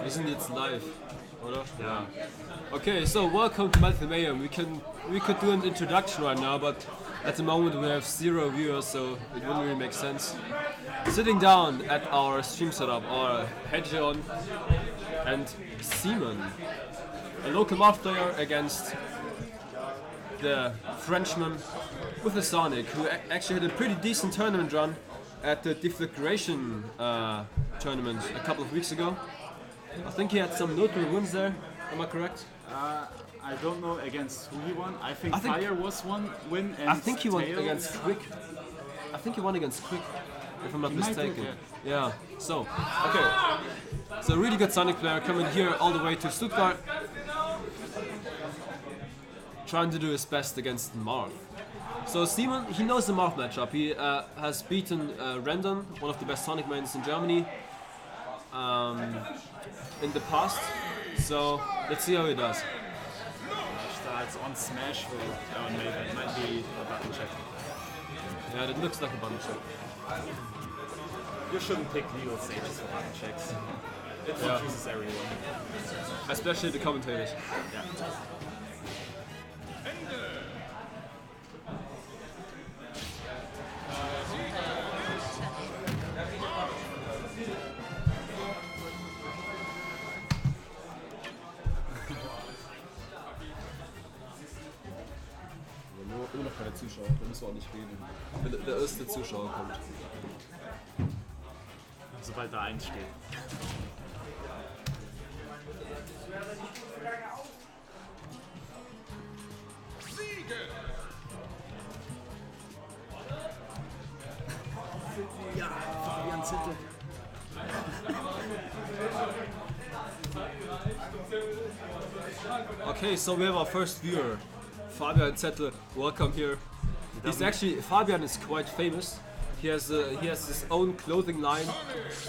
Isn't it live? Oder? Yeah. Okay, so welcome to MAYHEM. We could do an introduction right now, but at the moment we have 0 viewers, so it wouldn't really make sense. Sitting down at our stream setup are Hedgeon and Simon, a local Marth player against the Frenchman with the Sonic, who actually had a pretty decent tournament run at the Deflagration tournament a couple of weeks ago. I think he had some notable wins there, am I correct? I don't know against who he won. I think Fire was one win and I think he won Tail. against Quick. I think he won against Quick, if I'm not mistaken. Yeah, so, okay. So a really good Sonic player coming here all the way to Stuttgart, trying to do his best against Marth. So Simon, he knows the Marth matchup. He has beaten Random, one of the best Sonic mains in Germany, in the past. So let's see how he does. Starts on Smash. Oh, maybe it might be a button check. Yeah, that looks like a button check. You shouldn't pick legal stages for button checks. It confuses everyone. Especially the commentators. Yeah. Nur noch keine Zuschauer, da müssen wir auch nicht reden. Wenn der erste Zuschauer kommt. Sobald da 1 steht. Ja, Fabian Zettel. Okay, so we have our first viewer, Fabian Zettel. Welcome here. Fabian is quite famous. He has his own clothing line.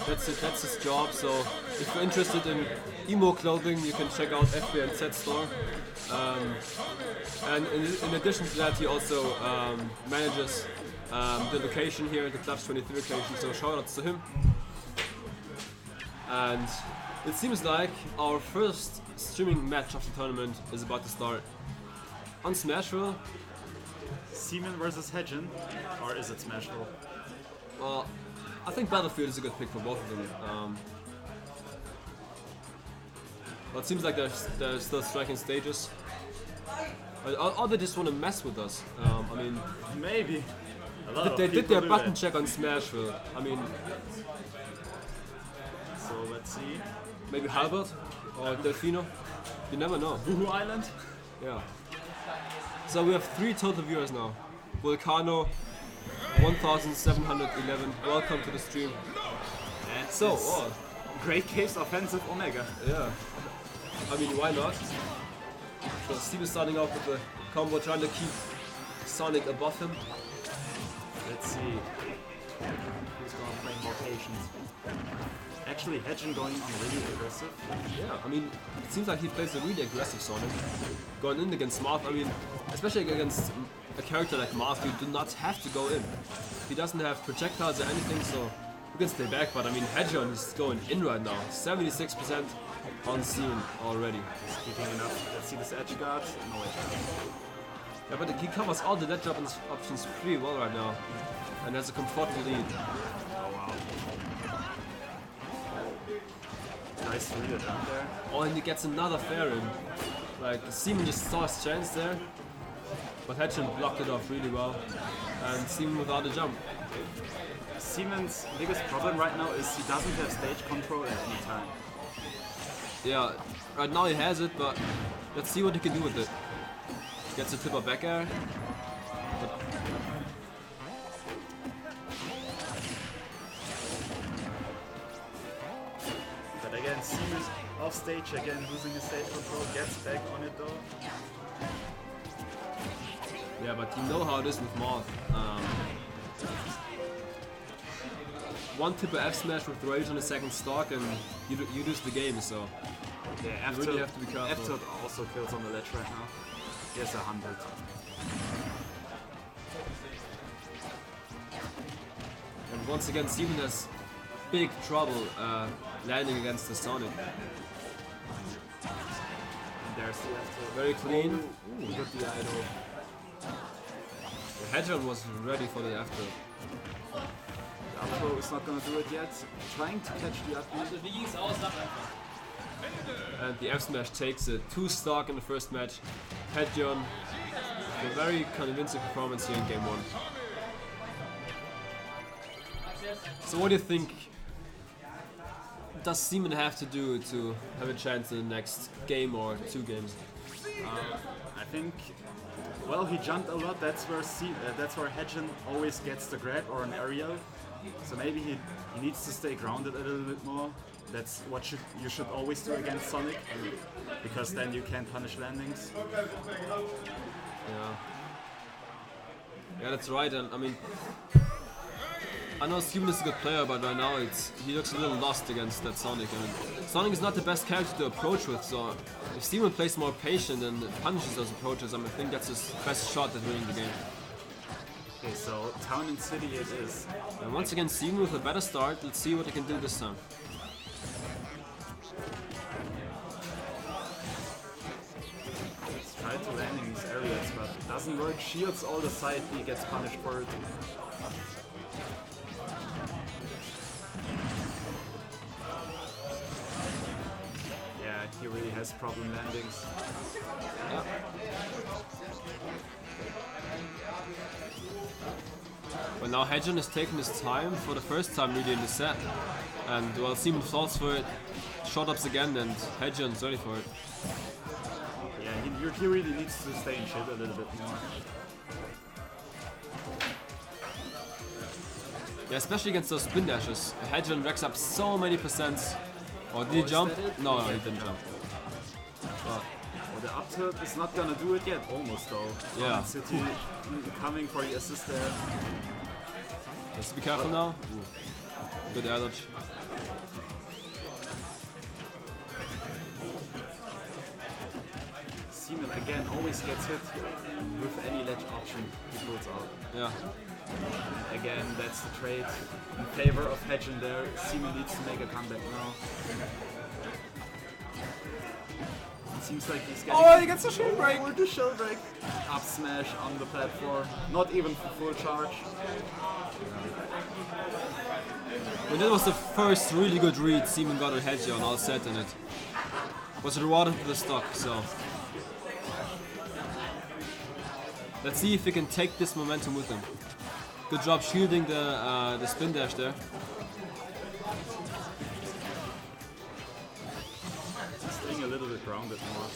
That's his job. So if you're interested in emo clothing, you can check out FBNZ store. And in addition to that, he also manages the location here, the CLUTCH23 location. So shout outs to him. And it seems like our first streaming match of the tournament is about to start. On Smashville. Seaman versus Hedgen, or is it Smashville? Well, I think Battlefield is a good pick for both of them. But it seems like they're still striking stages. Or they just want to mess with us. I mean, maybe. They did their button check on Smashville. I mean, so let's see. Maybe Halbert or Delfino. You never know. Wuhu Island? Yeah. So we have 3 total viewers now. Volcano, 1711. Welcome to the stream. And so, great case offensive Omega. Yeah. I mean, why not? So Steve is starting off with the combo, trying to keep Sonic above him. Let's see who's gonna play more patience. Actually, Hedgen going on really aggressive. Yeah, I mean, it seems like he plays a really aggressive Sonic. Going in against Marth, I mean, especially against a character like Marth, you do not have to go in. He doesn't have projectiles or anything, so you can stay back, but I mean, Hedgen is going in right now. 76% on scene already. He's keeping enough. Let's see this edge guard. No edge guard. Yeah, but he covers all the ledge options pretty well right now. And has a comfortable lead. Oh wow. Nice read down there. Oh, and he gets another fair in. Like, Seaman just saw his chance there. But Hedgen blocked it off really well. And Seaman without a jump. Seaman's biggest problem right now is he doesn't have stage control at any time. Yeah, right now he has it, but let's see what he can do with it. Gets a tipper back air. But again, Seaman's off stage again, losing his stage control, gets back on it though. Yeah, but you know how it is with Marth. One tipper F smash with rage on the second stock and you lose the game, so yeah, you really have to be careful. F-tilt also kills on the ledge right now. He has 100. And once again, Steven has big trouble landing against the Sonic. And there's the left. Very clean. Ooh, good the idol. The Hedron was ready for the after. The up throw is not gonna do it yet. Trying to catch the up. And the F smash takes it. 2 stock in the first match. Hedron, a very convincing performance here in game 1. So what do you think does Seaman have to do to have a chance in the next game or 2 games? I think, well, he jumped a lot. That's where Hedgen always gets the grab or an aerial. So maybe he needs to stay grounded a little bit more. That's what you should always do against Sonic, because then you can punish landings. Yeah. Yeah, that's right. And I mean, I know Seaman is a good player, but right now he looks a little lost against that Sonic. I mean, Sonic is not the best character to approach with, so if Seaman plays more patient and punishes those approaches, I think that's his best shot at winning the game. Okay, so Town and City it is. And once again, Seaman with a better start. Let's see what he can do this time. Try to land in these areas, but it doesn't work. Shields all the side, he gets punished for it. Yeah, he really has problem landings. Yeah. Well, now Hedgen is taking his time for the first time really in the set. And well, Seaman falls for it, shot ups again, and Hedgen's ready for it. Yeah, he really needs to stay in shit a little bit more. Yeah, especially against those spin dashes. Hedgen racks up so many percents. Or did he jump? No, he didn't jump. But well, the up tilt is not gonna do it yet, almost though. Yeah. City coming for the assist there. just be careful now. Good air dodge. Seaman again always gets hit with any ledge option he pulls out. Yeah. And again, that's the trade in favor of Hedgen there. Seaman needs to make a comeback now. It seems like he's getting... Oh, he gets a shield break! Oh, the shield break! Up smash on the platform. Not even for full charge. But that was the first really good read Seaman got on Hedgen all set, and it was rewarded with the stock, so... Let's see if he can take this momentum with him. Good job shielding the spin dash there. Staying a little bit grounded more.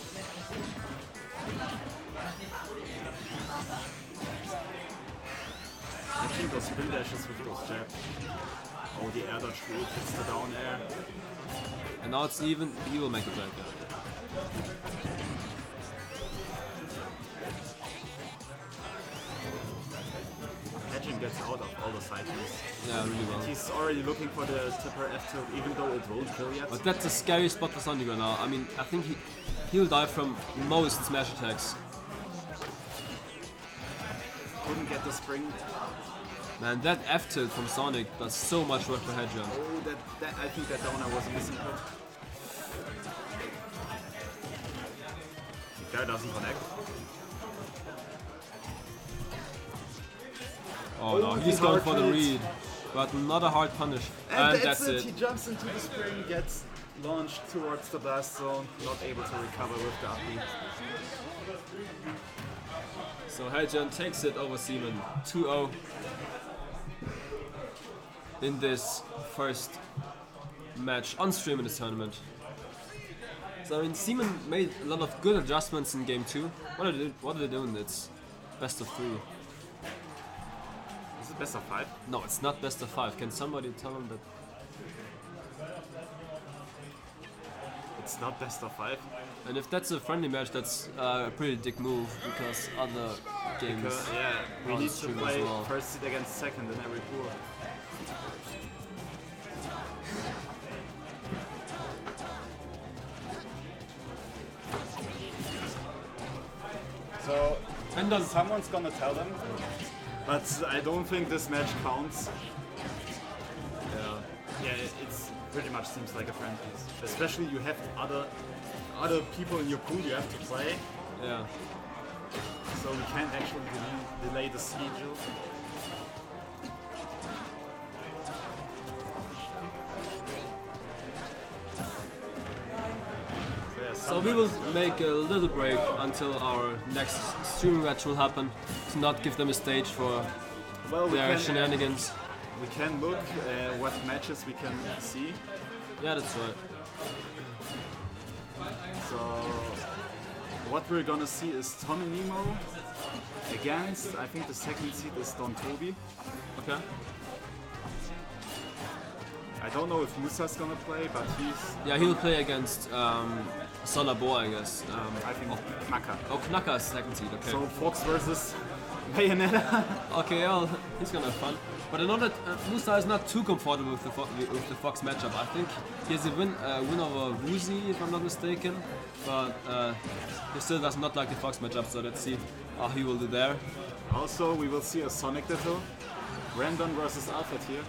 I think those spin dashes with those jabs. Oh, the air dodge route hits the down air. And now it's even, he will make it back. Hedgen gets out of all the side moves. Yeah, really well. He's already looking for the tipper F tilt, even though it won't kill yet. But that's a scary spot for Sonic right now. I mean, I think he'll die from most smash attacks. Couldn't get the spring. Man, that F tilt from Sonic does so much work for Hedgen. Oh, I think that downer was a missing cut. That doesn't connect. Oh no, he's going for the read, but not a hard punish. And that's it. He jumps into the spring, gets launched towards the blast zone, not able to recover with the up B. So Hedgen takes it over Seaman 2-0 in this first match on stream in this tournament. So I mean, Seaman made a lot of good adjustments in game 2. What are they doing? It's best of 3. Is it best of 5? No, it's not best of 5. Can somebody tell him that? It's not best of 5. And if that's a friendly match, that's a pretty dick move, because other games... yeah, we on need to stream as play well. first seed against second in every pool. So, And then someone's gonna tell them, but I don't think this match counts. yeah. Yeah, pretty much seems like a friendly. Especially you have other people in your pool you have to play, Yeah. so we can't actually delay the schedule. So we will make a little break until our next streaming match will happen, to not give them a stage for their shenanigans. We can look what matches we can see. Yeah, that's right. So what we're gonna see is Tommy Nemo against, I think the second seed is Don Toby. Okay. I don't know if Musa's gonna play, but Yeah, he'll play against Solabo, I guess. I think Knacker. Oh, Knacker is second seed, okay. So Fox versus Bayonetta. Okay, well, he's gonna have fun. But I know that Musa is not too comfortable with the Fox matchup. I think he has a win over Woozy, if I'm not mistaken. But he still does not like the Fox matchup, so let's see how he will do there. Also, we will see a Sonic Ditto. Brandon versus Alfred here.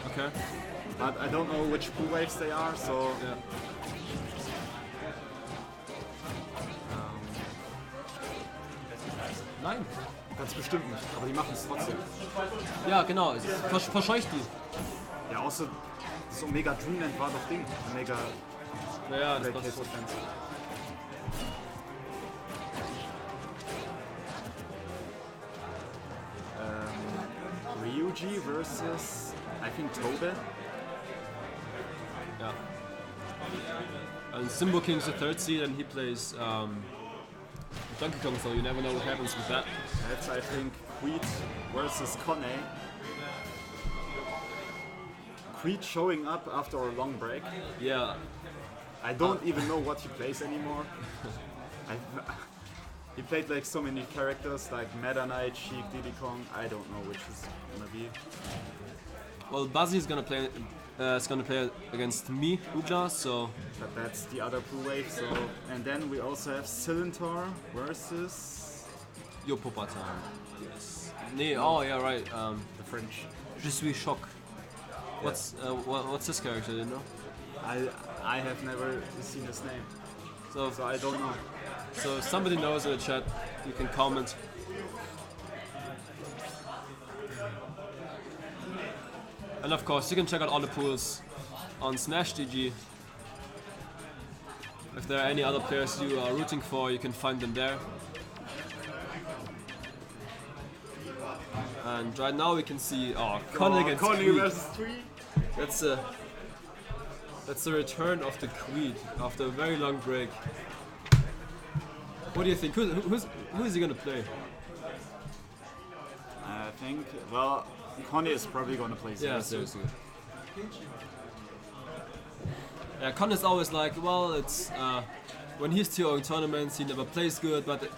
Okay. But I don't know which pool waves they are, so... Yeah. Nein. Ganz bestimmt nicht, aber die machen es trotzdem. Ja, genau. Verscheucht die. Ja, außer das Omega Dreamland war doch Ding. Omega... Ja, das passt. Ryuji versus, I think, Tobe. Yeah. And Simbo King's the third seed and he plays Donkey Kong, so you never know what happens with that. That's, I think, Creed versus Kone. Creed showing up after a long break. Yeah. I don't even know what he plays anymore. He played like so many characters like Meta Knight, Sheik, Diddy Kong. I don't know which is gonna be. Well, Buzzy is gonna play against me, Uja, so... But that's the other pool wave, so... And then we also have Cylintor versus... Yopopatan. Yes. Nee, oh yeah, right. The French. Je suis choc. What's this character, you know? I have never seen his name, So I don't know. So if somebody knows in the chat, you can comment. And of course, you can check out all the pools on Smash.gg. If there are any other players you are rooting for, you can find them there. And right now we can see Connie against Creed. versus Tweed. That's the return of the Creed after a very long break. What do you think? Who is he gonna play? I think, well, Connie is probably gonna play Zero. Yeah, seriously. Yeah, Con is always like, well, it's when he's TOing tournaments, he never plays good, but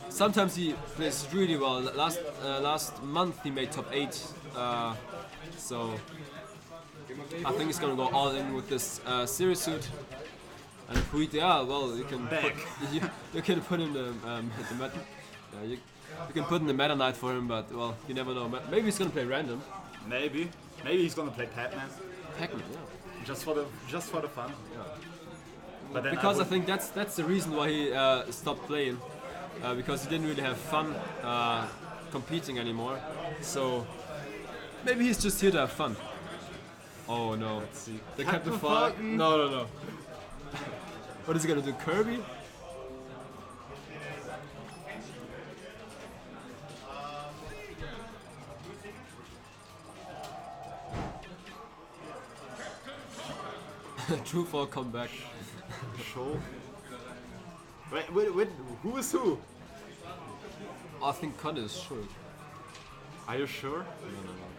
sometimes he plays really well. Last month he made top 8, so I think he's gonna go all in with this series suit. And Creed, yeah, well, you can put in the meta. Yeah, you can put in the Meta Knight for him, but well, you never know. Maybe he's gonna play random. Maybe he's gonna play Pac-Man. Pac-Man, yeah. Just for the fun. Yeah. But then Because I think that's the reason why he stopped playing, because he didn't really have fun competing anymore. So maybe he's just here to have fun. Oh no! Let's see. The Captain Falcon. No. What is he gonna do? Kirby? True for comeback. Show. Wait, who is who? I think Con is sure. Are you sure? No.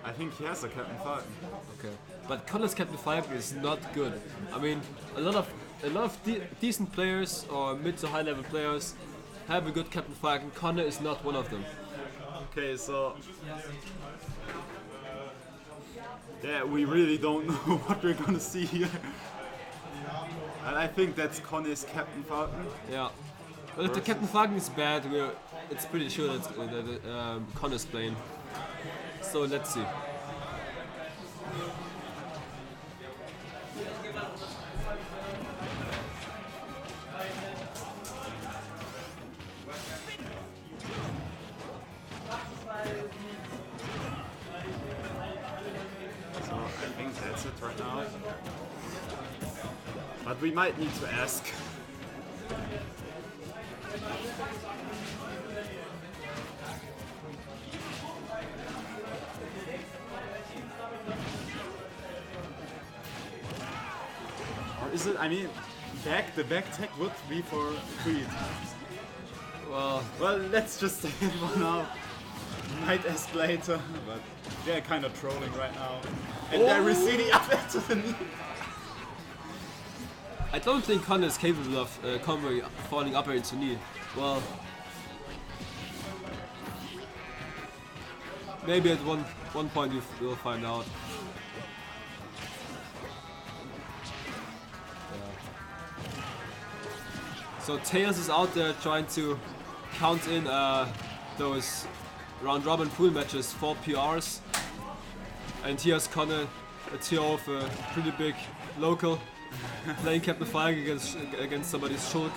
I think he has a Captain Falcon. Okay, but Connor's Captain Falcon is not good. I mean, a lot of decent players or mid to high level players have a good Captain Falcon. Connor is not one of them. Okay, so yeah, we really don't know what we're gonna see here. And I think that's Connor's Captain Falcon. Yeah, but if the Captain Falcon is bad, it's pretty sure that Connor's playing. So let's see. So I think that's it right now. But we might need to ask. Or is it, I mean, the back tech would be for Creed. Well, Let's just say it for now. Might ask later, but they're kind of trolling right now. And they're receding up to the knee. I don't think Connor is capable of comboing falling up into knee. Well, maybe at one point we'll find out. So Tails is out there trying to count in those round robin pool matches for PRs, and here's Connor, a TO of a pretty big local, playing Captain Falcon against somebody's Shulk.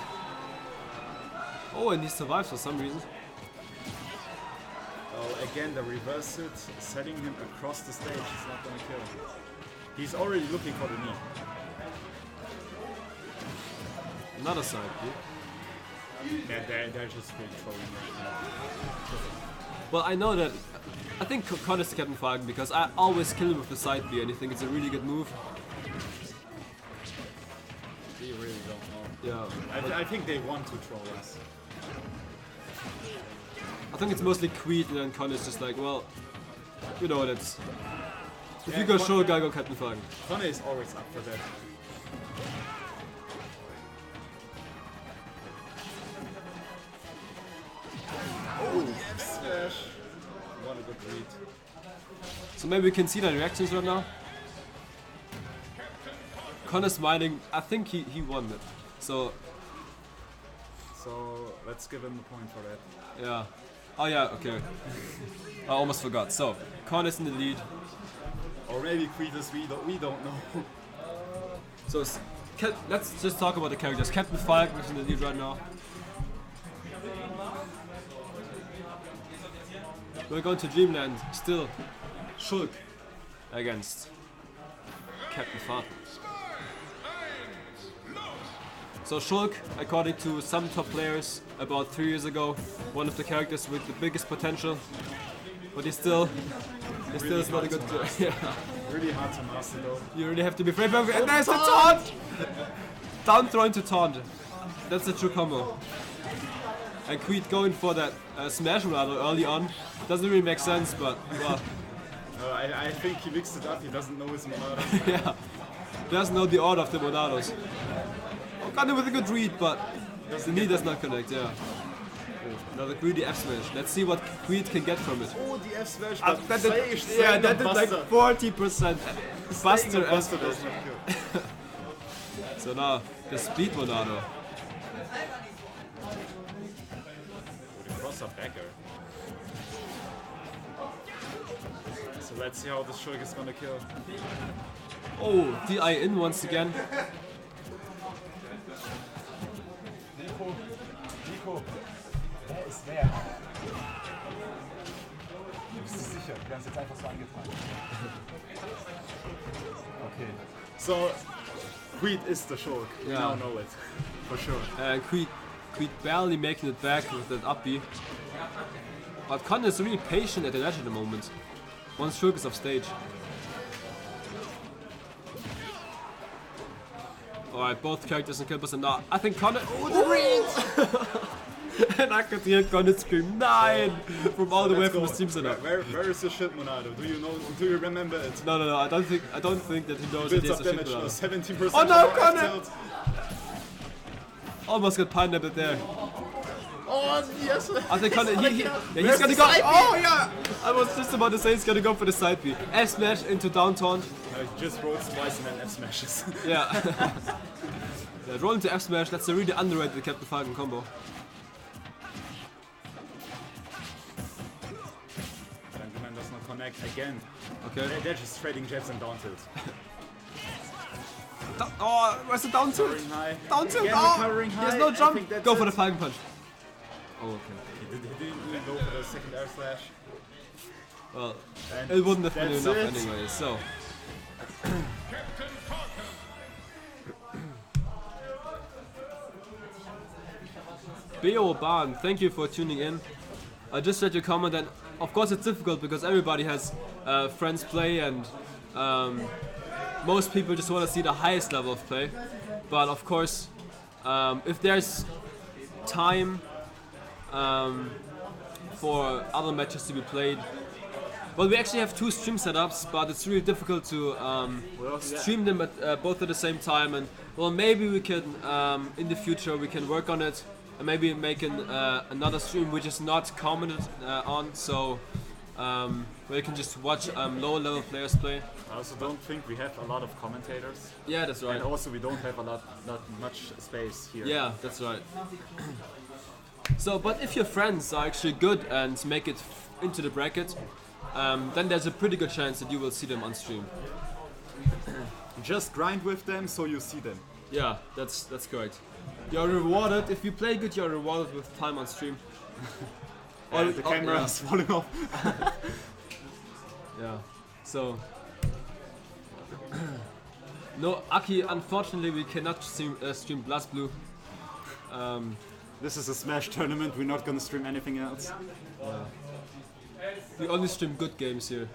Oh, and he survives for some reason. Oh, again the reverse hit, setting him across the stage. He's not gonna kill. He's already looking for the knee. Another side B. Yeah, they're just really trolling right now. Well, I know that. I think Connor's the Captain Falcon because I always kill him with the side B and I think it's a really good move. We really don't know. Yeah. I think they want to troll us. I think it's mostly Creed and then Connor's just like, well, you know that's. If Yeah, you go Shulk, I go Captain Falcon. Connor is always up for that. Oh, the F smash! What a good read. So maybe we can see the reactions right now. Connor's smiling. I think he won it. So let's give him the point for that. yeah. Oh yeah. Okay. I almost forgot. So Connor's in the lead. Or maybe Creed is we don't know. So let's just talk about the characters. Captain Falcon is in the lead right now. We're going to Dreamland. Still, Shulk against Captain Falcon. So Shulk, according to some top players, about 3 years ago, one of the characters with the biggest potential, but he still is not a good. Yeah. Really hard to master though. You really have to be brave. And there's the taunt! Down throw into taunt. That's the true combo. And Creed going for that smash rather early on. Doesn't really make sense, but well. I think he mixed it up, he doesn't know his Monado. Yeah. Doesn't know the order of the Monados. Oh, got him with a good read, but the knee does not connect, yeah. Another greedy F smash. Let's see what Creed can get from it. Oh, the F smash, That did like 40% Buster F smash. So now, the speed Monado. Cross up backer. So let's see how this Shulk is gonna kill. Oh, DI in once again. Nico, wer ist wer? Bist du sicher? Wir haben es jetzt einfach so eingetragen. Okay. So, Creed is the Shulk. Yeah. Now know it. For sure. Creed barely making it back with that up B. But Connor is really patient at the ledge at the moment. Once Shulk is off stage. Alright, both characters in kill position now. I think Connor. Oh, the read! And I could hear Connor scream 9 from all the way from his team setup. Where is the shit Monado? Do you know? Do you remember it? No, I don't think that he knows that Bits he has of a damage, shit no, Monado. 17%. Oh no, more Connor! tilt. Almost got pineappled there. Oh yes! I think Connor, he's gonna go. Oh yeah! I was just about to say he's gonna go for the side B. F smash into down taunt. Just rolls twice and then F smashes. Yeah. Yeah, roll into F smash. That's a really underrated Captain Falcon combo. Benjamin does not connect again. Okay. They're just trading jabs and down tilt. Oh, where's the down tilt? Recovering high. Down tilt. Again, Oh, recovering he has high. no I jump. think that's Go for it. the Falcon punch. Oh, okay. He didn't even go for the second air slash. Well, And it wouldn't have been that's enough it. anyway. So Beo Bahn, thank you for tuning in. I just read your comment, and of course it's difficult because everybody has friends play, and most people just want to see the highest level of play. But of course, if there's time for other matches to be played, well, we actually have 2 stream setups, but it's really difficult to stream them at both at the same time. And well, maybe we can in the future we can work on it and maybe make another stream which is not commented on, so where you can just watch lower level players play. I also don't think we have a lot of commentators. Yeah, that's right. And also we don't have not much space here. Yeah, that's right. So, but if your friends are actually good and make it into the bracket, then there's a pretty good chance that you will see them on stream. Just grind with them so you see them. Yeah, that's correct. You're rewarded if you play good. You're rewarded with time on stream. The camera is falling off. Yeah. So. No, Aki. Unfortunately, we cannot stream Blast Blue. This is a Smash tournament. We're not gonna stream anything else. We only stream good games here.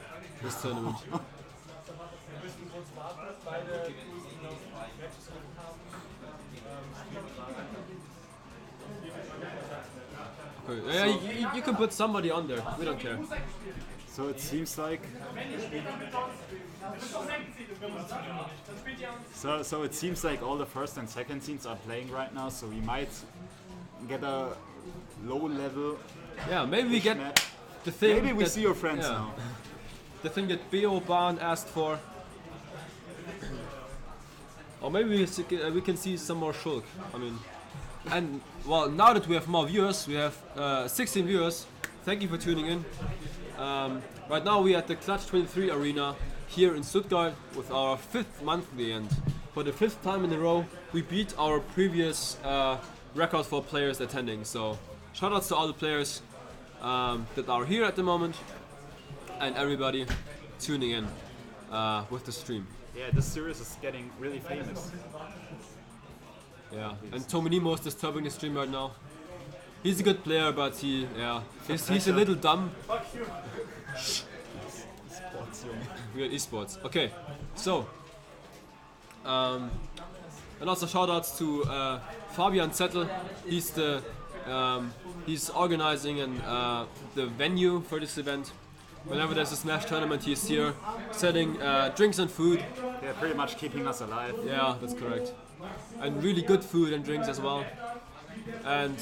This tournament. Okay. Yeah, you can put somebody on there. We don't care. So it seems like. So it seems like all the first and second teams are playing right now. So we might get a low level. Yeah, maybe we get match. the thing. Maybe we that, see your friends yeah, now. The thing that Beo Bahn asked for. Or maybe we can see some more Shulk. I mean, and well, now that we have more viewers, we have 16 viewers. Thank you for tuning in. Right now we are at the CLUTCH23 Arena here in Stuttgart with our 5th monthly, and for the 5th time in a row we beat our previous record for players attending. So shoutouts to all the players that are here at the moment and everybody tuning in with the stream. Yeah, this series is getting really famous. Yeah, and Tominimo is disturbing the stream right now. He's a good player, but he's a little dumb. We are esports. Okay, so and also shoutouts to Fabian Zettel. He's organizing the venue for this event. Whenever there's a Smash tournament, he's here selling drinks and food. Yeah, pretty much keeping us alive. Yeah, that's correct. And really good food and drinks as well. And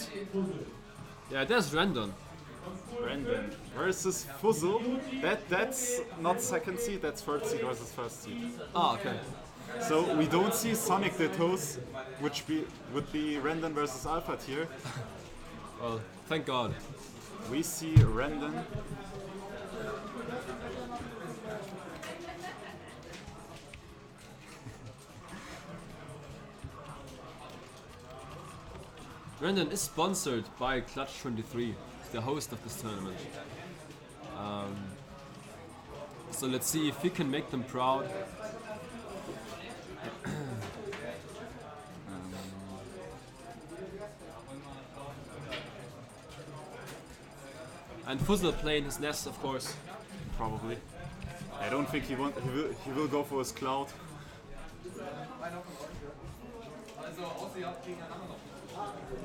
yeah, there's Rendon. Brandon versus Fuzzle. That's not second seed, that's third seed versus first seed. Ah, okay. So we don't see Sonic Dittos, which would be Rendon versus Alpha tier. Well, thank God. We see Rendon. Rendon is sponsored by CLUTCH23, the host of this tournament. So let's see if we can make them proud. And Fuzzle playing his nest, of course. Probably. I don't think he will go for his Cloud.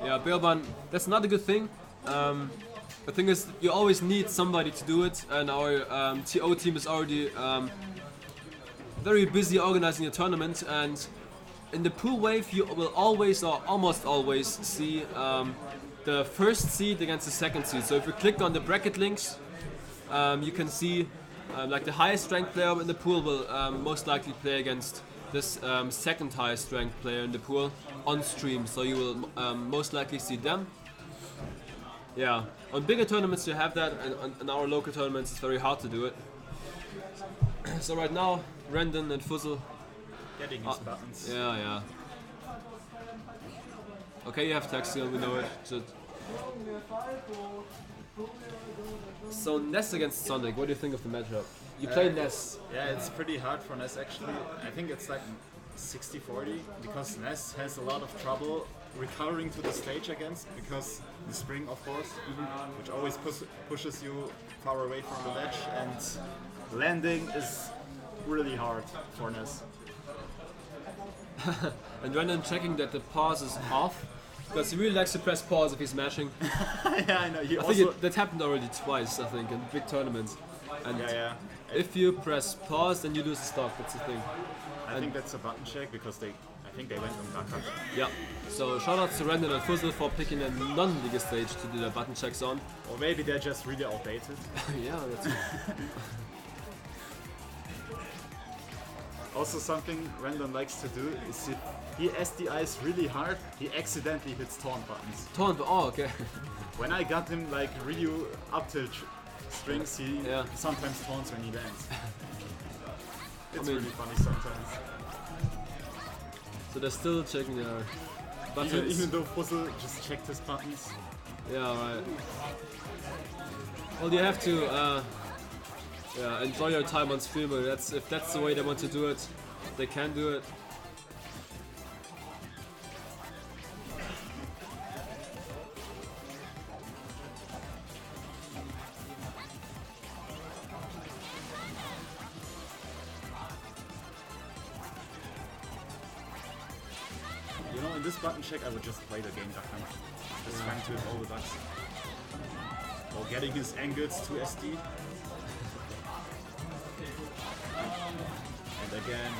Yeah, Beerban, that's not a good thing. The thing is, you always need somebody to do it, and our TO team is already very busy organizing a tournament. And in the pool wave, you will always, or almost always, see the first seed against the second seed. So if you click on the bracket links, you can see like the highest ranked player in the pool will most likely play against this second highest ranked player in the pool on stream. So you will most likely see them. Yeah, on bigger tournaments you have that, and on our local tournaments it's very hard to do it. So right now, Rendon and Fuzzle Getting his buttons. Yeah. Okay, you have Taxion, we know it. So Ness against Sonic, what do you think of the matchup? You play Ness. Yeah, it's pretty hard for Ness actually. I think it's like 60-40 because Ness has a lot of trouble recovering to the stage against because the spring, of course, which always pushes you far away from the ledge, and landing is really hard for Ness. And Brandon checking that the pause is off because he really likes to press pause if he's mashing. Yeah, I know. I think that happened already twice, I think, in big tournaments. And yeah. if you press pause, then you lose the stock. That's the thing. I think that's a button check because I think they went on Dakar. Yeah. So shoutouts to Randall and Fuzzle for picking a non-league stage to do their button checks on. Or maybe they're just really outdated. Yeah, that's Also, something Randall likes to do is he SDIs really hard. He accidentally hits taunt buttons. Taunt. Oh, okay. When I got him like really up to strings, he sometimes taunts when he lands. It's really funny sometimes. So they're still checking their buttons. Even though Fuzzle just checked his buttons. Yeah, right. Well, you have to enjoy your time on stream. If that's the way they want to do it, they can do it. You know, in this button check, I would just play the game Dakar. Just trying to hit all the ducks. Or getting his angles to SD. And again.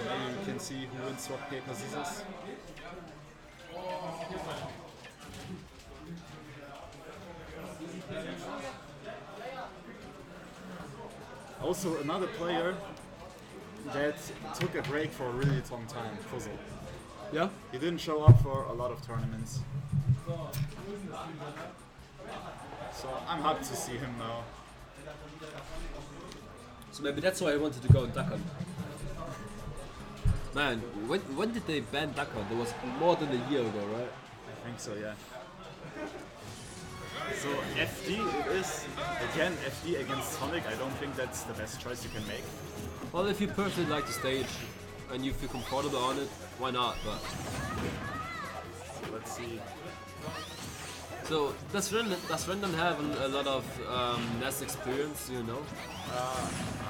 Maybe we can see who wins rock, paper, scissors. Also, another player that took a break for a really long time, Fuzzle. Yeah? He didn't show up for a lot of tournaments. So I'm happy to see him now. So maybe that's why I wanted to go in Dakar. Man, when did they ban Dakar? That was more than a year ago, right? I think so, yeah. So FD it is. Again, FD against Sonic, I don't think that's the best choice you can make. Well, if you personally like the stage and you feel comfortable on it, why not? But let's see. So does Rendon have a lot of NES experience? You know?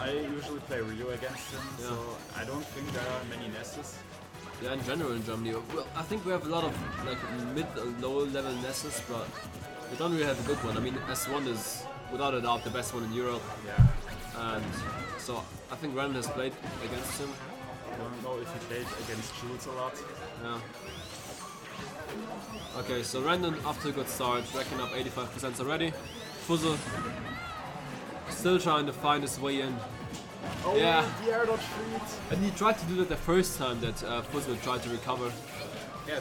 I usually play Ryu against him, so I don't think there are many NESs. Yeah, in general in Germany. Well, I think we have a lot of like mid and low level NESs, but we don't really have a good one. I mean, S1 is without a doubt the best one in Europe. Yeah. And so I think Rendon has played against him. I don't know if he played against Jules a lot. Yeah. Okay, so Rendon after a good start, racking up 85% already. Fuzzle still trying to find his way in. Oh, yeah. The air dodge freed. And he tried to do that the first time that Fuzzle tried to recover. Yeah,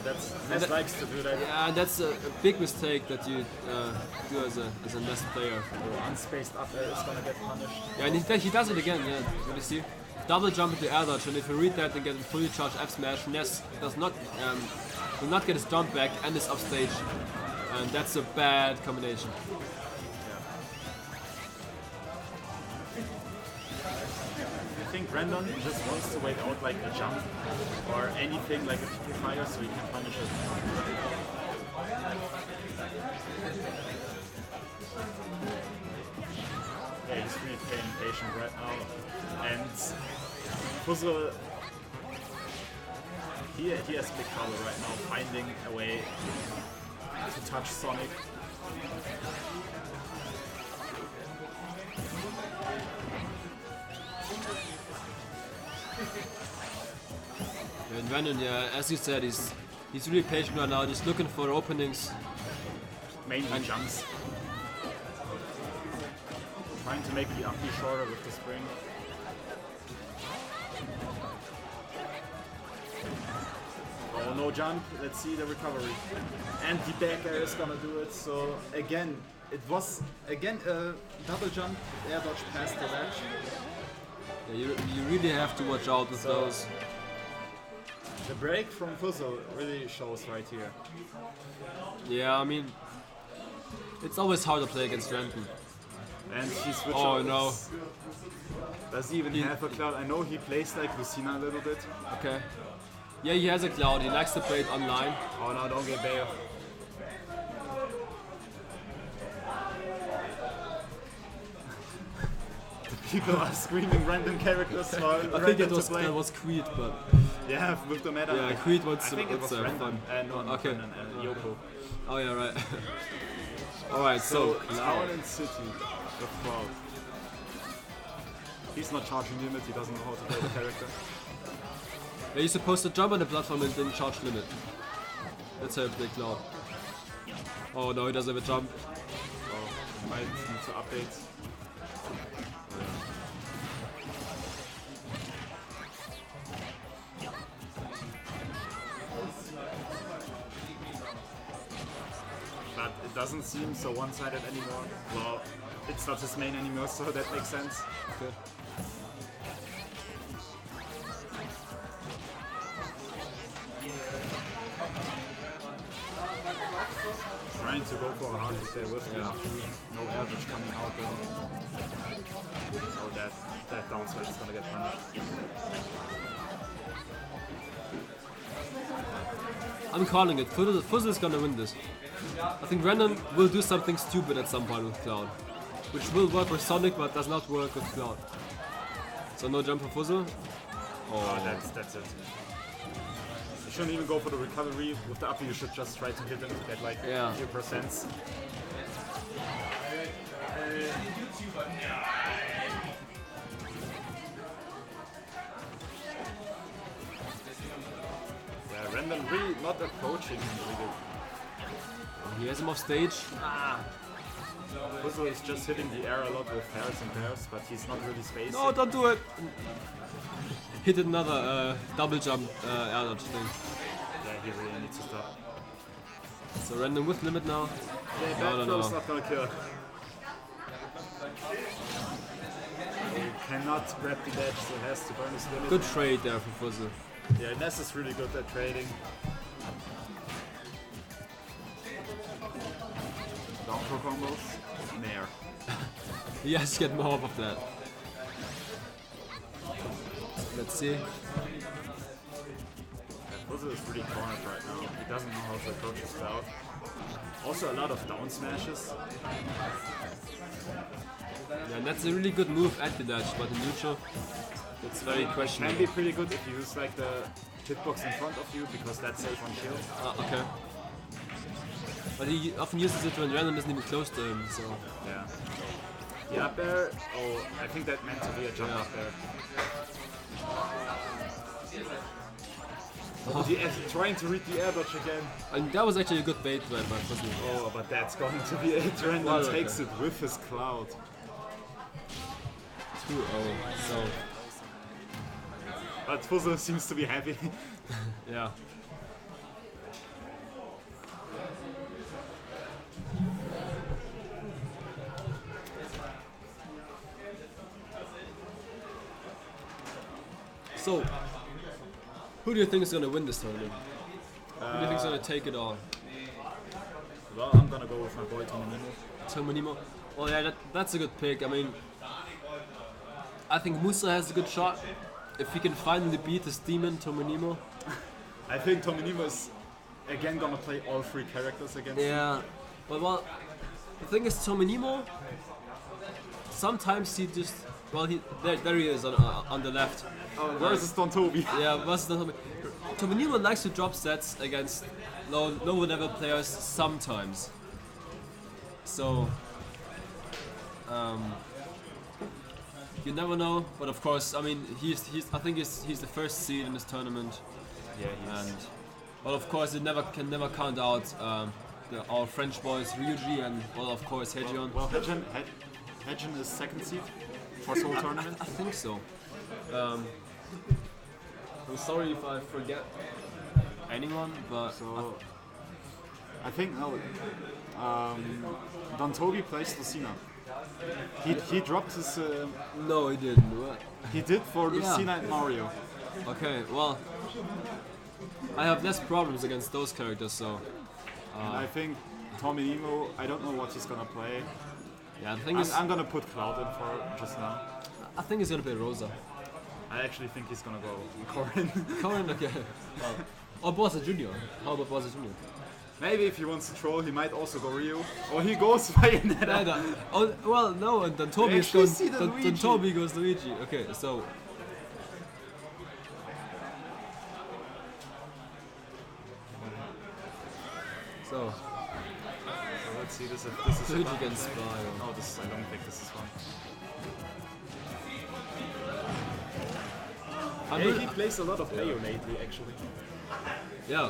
Ness likes to do that. Yeah, that's a big mistake that you do as a Ness player. Unspaced up air is gonna get punished. Yeah, and he does it again, yeah, you see? Double jump into air dodge, and if you read that and get a fully charged F smash, Ness does not will not get his jump back and is off stage. And that's a bad combination. I think Rendon just wants to wait out like a jump or anything like a PP fire so he can punish it. Yeah, he's really playing patient right now. And Fuzzle, he has big trouble right now finding a way to touch Sonic. And Rendon, yeah, as you said, he's really patient right now, just looking for openings. Mainly jumps. Trying to make the up B shorter with the spring. Oh, no jump. Let's see the recovery. And the back air is gonna do it. So again, it was again a double jump, air dodge past the ledge. Yeah, you really have to watch out with those. The break from Fuzzle really shows right here. Yeah, I mean, it's always hard to play against Renton. And he switches. Oh no. Does he even have a cloud? I know he plays like Lucina a little bit. Okay. Yeah, he has a cloud. He likes to play it online. Oh no, don't get bail. People are screaming random characters for I think that was Creed, but yeah, with the meta. yeah, Creed was I think it was fun. No, okay. Yoko. Oh yeah, right. Alright, so Town and City, the Cloud. He's not charging limit, he doesn't know how to play the character. Yeah, you're supposed to jump on the platform and then charge limit. That's how you play Cloud. Oh no, he doesn't have a jump. Oh, might need to update. But it doesn't seem so one-sided anymore. Well, it's not his main anymore, so that makes sense. Okay. Trying to go for a hard hit there with the no average coming out then. So that down smash is gonna get punished. I'm calling it. Fuzzle is gonna win this. I think Random will do something stupid at some point with Cloud, which will work with Sonic but does not work with Cloud. So no jump for Fuzzle. Oh, that's it. You shouldn't even go for the recovery. With the up, you should just try to hit him to get like a few percents. Yeah, Random really not approaching him really. He has him off stage. Fuzzle is just hitting the air a lot with pairs and pairs, but he's not really spacing. No, don't do it! Hit another double jump air dodge thing. Yeah, he really needs to stop. So Random with limit now. Yeah, back throw's not gonna kill. He cannot grab the edge, so he has to burn his limit. Good trade there for Fuzzle. Yeah, Ness is really good at trading. Down throw combos, Nair. He has to get more of that. Let's see. Fuzzle is really cornered right now. He doesn't know how to approach his cloud. Also a lot of down smashes. Yeah, and that's a really good move at the dash, but in neutral, it's very questionable. Can be pretty good if you use like the hitbox in front of you, because that's safe on shield. Okay. But he often uses it when Random isn't even close to him, so... Yeah. The up air, oh, I think that meant to be a jump up there. Oh, trying to read the air dodge again. And that was actually a good bait by Fuzzle. Oh, but that's going to be it. Random takes it with his cloud. 2-0, so... But Fuzzle seems to be happy. Yeah. So, who do you think is going to win this tournament? Who do you think is going to take it all? Well, I'm gonna go with my boy Tomonimo. Tomonimo? Well, yeah, that's a good pick. I mean, I think Musa has a good shot. If he can finally beat his demon, Tomonimo. I think Tomonimo is again gonna play all three characters against him. Yeah, but well, the thing is, Tomonimo, sometimes he just... Well, there he is on the left. Oh, versus Don Toby. Yeah, versus Don Toby. Tomonimo likes to drop sets against lower level players sometimes. So, you never know. But of course, I mean, I think he's the first seed in this tournament. Yeah, he is. And well, of course, it can never count out our French boys Ryuji and well, of course, Hejion. Well, Hejion is second seed for this whole tournament. I think so. I'm sorry if I forget anyone, but so I think no. Don Toby plays Lucina. He dropped his. No, he didn't. What? He did for Lucina and Mario. Okay, well, I have less problems against those characters, so And I think Tommy Nemo, I don't know what he's gonna play. yeah, the thing is, I'm gonna put Cloud in for just now. I think he's gonna play Rosa. I actually think he's gonna go Corin. Corin, okay. Or Bowser Jr. How about Bowser Jr.? Maybe if he wants to troll, he might also go Ryu. Or he goes Bayonetta. Yeah, oh, well, no, and then Toby actually goes. see the Then Luigi. Toby goes Luigi. Okay, so. So, So let's see this. This is Luigi a against Spyro. No, this is, I don't think this is one. Yeah, he plays a lot of Bayo lately, actually. Yeah.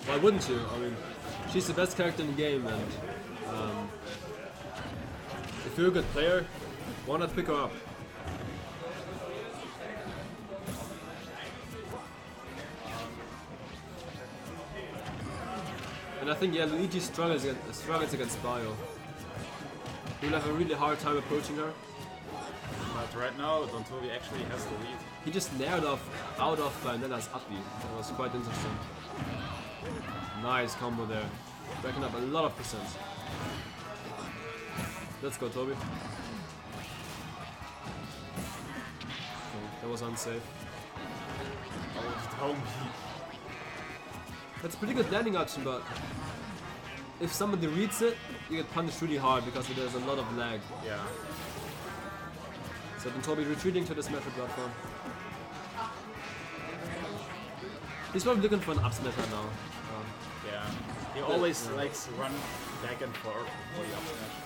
Why wouldn't you? I mean, she's the best character in the game, and if you're a good player, why not pick her up? And I think, yeah, Luigi struggles against Spyro. He'll have a really hard time approaching her. But right now, Don Toby actually has the lead. He just nailed out of Bayonetta's up B. That was quite interesting. Nice combo there. Backing up a lot of percent. Let's go, Toby. Okay, that was unsafe. Oh, Tommy. That's a pretty good landing option, but if somebody reads it, you get punished really hard because there's a lot of lag. Yeah. So then Toby retreating to this metal platform. He's probably looking for an up smash right now. Yeah. He always likes to run back and forth for the up smash.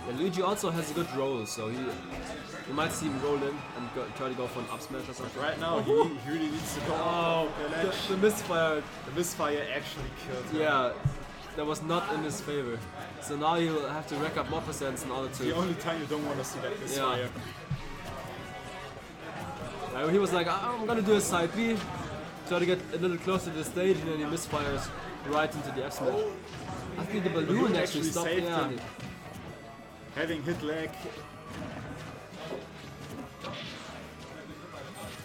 Yeah, Luigi also has a good roll, so you might see him roll in and try to go for an up smash or something. Right now, he really needs to go. Oh, the misfire. The misfire actually killed him. Yeah, that was not in his favor. So now you'll have to rack up more percents in order The to. only time you don't want to see that misfire. He was like, I'm gonna do a side B, try to get a little closer to the stage, and then he misfires right into the F smash. I think the balloon actually stopped. saved Yeah. him. Having hit lag.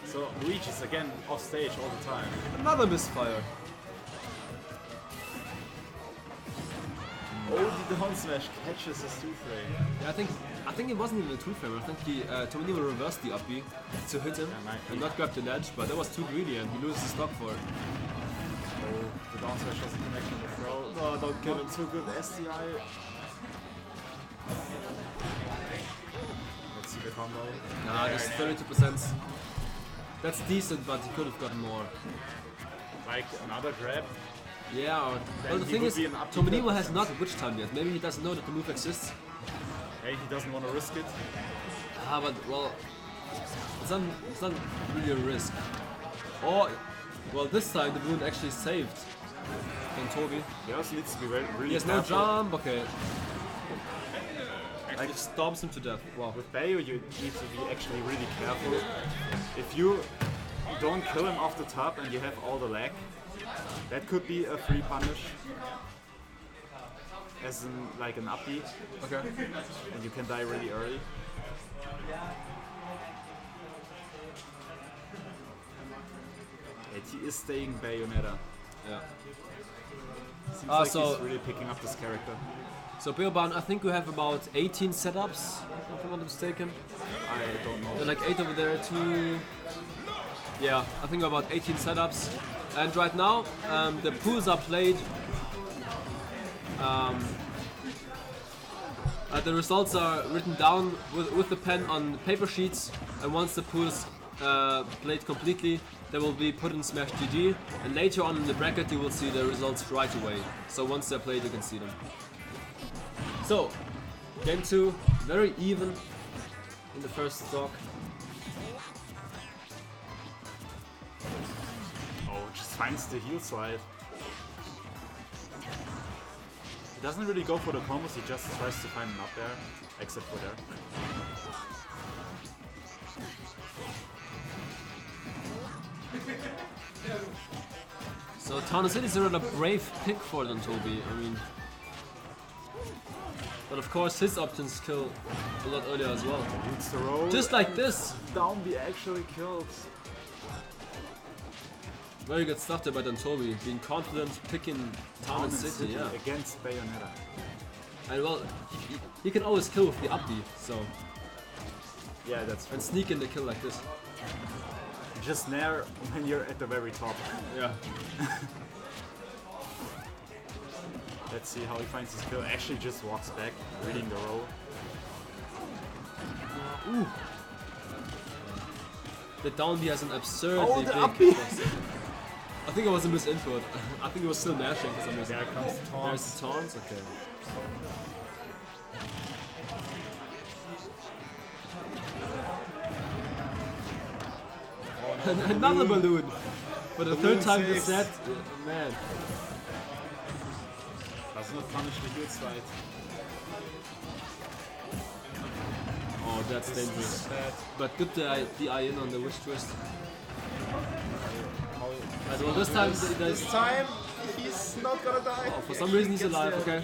So Luigi's again off stage all the time. Another misfire. Oh, the down smash catches his 2-frame. Yeah, I think it wasn't even a 2-frame. I think Tommy reversed the up B to hit him and not grab the ledge, but that was too greedy and he loses the stock for it. Oh, the down smash doesn't connect on the throw. No, don't kill him. Too good SDI. Let's see the combo. Nah, just 32%. That's decent, but he could have gotten more. Like another grab. Yeah, well the he thing would is, be an up Tommy tilt has not witch time yet. Maybe he doesn't know that the move exists. Hey, he doesn't want to risk it. Ah, but well, it's not really a risk. Or, well, this time the balloon actually saved on Toby. He also needs to be really He has no careful. jump. Okay. Like stomps him to death. Wow. With Bayo, you need to be actually really careful. If you don't kill him off the top and you have all the lag, that could be a free punish. As in, like an up B, Okay. and you can die really early. And he is staying Bayonetta. Yeah. Seems Ah, like so- he's really picking up this character. So Beoban, I think we have about 18 setups, if I'm not mistaken. I don't know. There are like 8 over there too. Yeah, I think about 18 setups. And right now, the pools are played. The results are written down with the pen on paper sheets, and once the pools played completely, they will be put in Smash GG. And later on in the bracket, you will see the results right away. So once they're played, you can see them. So, game 2, very even in the first stock. Oh, just finds the heel slide. He doesn't really go for the combos, he just tries to find an up there, except for there. So Town City is a rather brave pick for Don Toby. I mean, but of course his options kill a lot earlier as well. Needs to roll. Just like this. Down B actually killed. Very good stuff there by Toby, being confident, picking Town and City, yeah. Against Bayonetta. And well, he can always kill with the up B, so. Yeah, that's true. And sneak in the kill like this. Just nair when you're at the very top. Yeah. Let's see how he finds his kill. Actually just walks back, reading the roll. Ooh. The down B has an absurdly Oh, the big up B. I think it was a misinput. I think it was still mashing for some reason. There comes the taunt. There's the taunts, okay. Another balloon! For the third time in the set. Man. Does not punish the good side. Oh, that's dangerous. But good DI in on the wish twist. Well, this time This time, he's not gonna die. Oh, for some reason he's alive, okay.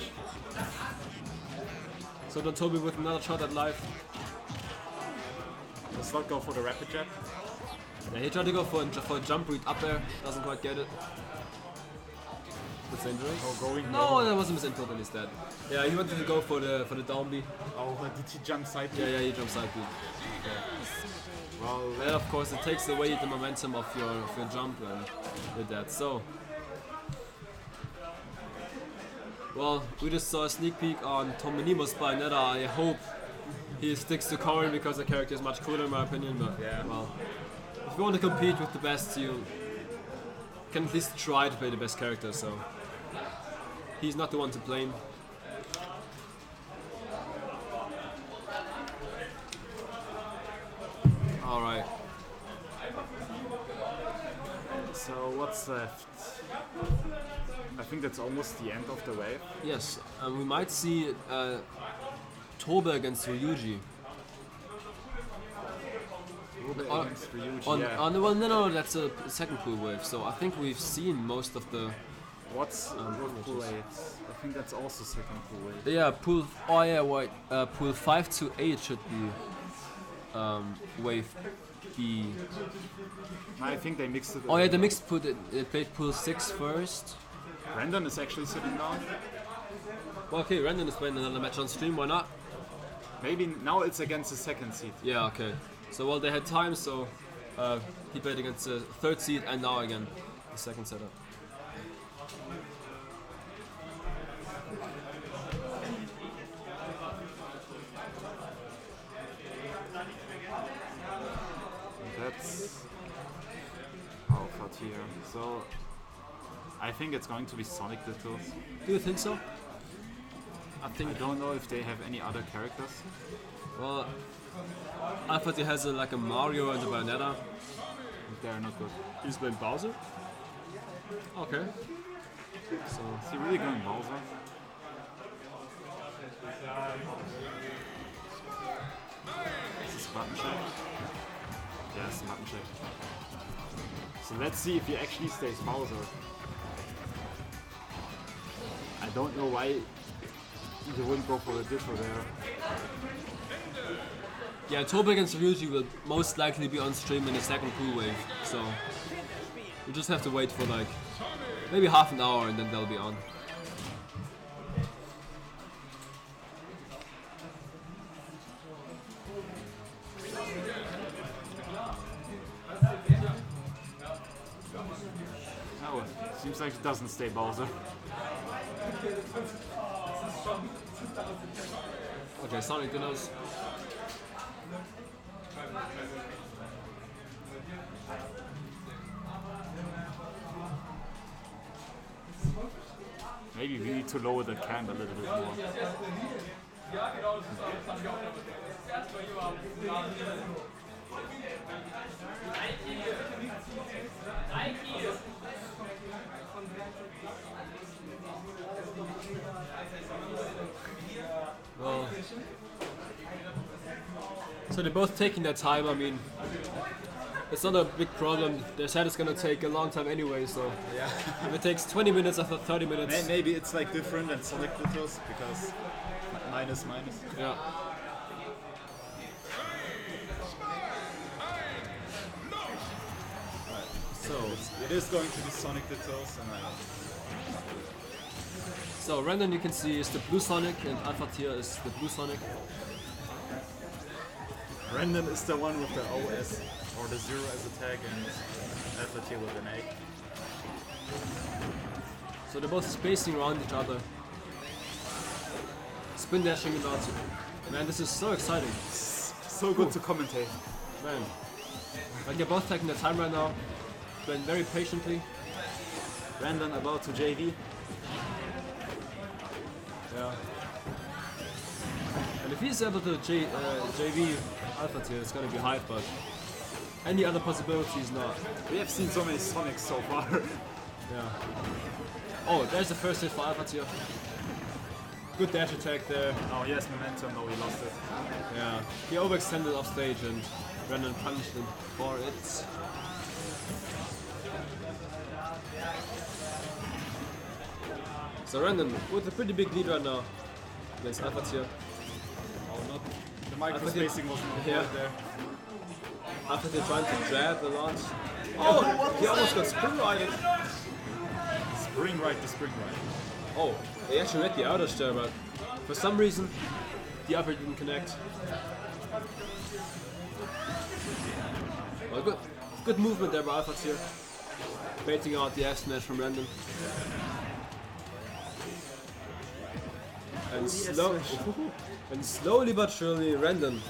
So then Toby with another shot at life. Let's not go for the rapid jab. Yeah, he tried to go for a jump read up there, doesn't quite get it. That's dangerous. Oh, going No, low. that was a misinput and he's dead. Yeah, he wanted to go for the down B. Oh, did he jump side B? Yeah, he jumped side B. Well, And of course it takes away the momentum of your jump and you're dead. So well, we just saw a sneak peek on Tominimo's Bayonetta. I hope he sticks to Corrin because the character is much cooler in my opinion, but Yeah. well, if you want to compete with the best, you can at least try to play the best character, so he's not the one to blame. Alright. so what's left? I think that's almost the end of the wave. Yes, and we might see Tobe against Ryuji. Rube On- against Ryuji, On, yeah. well, no, that's a second pool wave, so I think we've seen most of the... What's with pool 8? I think that's also second pool wave. Yeah, pool... Oh yeah, wait, pool 5 to 8 should be wave B. I think they mixed it. Oh yeah, the mixed pool, they played pool 6 first. Brandon is actually sitting down. Well, okay, Randon is playing another match on stream, why not? Maybe now it's against the second seed. Yeah, okay. So, well, they had time, so he played against the third seed and now again the second setup. That's Alpha tier. So I think it's going to be Sonic Littles. Do you think so? I I think, don't know if they have any other characters. well, I thought he has like a Mario and a Bayonetta. They're not good. He's playing Bowser? Okay. So, Is he really going Bowser? Is this button check? Yeah, it's a button check. So let's see if he actually stays Bowser. I don't know why they wouldn't go for a Ditto there. yeah, Tobe against Ryuji will most likely be on stream in the second pool wave, so we just have to wait for like maybe half an hour and then they'll be on. Oh, seems like it doesn't stay Bowser. Okay, Sonic Dinos. Maybe we need to lower the cam a little bit more. Well, so they're both taking their time. I mean, it's not a big problem. Their set is gonna take a long time anyway, so if it takes 20 minutes after 30 minutes, Maybe it's like different than Sonic Littles because minus. yeah. So It is going to be Sonic Dittos, and So Random, you can see, is the blue Sonic, and Alpha Tier is the blue Sonic. Brandon is the one with the OS, or the 0 as a tag, and Alpha Tier with an A. So they're both spacing around each other. Spin dashing and out. Man, this is so exciting. So good to commentate. Man. Like they're both taking their time right now. Playing very patiently. Brandon about to JV. Yeah. And if he's able to JV Alpha Tier, it's gonna be hype, but any other possibilities not. We have seen so many Sonics so far. Yeah. Oh, there's the first hit for Alpha Tier. Good dash attack there. Oh yes, momentum, no, he lost it. Yeah. He overextended off stage and Brandon punished him for it. So Brandon with a pretty big lead right now against Alpha Tier. Oh, not the micro spacing wasn't right there. Alpha Tier trying to jab a lot. Oh, he almost got spring righted. Spring right to spring right. Oh, they actually read the outer there, but for some reason the upper didn't connect. Well, good movement there by Alpha Tier. Baiting out the F smash from Brandon. And, slowly but surely, Random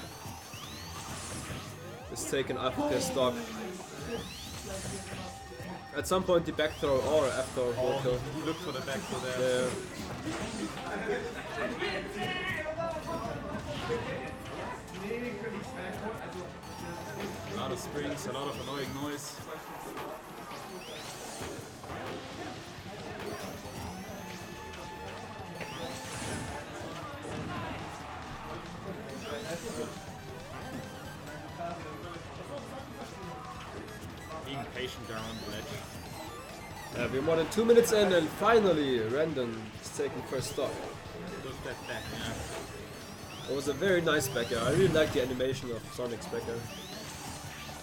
is taking Alpha Tier's stock. At some point, the back throw or F throw will kill. He looked for the back throw there. A lot of springs, a lot of annoying noise. Being patient around the ledge. We're more than 2 minutes in, and finally, Random is taking first stock. Look that back, yeah. It was a very nice back air. I really like the animation of Sonic's back air.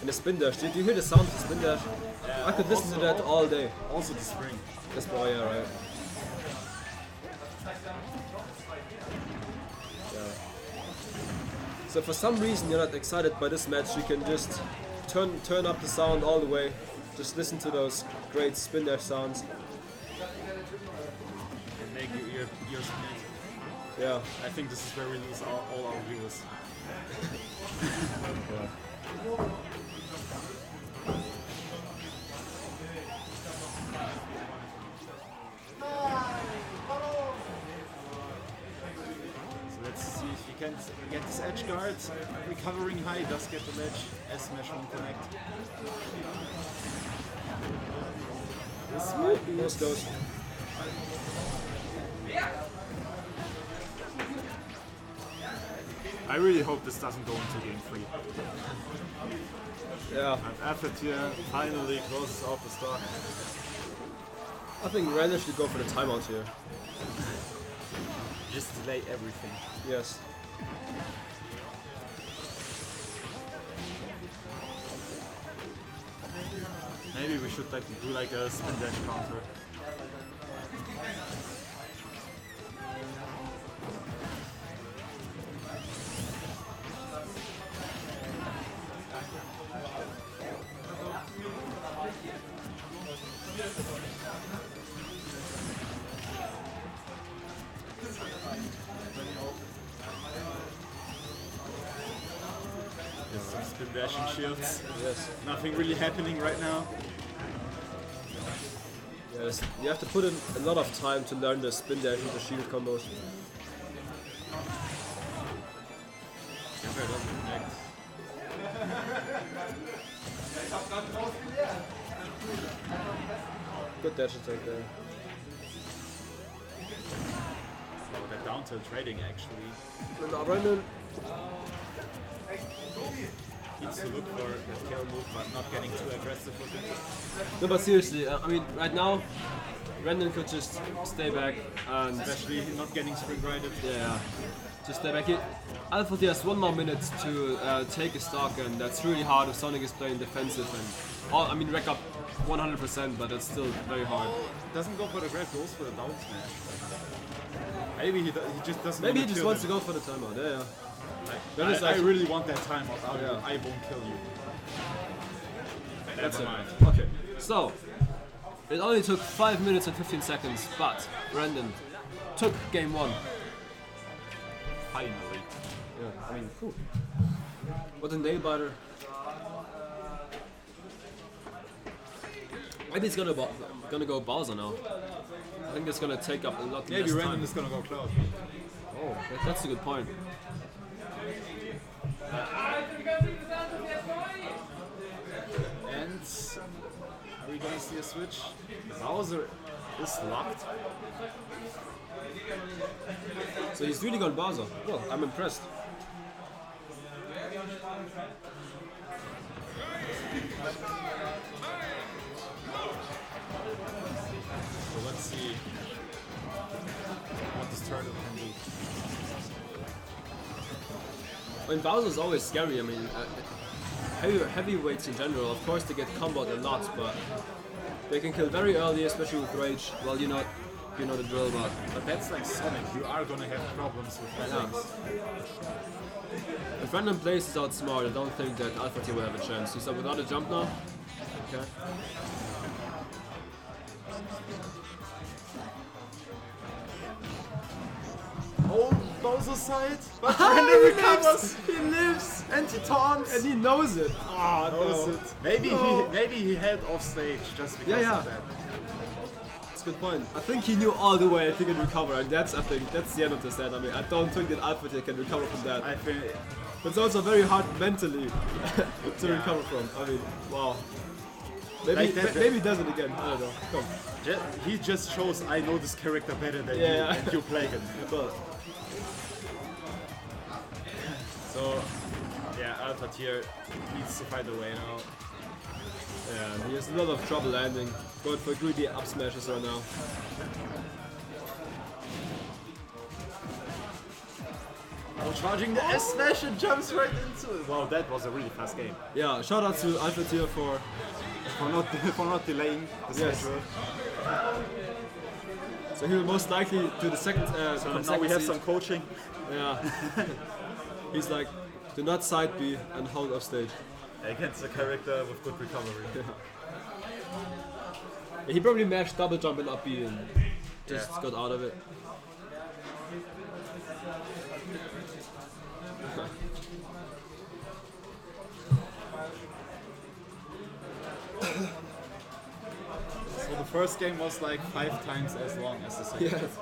And the spin dash. Did you hear the sound of the spin dash? Yeah, I could listen to that all day. Also the spring. That's why, yeah, right. Yeah. So for some reason you're not excited by this match, you can just turn up the sound all the way. Just listen to those great spin dash sounds. And make your ears split. Yeah. I think this is where we lose all our viewers. So let's see if he can get this edge guard. Recovering high, does get the ledge. S-Smash won't connect. This might be Most goes. I really hope this doesn't go into game 3. Yeah. And Alpha Tier finally closes off the stock. I think Random should go for the timeout here. Just delay everything. Yes. Maybe we should do like a spin dash counter. Some spin dashing shields. Yes. Nothing really happening right now. Yes. You have to put in a lot of time to learn the spin dash and the shield combos. Never doesn't connect. Good dash attack there. Oh, that down tilt trading actually. And now Random. Needs to look for that kill move, but not getting too aggressive with it. No, but seriously, I mean, right now, Random could just stay back and Especially not getting spring righted. yeah, just stay back. Alpha Tier has 1 more minute to take a stock, and that's really hard if Sonic is playing defensive and rack up 100%, but it's still very hard. Doesn't go for the grab, goes for the down smash. Maybe he just doesn't. Maybe he want to just kill wants to them. go for the timeout. Yeah, yeah. I really want that timeout. Yeah. I won't kill you. That's Never it. mind. Okay, so it only took 5 minutes and 15 seconds, but Brandon took game 1. Finally. Yeah, I mean, cool. What a nail biter. Maybe it's gonna go Bowser now. I think it's gonna take up a lot Maybe less Random time. is gonna go Cloud. Oh, that's a good point. And are we gonna see a switch? Bowser is locked. So he's really gone Bowser. Well, I'm impressed. So let's see what this turtle can do. I mean, Bowser's always scary. I mean, heavyweights in general, of course, they get comboed a lot, but they can kill very early, especially with rage. Well, you know the drill, But that's like Sonic, you are gonna have problems with that. if Random plays is outsmart, I don't think that Alpha Tier will have a chance. He's up without a jump now. Okay. Oh, Bowser's side, but Random recovers. He lives! And he taunts. And he knows it! Ah, knows no. it. Maybe he held off stage just because Yeah. of that. That's a good point. I think he knew all the way if he can recover, and I think that's the end of the set. I mean, I don't think that Alpha Tier can recover from that. I think But it's also very hard mentally to recover from. I mean, wow. Maybe Like that- maybe he does it again. I don't know. Come. he just shows I know this character better than you, Yeah. and you play him. But So, yeah, Alpha Tier needs to find a way now. yeah, he has a lot of trouble landing. Going for greedy up smashes right now. Oh, charging the S smash and jumps right into it. Wow, that was a really fast game. Yeah, shout out to Alpha Tier for For not delaying the Yes. schedule. so he will most likely do the second. So from now we second have seed. some coaching. Yeah. He's like, do not side B and hold off stage. Against a character with good recovery. He probably mashed double jump and up B and just Yeah. got out of it. So the first game was like 5 times as long as the second. Yes.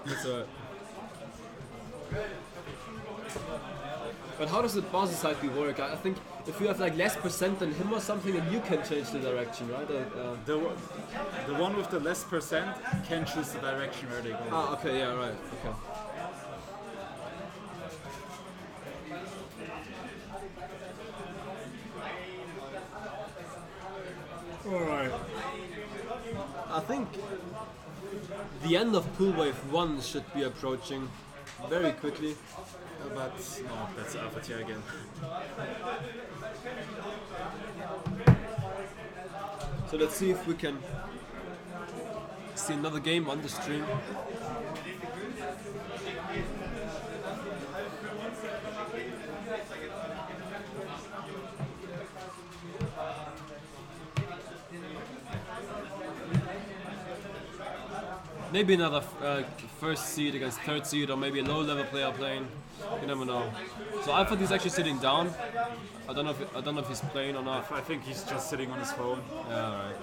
That's alright. But how does the Bowser side B work? I think if you have like less percent than him or something, then you can change the direction, right? The one with the less percent can choose the direction where they go. Ah, okay, yeah, right, okay. Alright. I think the end of Pool Wave 1 should be approaching very quickly. But no, that's Alpha Tier again. So let's see if we can see another game on the stream. Maybe another first seed against third seed, or maybe a low-level player playing. You never know. So Alpha is actually sitting down. I don't know if he's playing or not. I think he's just sitting on his phone. Yeah, alright.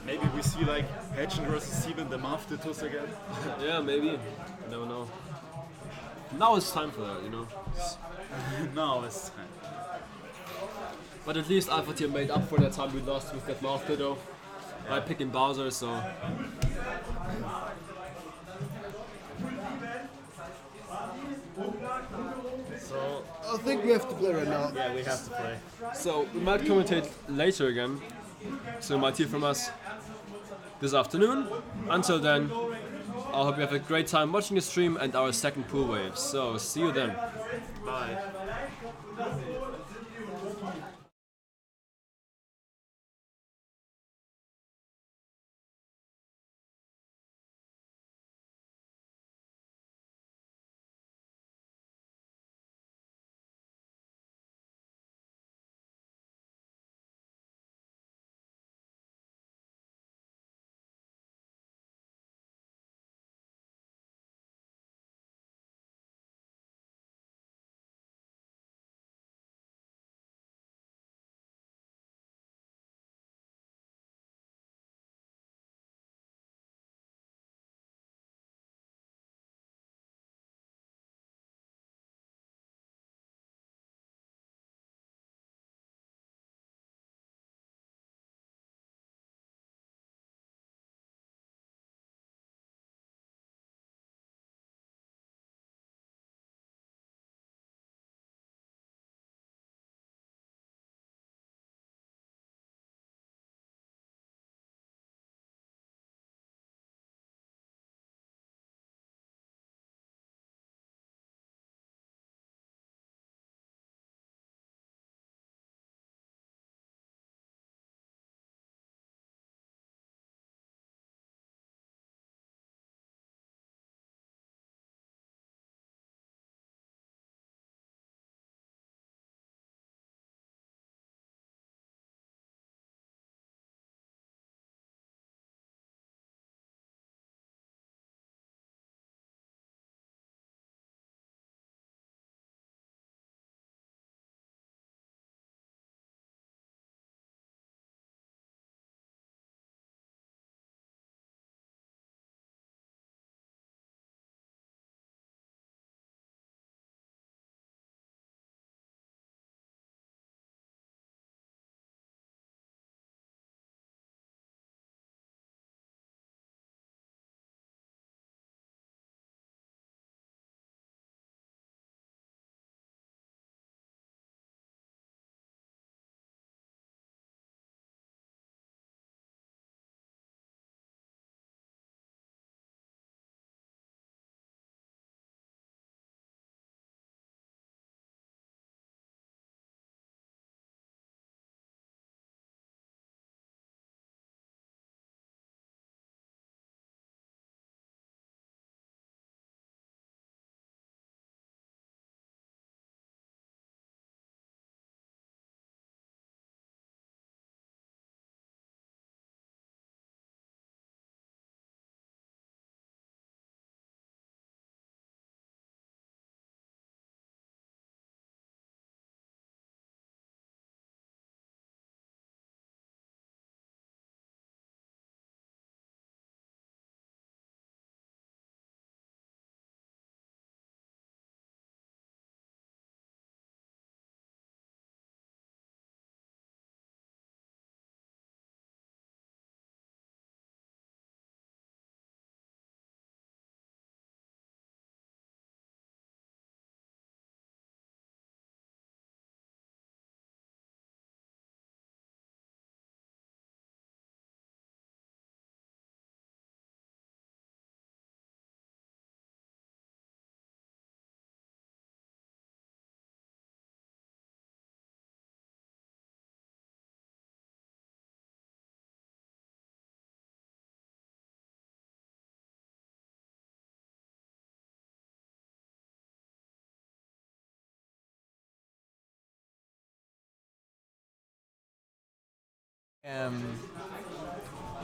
Maybe we see like Hedgen versus Steven the Maftitus again. Yeah, maybe. You never know. Now it's time for that, you know. No, it's time. But at least Alpha Tier made up for that time we lost with that Mouth Ditto by picking Bowser, so. So I think we have to play right now. yeah, we have to play. So we might commentate later again. So you might hear from us this afternoon. Until then, I hope you have a great time watching the stream and our second pool wave. So see you then. Bye.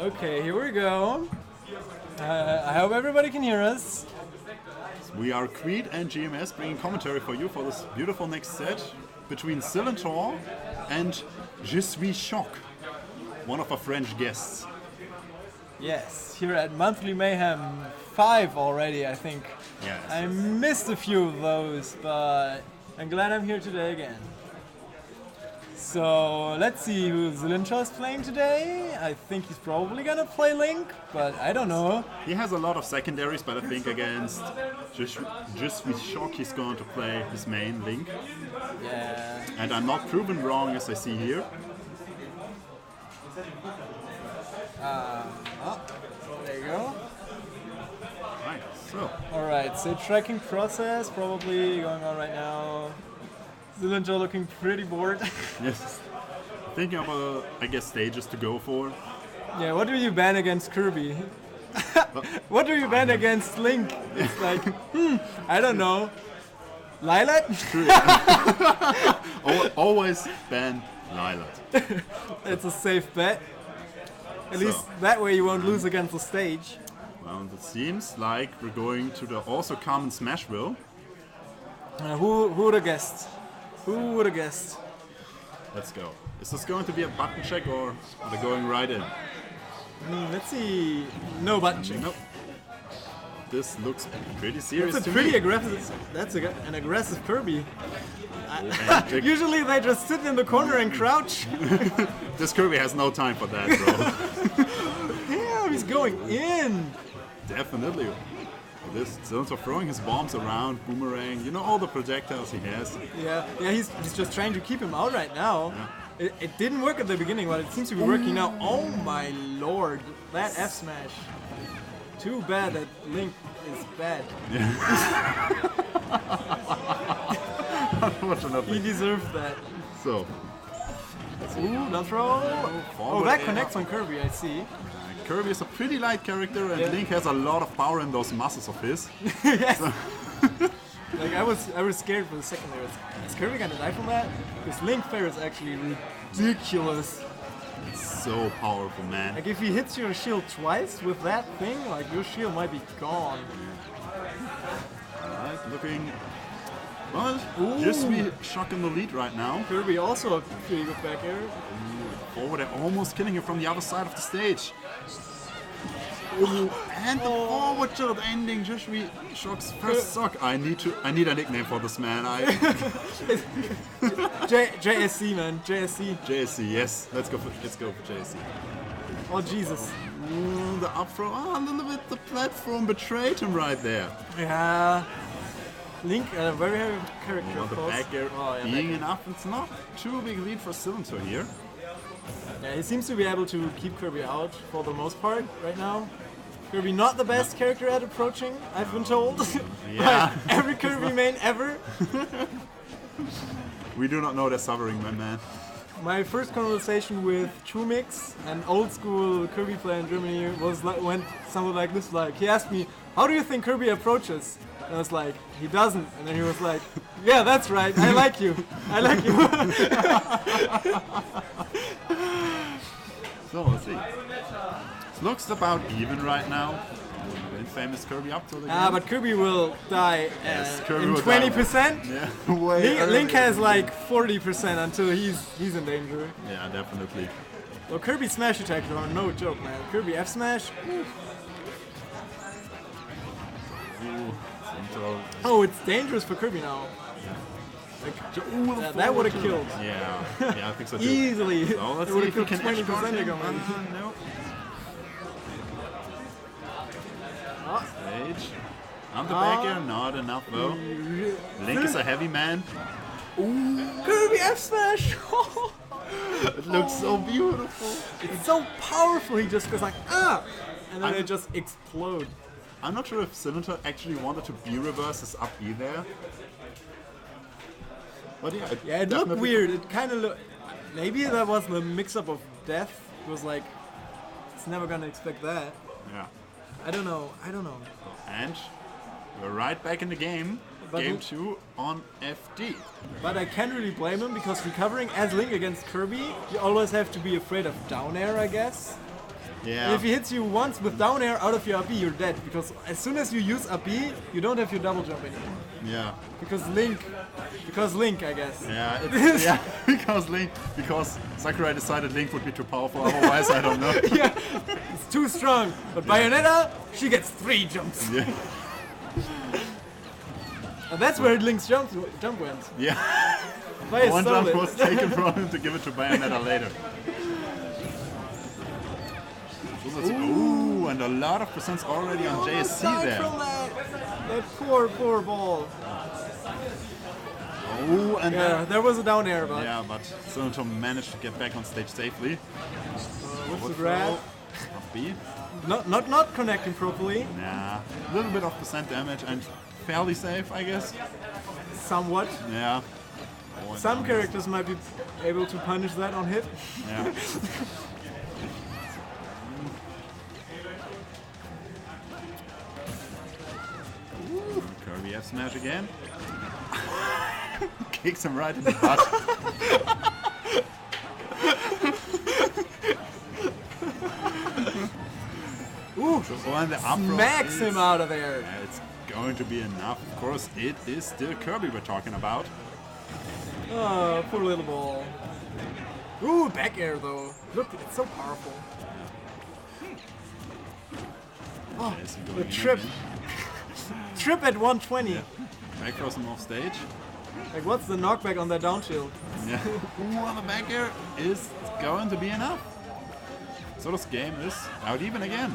Okay, here we go. I hope everybody can hear us. We are Creed and GMS bringing commentary for you for this beautiful next set between Silentor and Je suis Choc, one of our French guests. Yes, here at Monthly Mayhem 5 already, I think. Yes. I missed a few of those, but I'm glad I'm here today again. So let's see who Silentor is playing today. I think he's probably gonna play Link, but I don't know. He has a lot of secondaries, but I think against Je suis Choc he's going to play his main Link. Yeah. And I'm not proven wrong as I see here. There you go. Right, so Alright, so tracking process probably going on right now. Silentor looking pretty bored. yes, thinking of I guess stages to go for. Yeah, what do you ban against Kirby? What do you ban against Link? It's like, I don't know. Lilac? Always ban Lilac. It's a safe bet. At least that way you won't lose against the stage. Well, it seems like we're going to the also common Smashville. Who would have guessed? Who would have guessed? Let's go. Is this going to be a button check or are they going right in? Let's see. No button check. Nope. This looks pretty serious. It's a to pretty me. aggressive. That's an aggressive Kirby. And Usually they just sit in the corner and crouch. this Kirby has no time for that, bro. Damn, he's going in. Definitely. This Silentor throwing his bombs around, boomerang, you know all the projectiles he has. Yeah, he's just trying to keep him out right now. Yeah. It didn't work at the beginning, but it seems to be working now. Oh my lord, that F smash. Too bad that Link is bad. Unfortunately. He deserved that. So, Ooh, the throw. Oh, that connects on Kirby, I see. Kirby is a pretty light character and Yeah. Link has a lot of power in those muscles of his. Yes. Like I was scared for a second there. Is Kirby gonna die from that? Because Link Fair is actually ridiculous. So powerful, man. Like if he hits your shield twice with that thing, like your shield might be gone. Alright, looking. Well, just be Shock in the lead right now. Kirby also a pretty good back air. Forward and almost killing him from the other side of the stage. And the forward tilt ending just be Shock's first sock. I need a nickname for this man. JSC man, JSC. JSC, yes. Let's go for JSC. Oh Jesus. The up throw, a little bit the platform betrayed him right there. Yeah. Link, a very heavy character, of The course. back air Oh, yeah, being back air. enough, it's not too big lead for Silentor here. Yeah, he seems to be able to keep Kirby out for the most part right now. Kirby not the best character at approaching, I've been told. Yeah. By every Kirby main ever. We do not know they're suffering, man. My first conversation with Chumix, an old school Kirby player in Germany, went something like this. Like he asked me, "How do you think Kirby approaches?" And I was like, "He doesn't." And then he was like, "Yeah, that's right. I like you. I like you." So let's see. It looks about even right now. Famous Kirby up to the game. But Kirby will die Kirby in will die. 20%. Yeah, way Link early. has like 40% until he's in danger. Yeah, definitely. So Kirby smash attacks are no joke, man. Kirby F smash. Oh, it's dangerous for Kirby now. Like, that would have killed. Yeah, I think so too. Easily. So let's It see would if have we killed can edge guard 20% him. ago, man. No. Stage. On the back air, not enough though. Link is a heavy man. Kirby F smash. It looks so beautiful. It's so powerful. He just goes like and then it just explodes. I'm not sure if Silentor actually wanted to B-reverse his up E there. But yeah, It looked definitely- weird. It kind of looked. Maybe that was the mix-up of death. It was like, it's never gonna expect that. Yeah. I don't know. And we're right back in the game. But game 2 on FD. But I can't really blame him because recovering as Link against Kirby, you always have to be afraid of down air, I guess. Yeah. And if he hits you once with down air out of your up B, you're dead. Because as soon as you use up B, you don't have your double jump anymore. Yeah. Because Link, I guess. Yeah, it's, yeah, because Sakurai decided Link would be too powerful, otherwise I don't know. Yeah, it's too strong. But Bayonetta, she gets 3 jumps. Yeah. And that's where Link's jump went. Yeah. Bay One stole jump it. was taken from him to give it to Bayonetta later. Ooh, and a lot of percents already on JSC Aside there. from that poor ball. Ooh, and Yeah, there was a down air, but yeah, but Silento managed to get back on stage safely. with the grab, Off B. not connecting properly, Nah, a little bit of percent damage and fairly safe, I guess. somewhat. Yeah. Oh, Some nice. characters might be able to punish that on hit. Yeah. Ooh, Kirby F smash again. Kicks him right in the butt. Ooh, and the up throw Smacks is- him out of there. Yeah, it's going to be enough. Of course, it is still Kirby we're talking about. Oh, poor little ball. Ooh, back air though. Look, it's so powerful. Oh, Yes, the going in trip. again. Trip at 120. Yeah. Back throws him off stage. Like, what's the knockback on that down tilt? Yeah. Ooh, on the back air is going to be enough. So this game is out even again.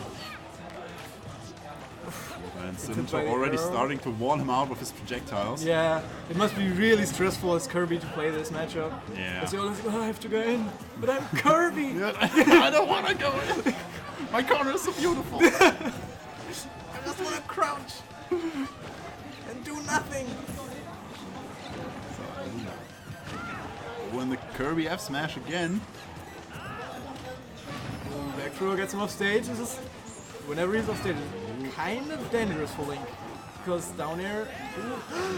And by Silento the already arrow. starting to wall him out with his projectiles. Yeah, it must be really stressful as Kirby to play this matchup. Yeah. Because you're always, oh, I have to go in, but I'm Kirby! I don't want to go in. My corner is so beautiful. I just want to crouch and do nothing. When the Kirby F smash again. Back throw gets him off stage. This is, whenever he's off stage, it's kind of dangerous for Link. Because down air,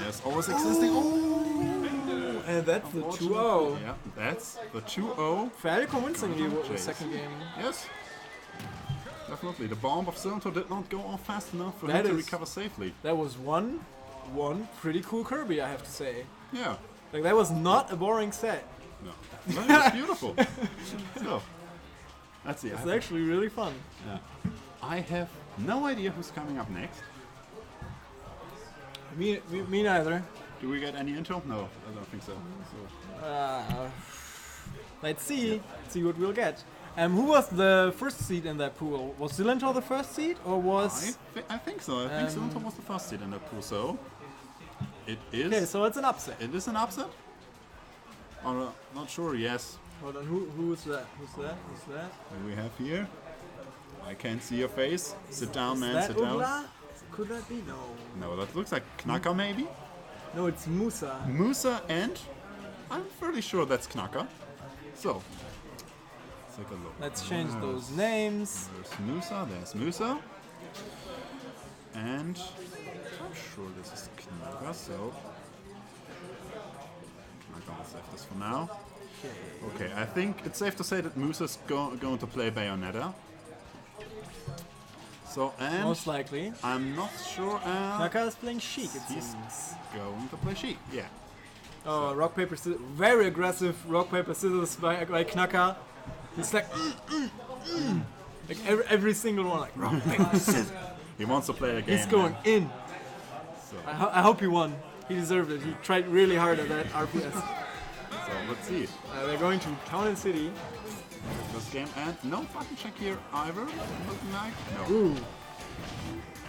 Yes, always existing. Oh, and that's the 2-0. yeah, that's the 2-0. Fairly convincingly with the Chase. second game. Yes. Definitely. The bomb of Silento did not go off fast enough for That him to is- recover safely. That was one pretty cool Kirby, I have to say. Yeah. Like, that was not a boring set. No. That was beautiful. So, let's see. It's actually really fun. I have no idea who's coming up next. Me neither. Do we get any intro? No, I don't think so. Let's see what we'll get. Who was the first seed in that pool? Was Silento the first seed, or was? I think so. I think Silento was the first seed in that pool, so it is. Okay, so it's an upset. It is an upset. Or not sure. Yes. Hold on, who's that? Who's that? What do we have here? I can't see your face. Sit down, man. That Sit down. Ugla? Could that be? No. No, that looks like Knacker maybe. No, it's Musa. Musa and I'm fairly sure that's Knacker. So let's take a look. Let's change those names. There's Musa. There's Musa. And I'm sure this is Knacker. So I'm gonna save this for now. Okay, I think it's safe to say that Musa's going to play Bayonetta. So, and Most likely. I'm not sure. Naka is playing Sheik, it He's seems. going to play Sheik, yeah. Oh, rock, paper, scissors. Very aggressive rock, paper, scissors by Knaka. He's like, like every single one, like rock, paper, scissors. He wants to play a game. He's going in. So, I hope he won. He deserved it. He tried really hard at that RPS. so let's see. They're going to Town and City. This game, and no fucking check here either. Looking like no. Ooh.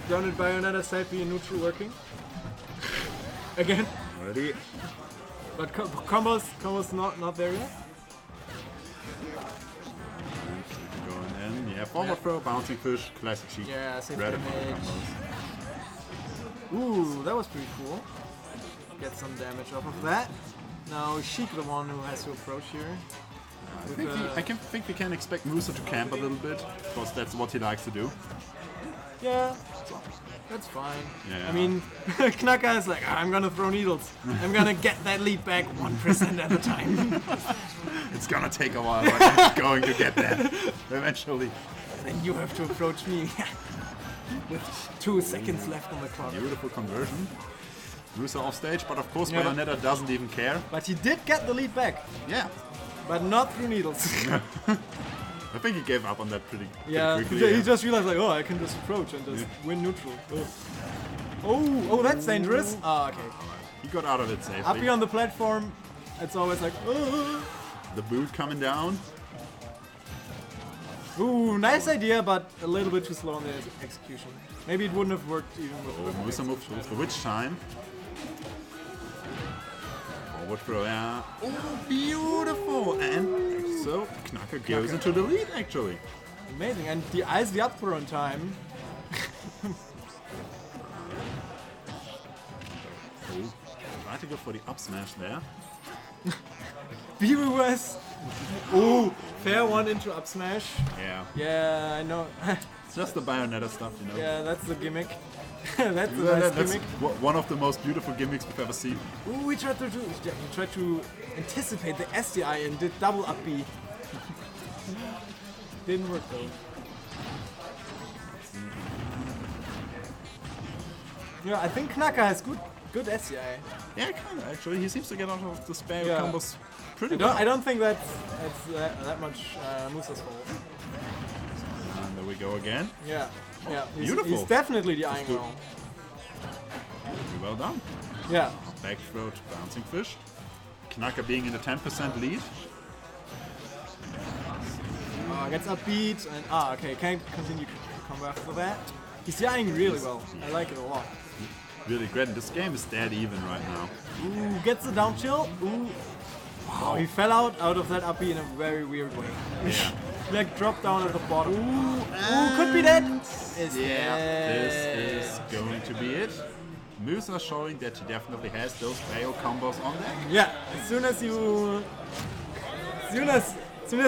Grounded Bayonetta, side B and neutral working. Again. Ready? But combos not there yet. Going in. Yeah, forward throw, bouncing push, classic Sheik. Yeah, safe Ready for the damage. combos. Ooh, that was pretty cool. Get some damage off of that. Now Sheik the one who has to approach here. I think we can expect Musa to camp a little bit, because that's what he likes to do. Yeah, that's fine. Yeah. I mean, Knacker is like, I'm gonna throw needles. I'm gonna get that lead back 1% at a time. It's gonna take a while, but I'm going to get there eventually. Then you have to approach me with 2 seconds left on the clock. Beautiful conversion. Musa off stage, but of course Yeah. Bayonetta doesn't even care. But he did get the lead back, Yeah. but not through needles. I think he gave up on that pretty Yeah, quickly. he just realized like, oh, I can just approach and just win neutral. Oh, that's dangerous. Ah, okay. He got out of it safely. Up here on the platform, it's always like, oh. The boot coming down. Ooh, nice idea, but a little bit too slow on the execution. Maybe it wouldn't have worked even with Oh, Musa moves for which time? Forward throw, yeah. Oh, beautiful! And so Knacker goes into the lead actually. amazing. And the eyes the up throw in time. Oh, try to go for the up smash there. BWS. Oh, fair one into up smash. Yeah. Yeah, I know. It's just the Bayonetta stuff, you know. Yeah, that's the gimmick. That's a nice That's gimmick. one of the most beautiful gimmicks we've ever seen. Ooh, he tried to anticipate the SDI and did double up B. Didn't work though. Yeah, I think Knacker has good SDI. Yeah, kind of actually. He seems to get out of the spare Yeah. combos pretty I well. don't think that's that much Musa's fault. And there we go again. Yeah, yeah. Beautiful. He's definitely the eyeing good. wrong. Pretty well done. Yeah. Back throw to bouncing fish. Knacker being in the 10% lead. Gets upbeat and okay, can't continue combo after that. He's eyeing really well. I like it a lot. Really great. And this game is dead even right now. Ooh, gets the down chill. Ooh. Wow, he fell out of that up B in a very weird way. Yeah. Like dropped down at the bottom. Ooh, could be that. It's Yeah, dead. this is going to be it. Musa showing that he definitely has those fail combos on deck. Yeah, as soon as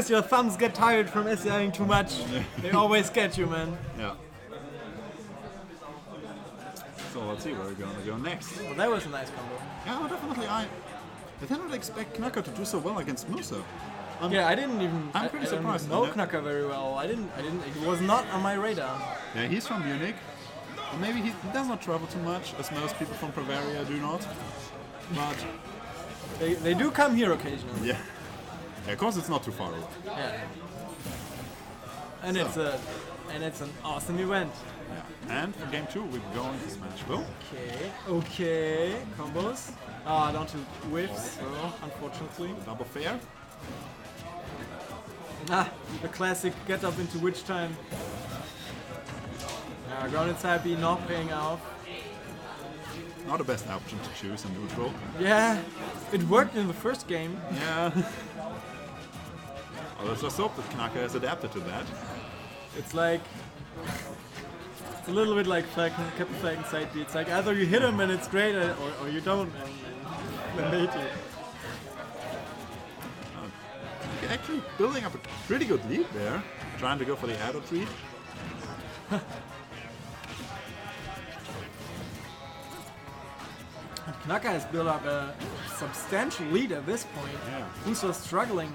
your thumbs get tired from SDIing too much, they always get you, man. Yeah. So let's see where we're gonna go next. Well, that was a nice combo. Yeah, definitely. I did not expect Knacker to do so well against Musa. Yeah, I didn't even. I'm pretty surprised I don't know on that. Knacker very well. I didn't. It was not on my radar. Yeah, he's from Munich. And maybe he does not travel too much, as most people from Bavaria do not. But They do come here occasionally. yeah, of course it's not too far away. Yeah. And it's an awesome event. Yeah. And for game 2, we're going to Smashville. Okay, combos. Down to whiffs, unfortunately. Double fair. The classic get up into which time. Grounded side B not paying off. Not the best option to choose in neutral. Yeah, it worked in the first game. Yeah. Well, let's just hope that Knacker has adapted to that. It's like it's a little bit like Captain Flag and side B. It's like either you hit him and it's great, or you don't, and they hit you. Actually building up a pretty good lead there. Trying to go for the add retreat. Knacker has built up a substantial lead at this point. Yeah. Musa struggling.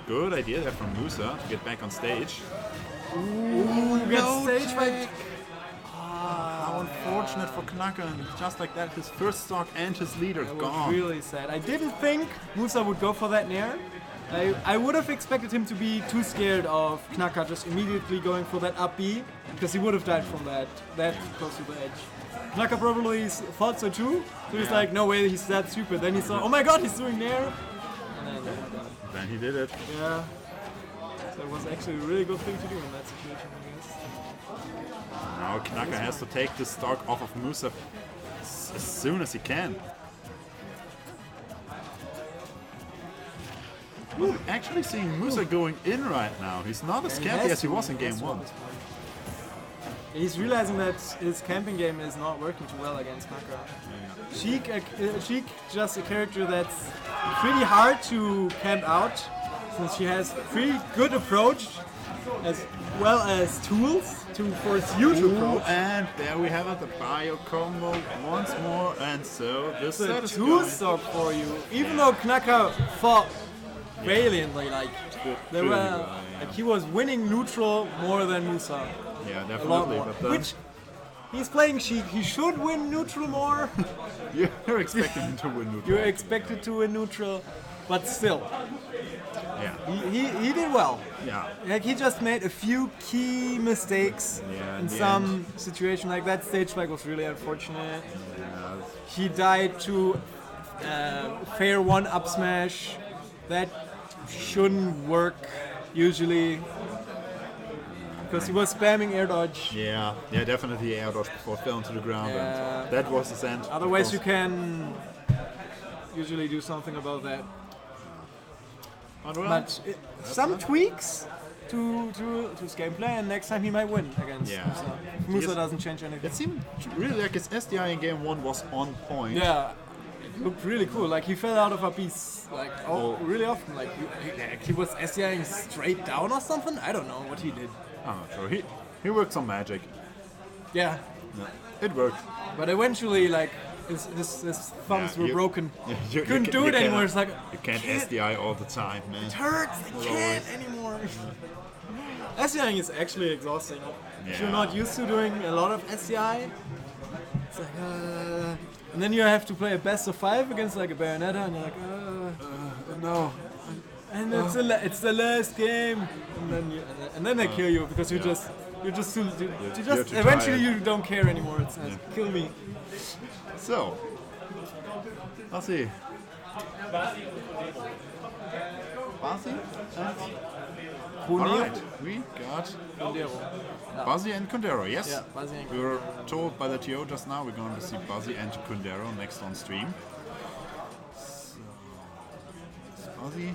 Good idea there from Musa to get back on stage. Ooh, gets stage fight. How unfortunate for Knacker, and just like that, his first stock and his leader That was gone. really sad. I didn't think Musa would go for that nair. I would have expected him to be too scared of Knacker just immediately going for that up B, because he would have died from that close to the edge. Knacker probably thought so too, so he's like, no way, he's that stupid. Then he saw, oh my god, he's doing nair. And then, Then he did it. yeah. So it was actually a really good thing to do in that situation, I guess. Now Knacker has to take the stock off of Musa as soon as he can. We're actually seeing Musa going in right now. He's not as campy as he was in game 1. He's realizing that his camping game is not working too well against Knacker. Sheik just a character that's pretty hard to camp out, since she has pretty good approach as well as tools to force you to approach. And there we have it, the bio combo once more, and so this It's set a is two-stop for you. Even though Knaka fought valiantly, like they were, like he was winning neutral more than Musa. Yeah, A lot definitely. more. But then Which he's playing Sheik. He should win neutral more. you're expecting him to win neutral. You're expected to win neutral, but still, Yeah. he did well. Yeah. Like he just made a few key mistakes Yeah, in in the some situation. Like that stage flag was really unfortunate. Yeah. He died to fair one up smash. That shouldn't work usually because he was spamming air dodge. Yeah, definitely air dodge before falling to the ground, Yeah. and that was his end. of Otherwise, you course. can usually do something about that. But well, But some tweaks to his gameplay, and next time he might win against Yeah. Musa. If Musa Yes. doesn't change anything. it seemed really like his SDI in game 1 was on point. Yeah, it looked really cool. Like he fell out of a piece, like really often. Like he was SDIing straight down or something. I don't know what he did. I'm not sure. He worked some magic. Yeah, Yeah. It worked. but eventually, like his thumbs Yeah, were you- broken. You Couldn't ca- do you it anymore. cannot- It's like you can't SDI all the time, man. it hurts. I can't anymore. SDIing is actually exhausting. If you're Yeah. not used to doing a lot of SDI, it's like and then you have to play a best of 5 against like a Bayonetta, and you're like No. and it's the last game, and then they kill you because you're just you're too eventually tired. you don't care anymore. It's like, kill me. So, let's see. Buzzy? Alright, we got Buzzy and Kundero, yes? Yeah, Buzzy and We were told by the TO just now we're going to see Buzzy and Kundero next on stream. So, Buzzy.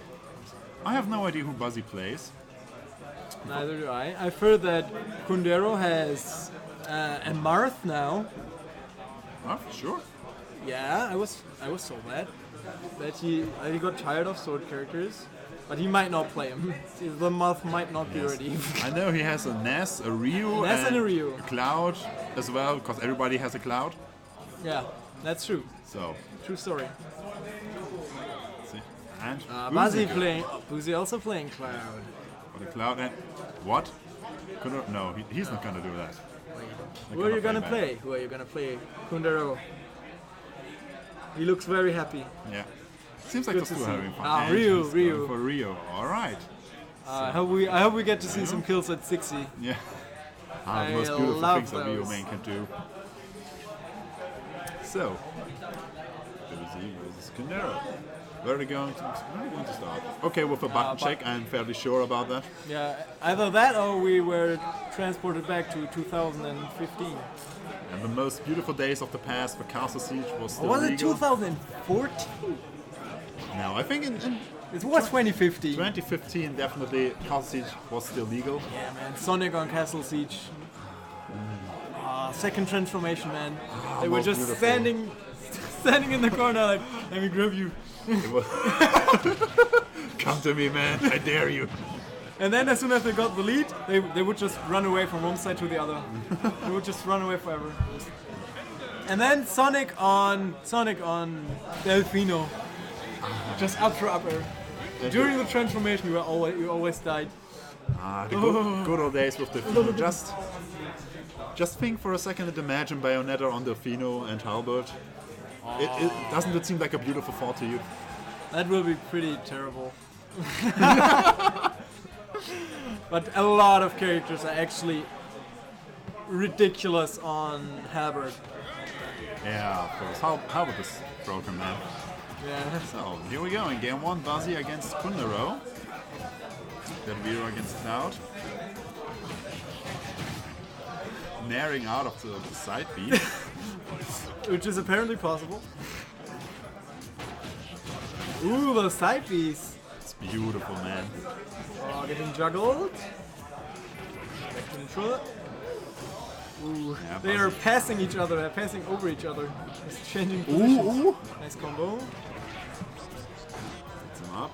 I have no idea who Buzzy plays. Neither do I. I've heard that Kundero has a Marth now. Oh, sure. Yeah, I was told that he got tired of sword characters, but he might not play him. The Marth might not be ready. I know he has a Ness, a Ryu, Ness and a Ryu. Cloud as well, because everybody has a Cloud. Yeah, that's true. So, True story. let's see. And Buzzy Boozy playing. Boozy also playing Cloud. for the Cloud. And what? No, he's not gonna do that. Who are you gonna play? Who are you gonna play? Kundero. He looks very happy. Yeah. Seems like Good those to two are see. having fun. Ah, And Ryu, he's Ryu. going for Rio. All right. I hope we get to see some kills at 60. Yeah. The I most beautiful love things that Rio those. main can do. So, Boozy versus Kundero. Where are we going to start? Okay, with a button check, I'm fairly sure about that. Yeah, either that or we were transported back to 2015. And the most beautiful days of the past, the Castle Siege was still Was it legal. 2014? No, I think in It was 2015. 2015 definitely Castle Siege was still legal. Yeah, man. Sonic on Castle Siege. Second transformation, man. They were most just beautiful. standing in the corner like, let me grab you. It was come to me, man! I dare you! And then as soon as they got the lead, they would just run away from one side to the other. They would just run away forever. And then Sonic on Delfino. Just up for up air. During the transformation, you always died. The good old days with Delfino. Just think for a second and imagine Bayonetta on Delfino and Halbert. Doesn't it seem like a beautiful thought to you? That will be pretty terrible. But a lot of characters are actually ridiculous on Halbert. Yeah, of course. Halbert is broken, man. Yeah. So, here we go in game 1, Buzzy against Kundero. Then Vero against Cloud. Naring out of the side beat. Which is apparently possible. Ooh, the side piece. It's beautiful, man. Oh, getting juggled. Back to neutral. Ooh, Yeah, they are Buzzy. passing each other, they're passing over each other. Just changing positions. Ooh. Nice combo. Gets him up.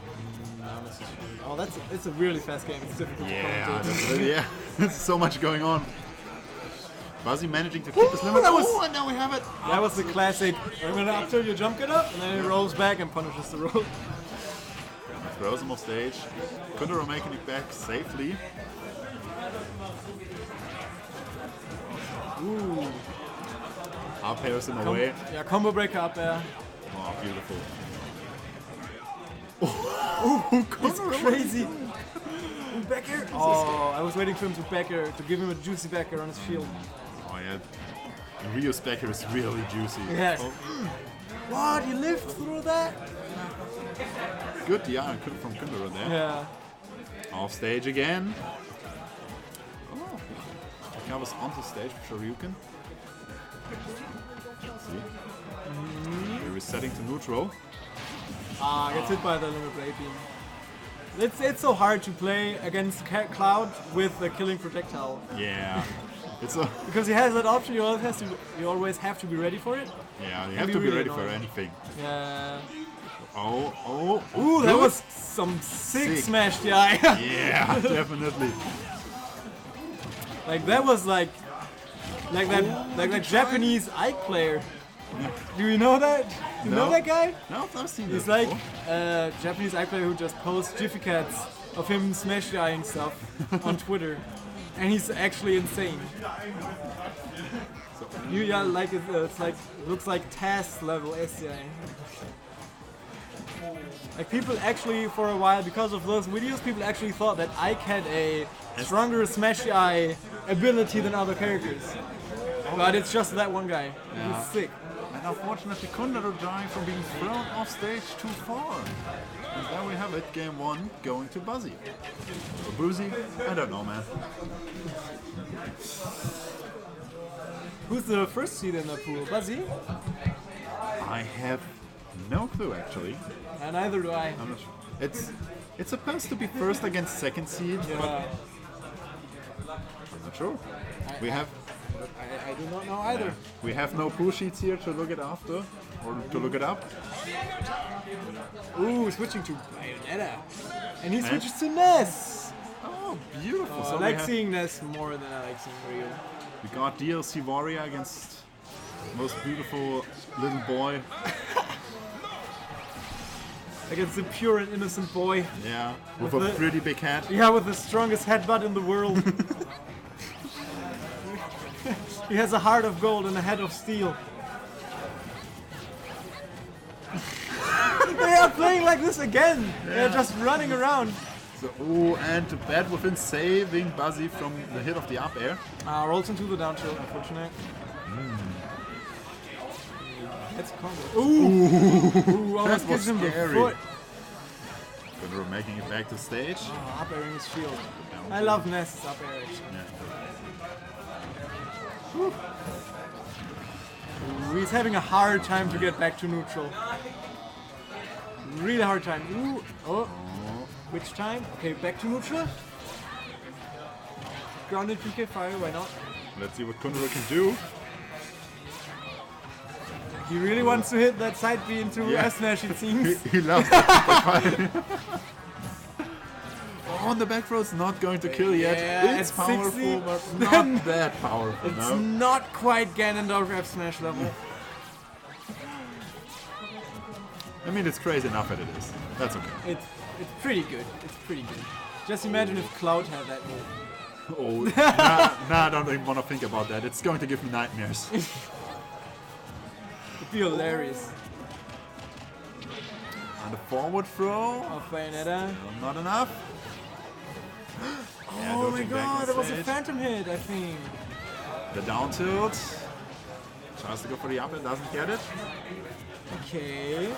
Oh, it's a really fast game. It's difficult to Yeah, commentate. definitely, yeah. There's so much going on. Buzzy managing to keep his limit. And now we have it. That was the classic. I'm gonna up till your jump get up, and then he rolls back and punishes the roll. Throws him off stage. Kundero making it back safely. Ooh. Up airs him away. Yeah, combo breaker up there. Oh, beautiful. It's crazy. Back air. Oh, I was waiting for him to back air, to give him a juicy back air on his shield. Oh yeah. Rio's back here is really juicy. Yes. Oh, What? He lived through that? good DI from Kundero there. Yeah. Off stage again. Oh. Recovers onto stage with Shoryuken. See? We're resetting to neutral. Gets hit by the limit blade beam. It's so hard to play against Cloud with a killing projectile. Yeah. It's a Because he has that option, you always have to be ready for it. yeah, you Can have be to be really ready for annoying. anything. Yeah. Oh, Ooh, that good. was some sick Sick. smash DI. Yeah, definitely. Like that was like that Japanese Ike player. Do you know that? You know No. that guy? No, I've seen He's that like before. a Japanese Ike player who just posts Jiffy cats of him smash DIing stuff on Twitter, and he's actually insane. Yeah, like it's like looks like TAS level SDI. Like people actually for a while, because of those videos, people actually thought that Ike had a stronger smash DI ability than other characters. But it's just that one guy. Yeah. He's sick. And unfortunately, Kundero dying from being thrown off stage too far. And there we have it, game 1 going to Buzzy. Or Bruzy? I don't know, man. Who's the first seed in the pool? Buzzy? I have no clue, actually. And neither do I. I'm not sure. It's supposed to be first against second seed, but Yeah. I'm not sure. We have I do not know either. we have no pool sheets here to look it after or to look it up. Ooh, switching to Bayonetta. And he switches to Ness. Oh, beautiful! I So like we, seeing Ness more than I like seeing Ryu. we got DLC Warrior against most beautiful little boy. Against the pure and innocent boy. Yeah, with With a the- pretty big head. Yeah, with the strongest headbutt in the world. He has a heart of gold and a head of steel. They are playing like this again. They're just running around. So, ooh, and to bad within saving Buzzy from the hit of the up air. Rolls into the down tilt, unfortunately. That's a combo. Ooh, almost That was gives him the scary. foot. Kundero making it back to stage. Up airing his shield. I love Ness's up air actually. Yeah. Ooh, he's having a hard time to get back to neutral. Really hard time. Ooh, oh. Which time? Okay, back to neutral. Grounded PK fire, why not? Let's see what Kundero can do. He really wants to hit that side B into Yeah. S-Nash, it seems. He loves that. On the back throw, it's not going to kill yet. Yeah, It's at powerful, 60. but not that powerful. It's No. not quite Ganondorf F-Smash level. I mean, it's crazy enough that it is. That's okay. It's pretty good. It's pretty good. Just imagine if Cloud had that move. Oh, nah, I don't even want to think about that. It's going to give me nightmares. It'd be hilarious. And a forward throw. Of Bayonetta. Not enough. Yeah, Oh my dodging back god, on that was a stage. phantom hit, I think. The down tilt. Tries to go for the up and doesn't get it. Okay.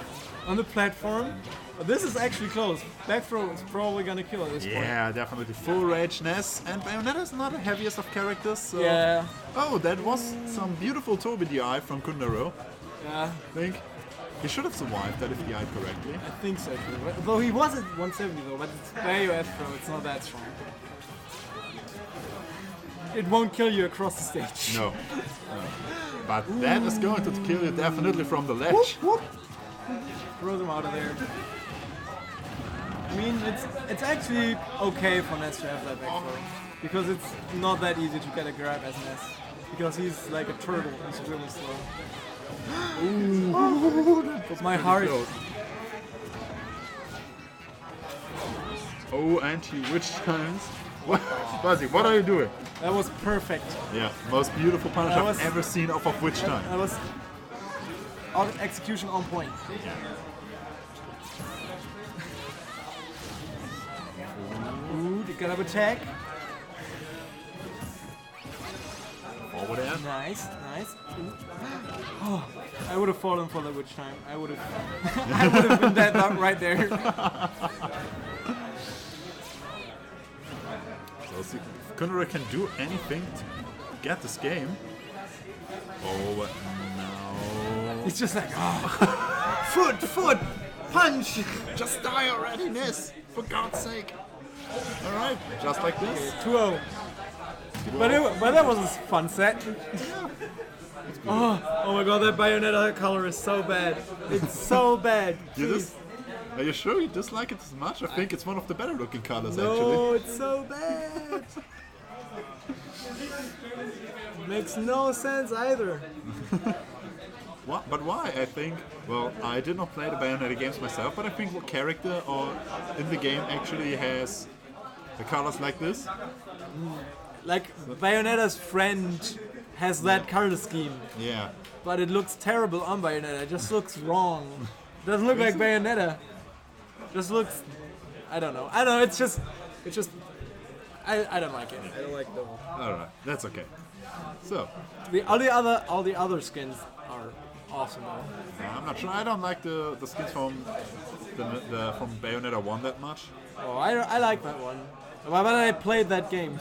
On the platform. Oh, this is actually close. Back throw is probably gonna kill at this point. Yeah, definitely full rage Ness. And Bayonetta is not the heaviest of characters. So. Yeah. Oh, that was some beautiful Toby DI from Kundero. Yeah, I think he should have survived that if he died correctly. I think so too. Though he was at 170 though, but it's AUS throw, it's not that strong. It won't kill you across the stage. No. But that is going to kill you definitely from the ledge. Whoop. Throws him out of there. I mean, it's actually okay for Ness to have that back throw. Because it's not that easy to get a grab as Ness. Because he's like a turtle, he's really slow. Ooh, my heart. Oh, anti-witch times. What? Buzzy, what are you doing? That was perfect. Yeah, most beautiful punish That I've was- ever seen off of witch time. That was execution on point. Yeah. Ooh, the grab attack. Forward air. Nice, nice. Ooh. Oh, I would have fallen for the witch time. I would have I would have been dead right there. So see if Kundera can do anything to get this game. Oh no. It's just like, oh, foot, punch. Just die already, Ness! For God's sake! Alright, just like this. 2-0. But that was a fun set. Oh my god, that Bayonetta color is so bad. It's so bad. Are you sure you dislike it as much? I think it's one of the better looking colors No, actually. it's so bad. Makes no sense either. What? But why? I think, well, I did not play the Bayonetta games myself, but I think what character or in the game actually has the colors like this? Like, Bayonetta's friend has that color scheme, Yeah. but it looks terrible on Bayonetta. It just looks wrong. It doesn't look like Bayonetta. Just looks, I don't know. It's just, I don't like it. I don't like them. Alright, that's okay. So, All the other skins are awesome though. I'm not sure. I don't like the skins from from Bayonetta 1 that much. Oh, I like that one. But I played that game.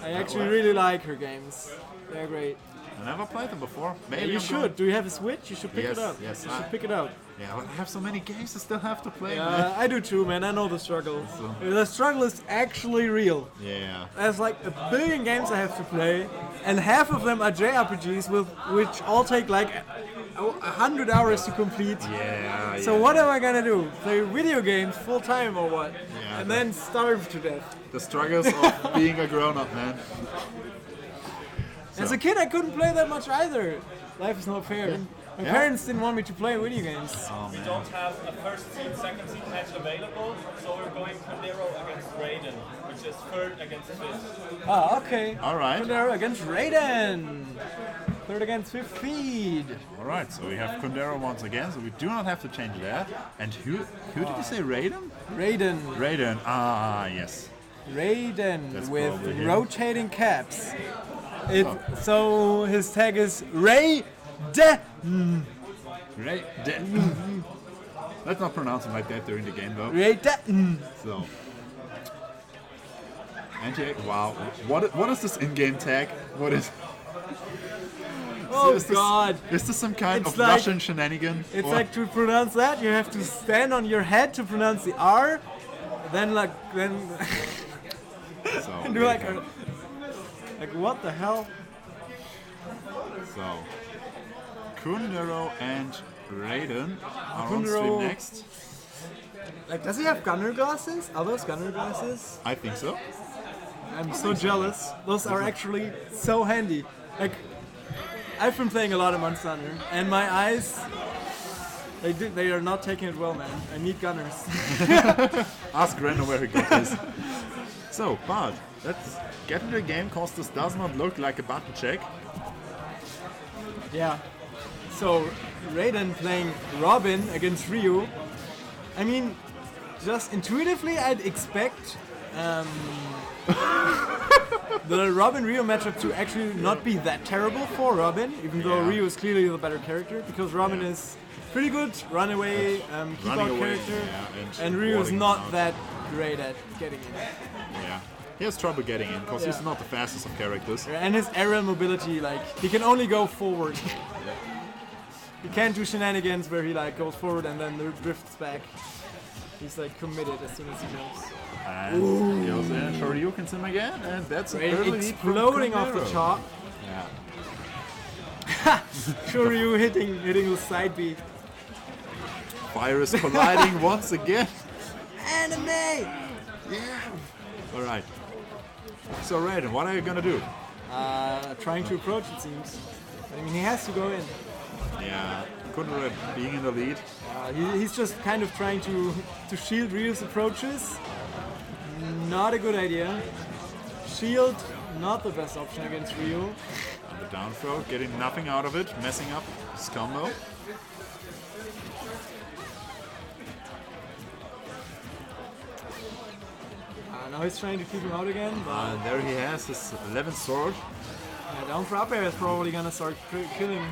I actually really like her games. They're great. I never played them before. Maybe Yeah, you I'm should. going- Do you have a Switch? You should pick Yes, it up. yes, You I- should pick it up. Yeah, but I have so many games I still have to play, man. I do too, man. I know the struggle. The struggle is actually real. Yeah. There's like a billion games I have to play, and half of them are JRPGs, which all take like 100 hours to complete. Yeah. So what am I gonna do? Play video games full time or what? Yeah, And then starve to death. The struggles of being a grown-up, man. As a kid, I couldn't play that much either. Life is not fair. My Yeah. parents didn't want me to play video games. We don't have a first seed, second seed match available, so we're going Kundera against Raiden, which is third against fifth. Ah, okay. All right. Kundera against Raiden. Third against fifth feed. All right, so we have Kundera once again, so we do not have to change that. And who did you say, Raiden? Raiden. Raiden. Ah, yes. Raiden That's with probably him. rotating caps. So his tag is Raiden. Raiden. Let's not pronounce him like that during the game, though. Raiden. So. Wow. What is this in-game tag? What is? Oh is this, god. Is this some kind It's of like- Russian shenanigan? It's Or- like to pronounce that, you have to stand on your head to pronounce the R, then so, do like what the hell? So, Kundera and Raiden are on Kundera- stream next. Like, does he have gunner glasses? Are those gunner glasses? I think so. I'm so jealous. Those are actually so handy. Like, I've been playing a lot of Monster Hunter, and my eyes, they are not taking it well, man. I need gunners. Ask Reno where he got this. So, but let's get into the game because this does not look like a button check. Yeah. So, Raiden playing Robin against Ryu. I mean, just intuitively, I'd expect the Robin-Ryu matchup to actually not be that terrible for Robin, even though Yeah. Ryu is clearly the better character, because Robin is pretty good runaway, keep running out away, character, yeah, and Ryu is warding not out. that great at getting in. Yeah. He has trouble getting in because he's not the fastest of characters. And his aerial mobility, like, he can only go forward. He can't do shenanigans where he like goes forward and then drifts back. He's like committed as soon as he jumps. And he goes in for Ryukin again, and that's an Raiden early lead from exploding off the Kundera. top. Yeah. Shoryu hitting the side beat. Fire is colliding once again. Anime! Yeah. Alright. So Raiden, what are you gonna do? Trying to approach, it seems. I mean, he has to go in. Yeah. Kundera being in the lead. He's just kind of trying to shield Ryu's approaches. Not a good idea. Shield, not the best option against Ryu. And the down throw, getting nothing out of it, messing up his combo. Now he's trying to keep him out again. But There he has his 11th sword. down for up air is probably gonna start killing.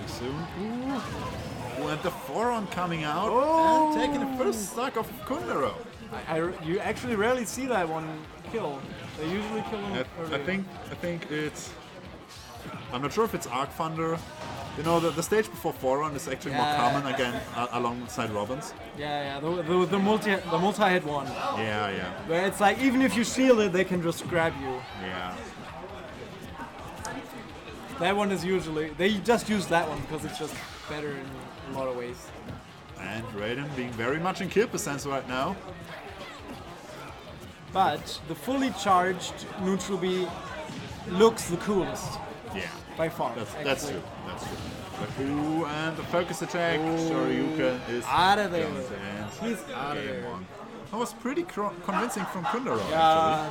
Soon. Ooh, and the forehand coming out Oh! and taking the first stock of Kundera. You actually rarely see that one kill. They usually kill him I early. think it's. I'm not sure if it's Arc Thunder. You know, the stage before forehand is actually more common again alongside Robin's. Yeah, the multi-hit one. Yeah. Where it's like, even if you shield it, they can just grab you. Yeah. That one is usually, they just use that one because it's just better in a lot of ways. And Raiden being very much in kill percent right now. But the fully charged neutral B looks the coolest Yeah. by far. That's actually. true. That's true. Ooh, and the focus attack. Shoryuken is Out of there. Jones, and He's out of game there. one. That was pretty convincing from Kundera.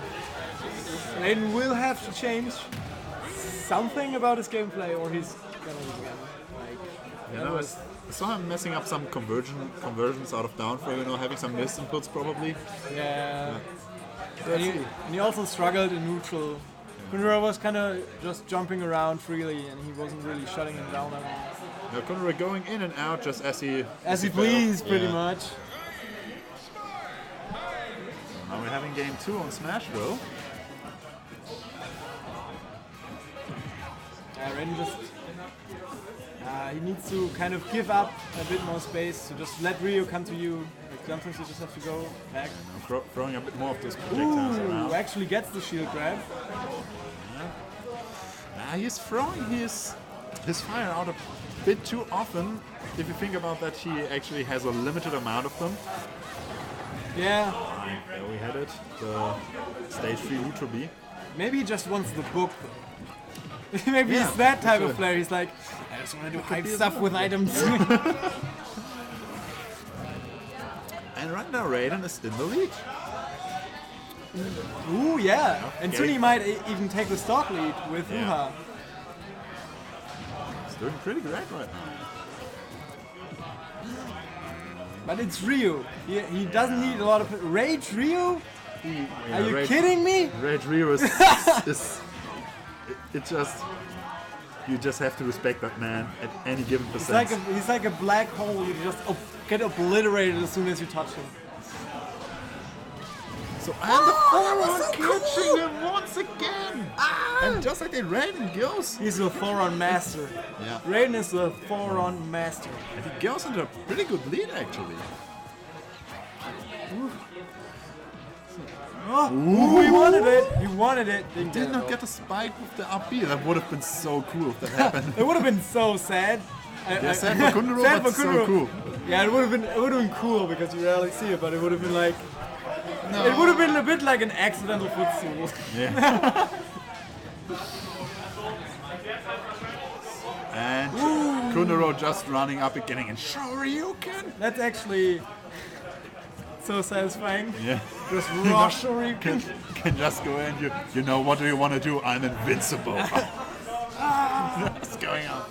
Raiden will have to change something about his gameplay, or he's gonna lose again. I saw him messing up some conversions out of down throw, having some missed inputs probably. Yeah. And he also struggled in neutral. Kundera was kind of just jumping around freely, and he wasn't really shutting him down that much. Now Kundera going in and out just as he pleased, felt. pretty Yeah. much. Now we're having game 2 on Smash Bros. Raiden just he needs to kind of give up a bit more space to just let Ryu come to you. Like, sometimes you just have to go back. Throwing a bit more of those projectiles Ooh, around. actually gets the shield grab. He's throwing his fire out a bit too often. If you think about that, he actually has a limited amount of them. Yeah, There we had it, the stage 3 neutral B. maybe he just wants the book. Maybe Yeah, he's that type sure. of player. He's like, I just want to do hype stuff with items. And right now Raiden is in the lead. Ooh, yeah. And soon Okay. he might even take the stock lead with Yeah. Uha. He's doing pretty great right now. But it's Ryu. He doesn't need a lot of... Rage Ryu? Are you Rage- kidding me? Rage Ryu is it just, you just have to respect that man at any given percent. He's like a black hole. You just get obliterated as soon as you touch him. So and the forward catching him once again. And just like the Raiden goes. He's the four-on master. Yeah. Raiden is the four-on master. And he goes into a pretty good lead actually. Ooh, he wanted it. He wanted it. Didn't Did get not it, get the spike with the up B. That would have been so cool if that happened. though. It would have been so sad. Yeah, sad for Kundera, Sad but for so Kundera. cool. Yeah, it would have been cool because you rarely see it, but it would have been like No. it would have been a bit like an accidental footstool. Yeah. And Kundera just running up and getting in Shoryuken. That's actually so satisfying. Yeah. Just raw Shoryuken. Can just go in. You know what do you want to do? I'm invincible. What's going on?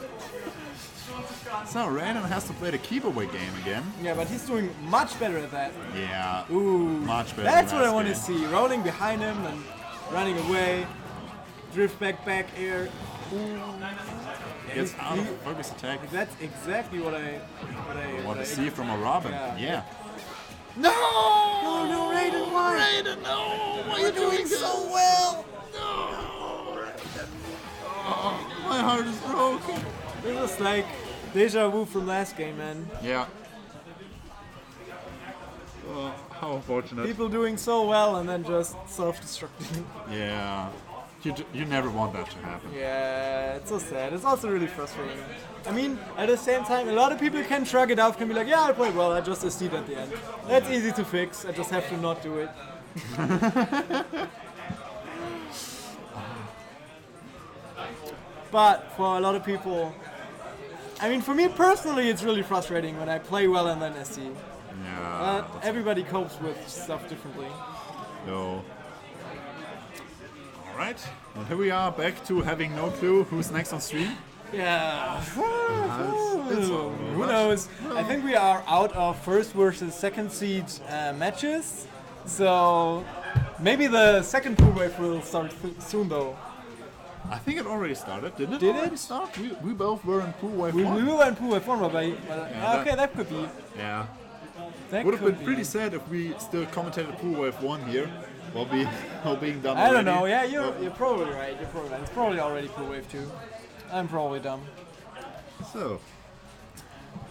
So Raiden has to play the keep away game again. Yeah, but he's doing much better at that. Yeah. Ooh, Much better. that's than what I last want to game. see. Rolling behind him and running away. Drift back air. Ooh. Gets out of the focus attack. That's exactly what I Want to see from a Robin. Yeah. Yeah. No, Raiden, why? Raiden, no! Why are you doing so well? No! Raiden. Oh, my heart is broken. This was like deja vu from last game, man. Yeah. Oh, how unfortunate. People doing so well and then just self-destructing. Yeah. you never want that to happen. Yeah, it's so sad. It's also really frustrating. I mean, at the same time, a lot of people can shrug it off, can be like, yeah, I played well, I just SD'd at the end. That's easy to fix, I just have to not do it. But for a lot of people, I mean, for me personally, it's really frustrating when I play well and then SC. Yeah. But everybody copes with stuff differently. No. Alright, and here we are back to having no clue who's next on stream. Yeah. It's all Who knows? I think we are out of first versus second seed matches. So maybe the second pool wave will start soon though. I think it already started, didn't it? Did already it? start? We both were in pool wave We 1. were in pool wave 1, but okay, that could be. Yeah. That Would have could been pretty sad if we still commentated pool wave 1 here while being done I don't already. know. Yeah, you're probably right. You're probably right. It's probably already pool wave 2. I'm probably dumb. So.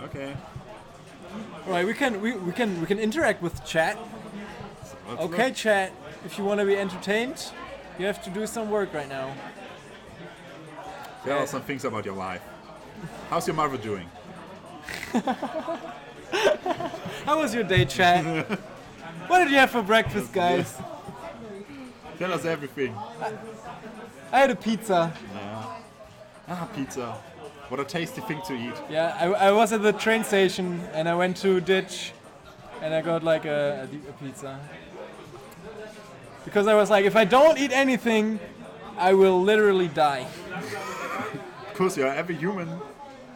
Okay. All right, we can interact with chat. Let's Okay, look. chat. If you want to be entertained, you have to do some work right now. Tell us some things about your life. How's your mother doing? How was your day, chat? What did you have for breakfast, guys? Tell us everything. I had a pizza. Pizza. What a tasty thing to eat. Yeah, I was at the train station and I went to Ditch and I got like a pizza. Because I was like, if I don't eat anything, I will literally die. Of course, yeah, every human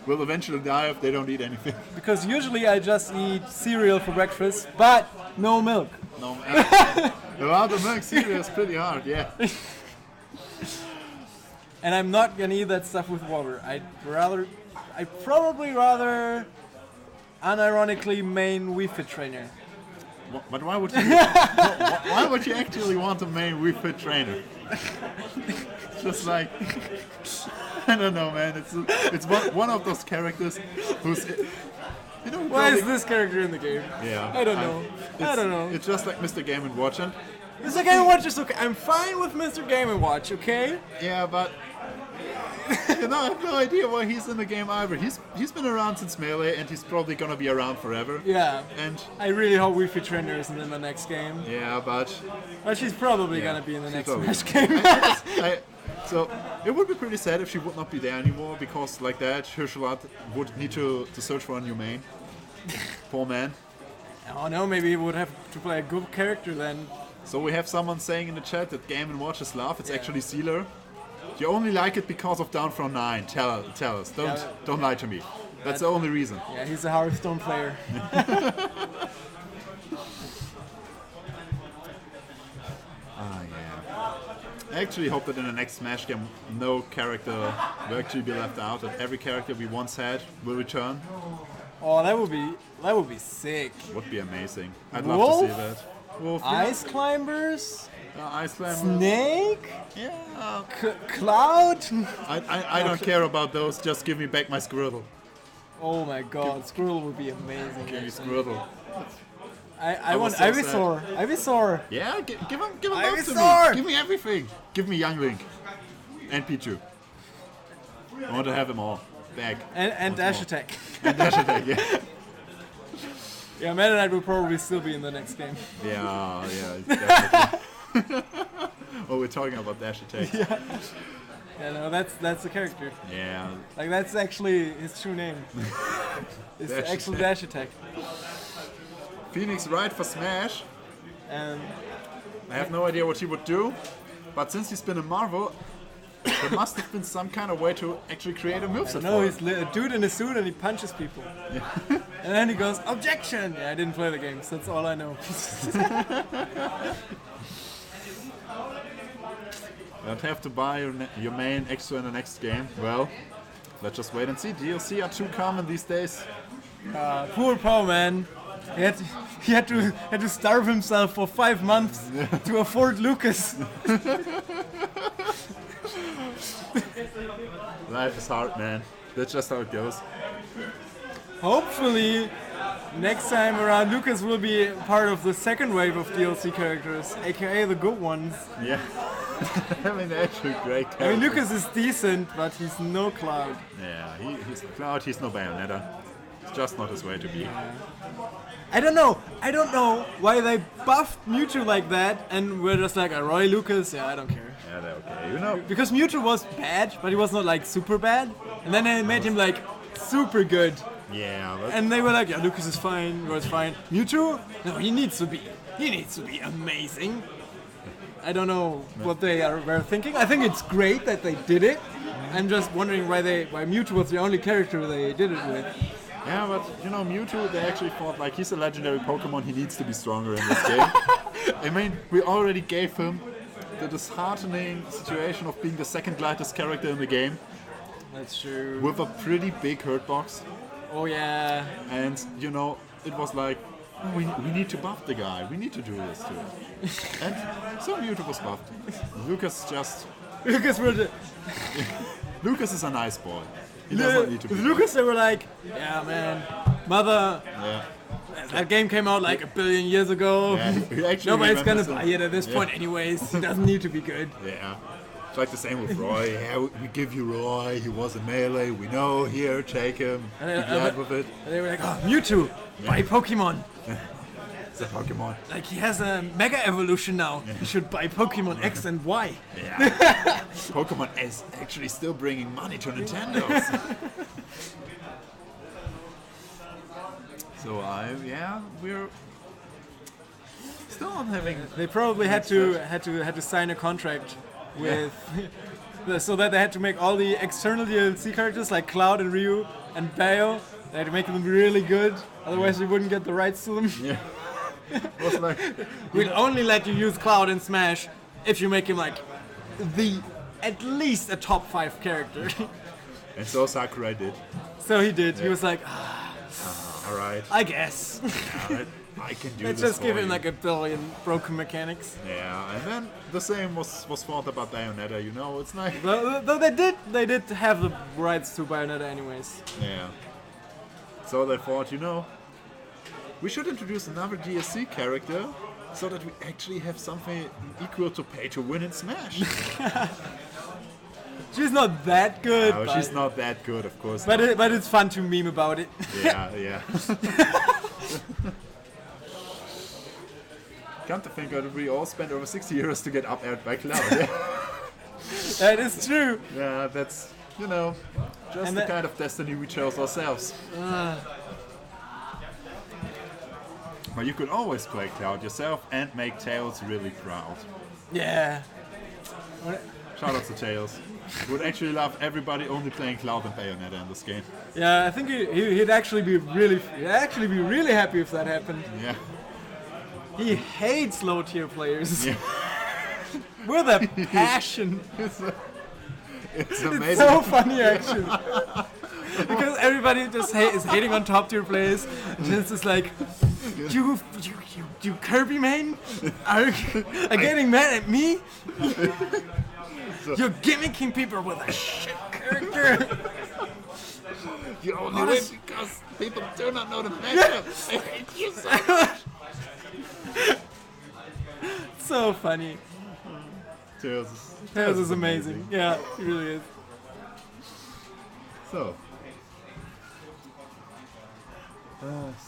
will eventually die if they don't eat anything. Because usually I just eat cereal for breakfast, but no milk. No, well, the milk cereal is pretty hard, yeah. And I'm not gonna eat that stuff with water. I'd probably rather unironically main WII trainer. But why would you? Why would you actually want a main Wii Fit trainer? Just like I don't know, man. It's one of those characters who's Why is this character in the game? Yeah. I don't know. I don't know. It's just like Mr. Game & Watch, and Mr. Game & Watch is okay. I'm fine with Mr. Game & Watch, okay? yeah, but I have no idea why he's in the game either. He's been around since Melee, and he's probably gonna be around forever. Yeah. And I really hope WII trainer isn't in the next game. yeah, but But she's probably Yeah, gonna be in the she's next probably- Smash game. so it would be pretty sad if she would not be there anymore, because like that, Hirschelot would need to search for a new main. Poor man. Oh no, maybe he would have to play a good character then. So we have someone saying in the chat that Game & Watch is love. It's actually Sealer. You only like it because of Down from 9. Tell us. Don't lie to me. That's the only reason. Yeah, he's a Hearthstone player. Yeah. I actually hope that in the next Smash game, no character will actually be left out, and every character we once had will return. Oh, that would be sick. Would be amazing. I'd love Wolf? to see that. Wolf, yeah. Ice climbers, Ice Climber. Snake, Yeah. Cloud. I don't care about those. Just give me back my Squirtle. Oh my God, Squirrel would be amazing. Give me actually. Squirtle. I want was so Ivysaur. Ivysaur. Yeah, give him back to Ivysaur! me. Give me everything. Give me Young Link and Pichu. I want to have them all back. And Dash Attack. And Dash Attack, yeah. Yeah, Meta Knight will probably still be in the next game. Yeah, definitely. Oh, we're talking about Dash Attack. Yeah, no, that's the character. Yeah. Like that's actually his true name. It's the Dash actual Attack. Dash Attack. Phoenix right for Smash. And I have no idea what he would do, but since he's been in Marvel, there must have been some kind of way to actually create a moveset no, for he's him. a dude in a suit and he punches people. And then he goes, objection! Yeah, I didn't play the game, so that's all I know. Don't have to buy your main extra in the next game. Well, let's just wait and see. DLC are too common these days. Poor Poe, man. He had to starve himself for 5 months to afford Lucas. Life is hard, man. That's just how it goes. Hopefully, next time around, Lucas will be part of the second wave of DLC characters, aka the good ones. Yeah. I mean, actually great character. I mean, Lucas is decent, but he's no Cloud. Yeah, he's Cloud, he's no Bayonetta. It's just not his way to be. I don't know why they buffed Mewtwo like that and we're just like, Roy Lucas, yeah, I don't care. Yeah, they're okay. You know, Because Mewtwo was bad, but he was not like super bad. And then they made him like super good. yeah, but And they were like, yeah, Lucas is fine, Roy's fine. Mewtwo? No, he needs to be amazing. I don't know what they were thinking. I think it's great that they did it. I'm just wondering why Mewtwo was the only character they did it with. yeah, but you know, Mewtwo, they actually thought like he's a legendary Pokemon, he needs to be stronger in this game. I mean, we already gave him the disheartening situation of being the second lightest character in the game That's true. with a pretty big hurt box. Oh yeah. And you know, it was like, oh, we need to buff the guy. We need to do this to him. And so Mewtwo was buffed. Lucas just Lucas is a nice boy. He doesn't need to be with Lucas, they were like, yeah, man, mother, buffed. Yeah. that game came out like 1 billion years ago. Yeah, he actually Nobody's gonna remembers buy him. it at this Yeah. point anyways. He doesn't need to be good. Yeah. It's like the same with Roy. Yeah, we give you Roy. He was a melee. We know. Here, take him. Be glad with it. And they were like, oh, Mewtwo, buy Pokemon. It's a Pokemon. Like he has a Mega Evolution now. You should buy Pokemon X and Y. Yeah. Pokemon is actually still bringing money to Nintendo. So we're still not having. They probably had to sign a contract with so that they had to make all the external DLC characters like Cloud and Ryu and Bayo. They had to make them really good, otherwise we wouldn't get the rights to them. Yeah. It was like, We'll only let you use Cloud in Smash if you make him like at least a top 5 character. and so Sakurai did. So he did. He was like, All right. I guess. All right. I can do Let's this. just give for him you. like 1 billion broken mechanics. Yeah, and then the same was thought about Bayonetta. You know, it's like. Though they did have the rights to Bayonetta anyways. Yeah. So they thought, you know, we should introduce another DSC character so that we actually have something equal to pay to win in Smash. She's not that good, No, but, she's not that good, of course. but it's fun to meme about it. Yeah. Come to think of it, we all spent over 60 euros to get up aired by Cloud. Yeah, That is true. yeah, that's, you know, just And the that- kind of destiny we chose ourselves. But you could always play Cloud yourself and make Tails really proud. Yeah. Shout out to Tails. Would actually love everybody only playing Cloud and Bayonetta in this game. Yeah, I think he'd actually be really happy if that happened. Yeah. He hates low tier players Yeah. with a passion. It's amazing. It's so funny actually. Because everybody just is hating on top tier players. And it's just like, you Kirby main are getting mad at me? You're gimmicking people with a shit character. You only win because people do not know the matchup. I hate you so much. So funny. Tails is amazing. Yeah, he really is. So,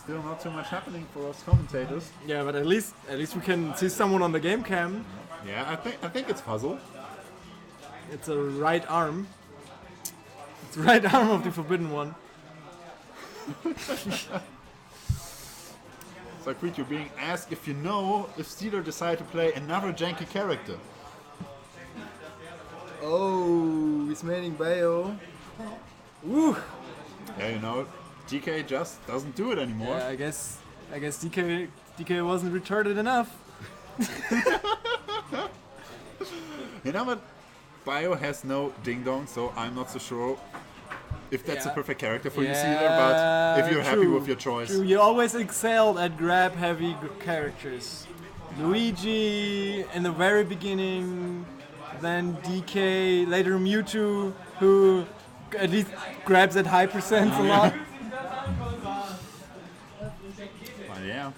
still not too much happening for us commentators. Yeah, but at least we can see someone on the game cam. Yeah, I think it's Puzzle. It's a right arm. It's the right arm of the Forbidden One. It's like you're being asked if you know if Steeler decided to play another janky character. Oh, he's maining Bayo. Woo! Yeah, you know, DK just doesn't do it anymore. Yeah, I guess DK wasn't retarded enough. You know what? Bio has no ding dong, so I'm not so sure if that's a Yeah. perfect character for you, Sealer, but if you're happy with your choice. True. You always excelled at grab heavy characters. Luigi in the very beginning, then DK, later Mewtwo, who at least grabs at high percents a lot. But yeah.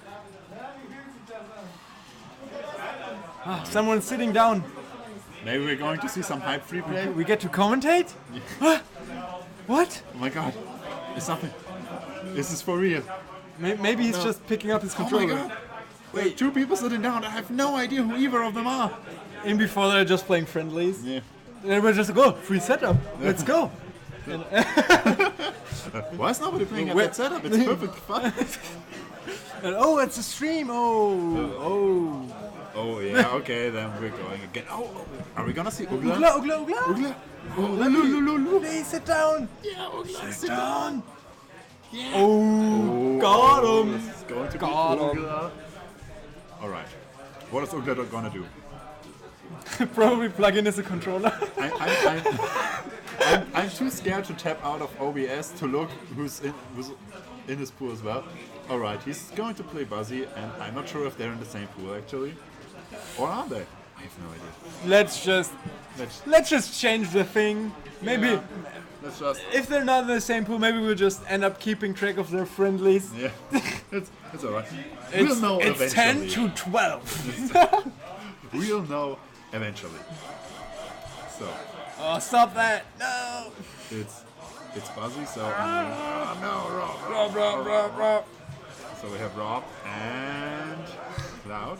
Someone's sitting down. Maybe we're going to see some hype free play. We get to commentate? What? Oh my god. It's something. This is for real. Maybe he's just picking up his Oh my controller. god. Wait, 2 people sitting down. I have no idea who either of them are. In before they're just playing friendlies. Yeah. And we're just go, free setup. Let's go. Why is nobody playing at that setup? It's perfect fun. And, oh, it's a stream. Oh. Oh yeah, okay, then we're going again. Oh, are we gonna see Ugla? Ugla. Ugla. Please sit down. Yeah, Ugla, sit down. Yeah. Oh, got him. It's going to Got be him. Ugla. Alright. What is Ugla gonna do? Probably plug in as a controller. I'm too scared to tap out of OBS to look who's in his pool as well. Alright, he's going to play Buzzy, and I'm not sure if they're in the same pool actually. Or are they? I have no idea. Let's just change the thing. Maybe Yeah. Let's just. if they're not in the same pool, maybe we'll just end up keeping track of their friendlies. Yeah. It's alright. We'll know It's 10 eventually. to 12. We'll know eventually. So, Oh, stop that! No! it's Buzzy, so. No, Rob. So we have Rob and Cloud.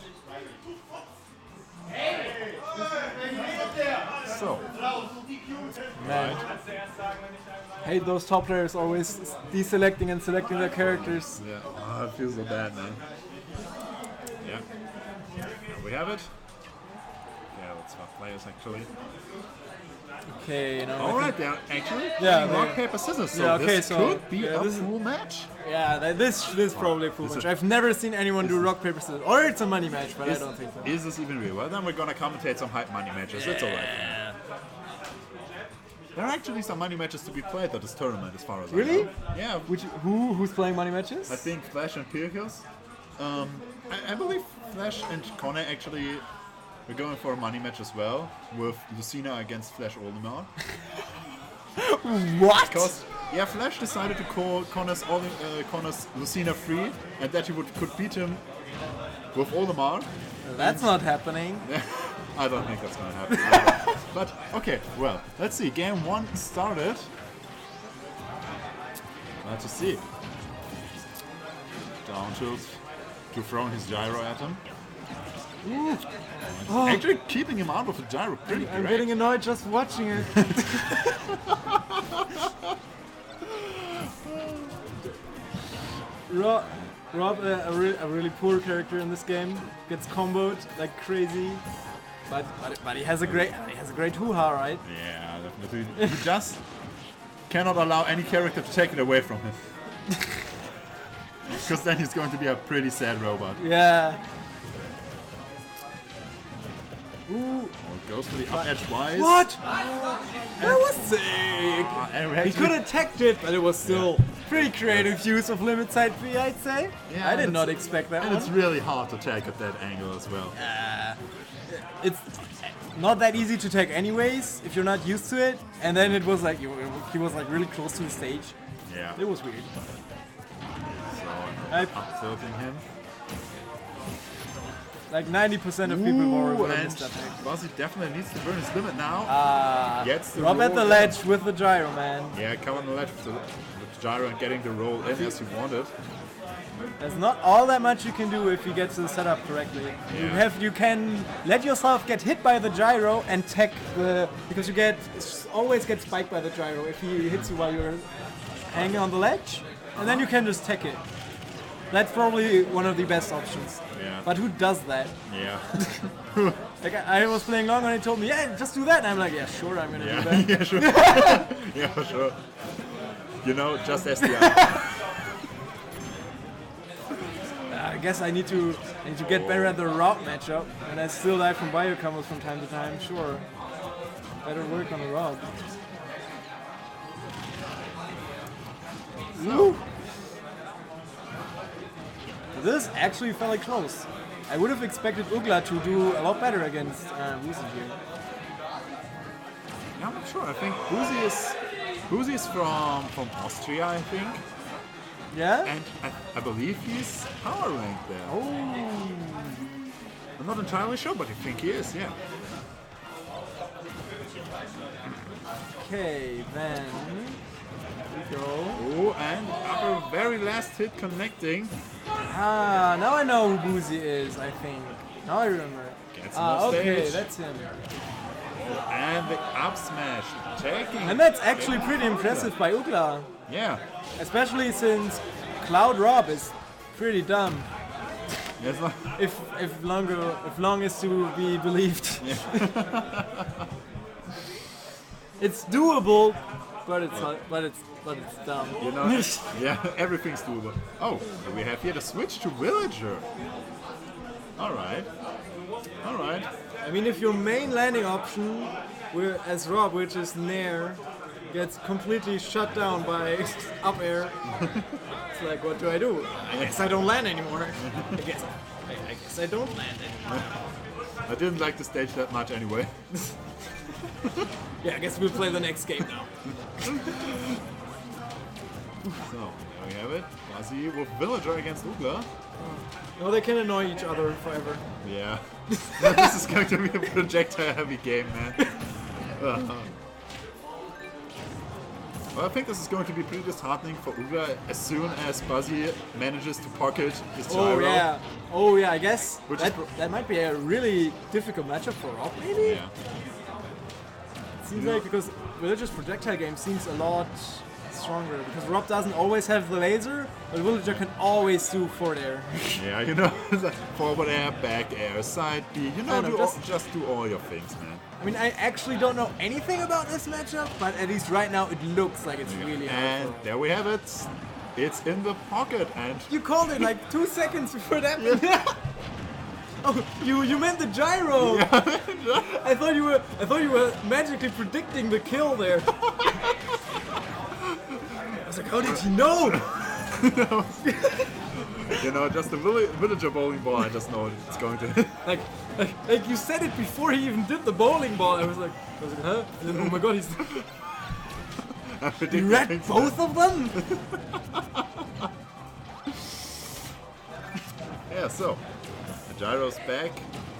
So, Man. Hate those top players always deselecting and selecting their characters. yeah, oh, it feels so bad, man. Yeah, here we have it. Yeah, let's swap players actually. Okay, you know. Alright, they're actually Yeah, playing rock, they- paper, scissors, so Yeah, okay, this so- could be yeah, a this is- full match. Yeah, this is probably a cool match. I've never seen anyone do rock, paper, scissors. Or it's a money match, but I don't think so. Is this even real? Well, then we're gonna commentate some hype money matches. It's alright. There are actually some money matches to be played at this tournament, as far as Really? I know. Yeah, Who's playing money matches? I think Flash and Pyrrhus. I believe Flash and Connor actually were going for a money match as well, with Lucina against Flash Oldemar. What? Because yeah, Flash decided to call Connor's Lucina free, and that he could beat him with Oldemar. That's not happening. I don't think that's gonna happen. either. But okay, well, let's see. Game 1 started. Let's see. Down tilt to throw his gyro at him. Actually keeping him out of the gyro pretty I'm great. getting annoyed just watching it. Rob, a really poor character in this game, gets comboed like crazy, but he has a great hoo-ha, right? Yeah, definitely. He just cannot allow any character to take it away from him. Because then he's going to be a pretty sad robot. Yeah. Ooh. Oh, goes for the up edge wise. What? That was sick. And He could have teched it, but it was still pretty creative use of limit side 3, I'd say. Yeah, I did it's- not expect that And it's one. really hard to take at that angle as well. It's not that easy to take anyways, if you're not used to it. And then it was like, he was like really close to the stage. Yeah. It was weird. So, I- up tilting him. Like 90% of people were Ooh, gonna and miss that pick. Buzzy definitely needs to burn his limit now. Gets the Rob at roll the in. ledge with the gyro, man. Yeah, come on the ledge with the gyro and getting the roll in as you wanted. There's not all that much you can do if you get to the setup correctly. You can let yourself get hit by the gyro and tech the, because you always get spiked by the gyro if he hits you while you're hanging on the ledge, and then you can just tech it. That's probably one of the best options. Yeah. But who does that? Yeah. Like I was playing long and he told me, yeah, just do that, and I'm like, yeah, sure, I'm gonna do Yeah, that. yeah, sure. Yeah, for sure. You know, just SDI. I guess I need to get better at the route matchup, and I still die from bio combos from time to time. Sure, better work on the route. Woo. This actually felt like close. I would have expected Ugla to do a lot better against Wusi here. Yeah, I'm not sure. I think Boozy is from Austria, I think. Yeah? And I believe he's power ranked there. Oh. I'm not entirely sure, but I think he is, yeah. Okay, then we go. Oh, and our very last hit connecting. Ah, now I know who Boozy is, I think. Now I remember. Gets him off Okay, stage. that's him. And the up smash. Taking. And that's actually pretty impressive by Ugla. Yeah. Especially since Cloud Rob is pretty dumb. Yes, no. If long is to be believed. It's doable, but it's dumb. You know, yeah, everything's doable. Oh, we have here the switch to Villager. Alright. Alright. I mean, if your main landing option, as Rob, which is Nair, gets completely shut down by up air, it's like, what do I do? I guess I don't land anymore. I guess I don't land anymore. I didn't like the stage that much anyway. Yeah, I guess we'll play the next game now. So, there we have it. Fuzzy with Villager against Ugla. No, they can annoy each other forever. Yeah. This is going to be a projectile heavy game, man. Well, I think this is going to be pretty disheartening for Ugla as soon as Buzzy manages to pocket his gyro. Oh yeah, I guess Which that might be a really difficult matchup for Rob, maybe? Yeah. It seems like because Villager's projectile game seems a lot stronger because Rob doesn't always have the laser, but Villager can always do forward air. Yeah, you know, forward air, back air, side B, you know, just do all your things, man. I mean, I actually don't know anything about this matchup, but at least right now it looks like it's really hard. And there we have it. It's in the pocket, and You called it like 2 seconds before that. Oh, you meant the gyro. I thought you were magically predicting the kill there. I was like, how did he know? you know, just the Villager bowling ball. I just know it's going to hit. Like you said it before he even did the bowling ball. I was like, huh? And then, oh my god, he's. You read both of them? Yeah, so the gyro's back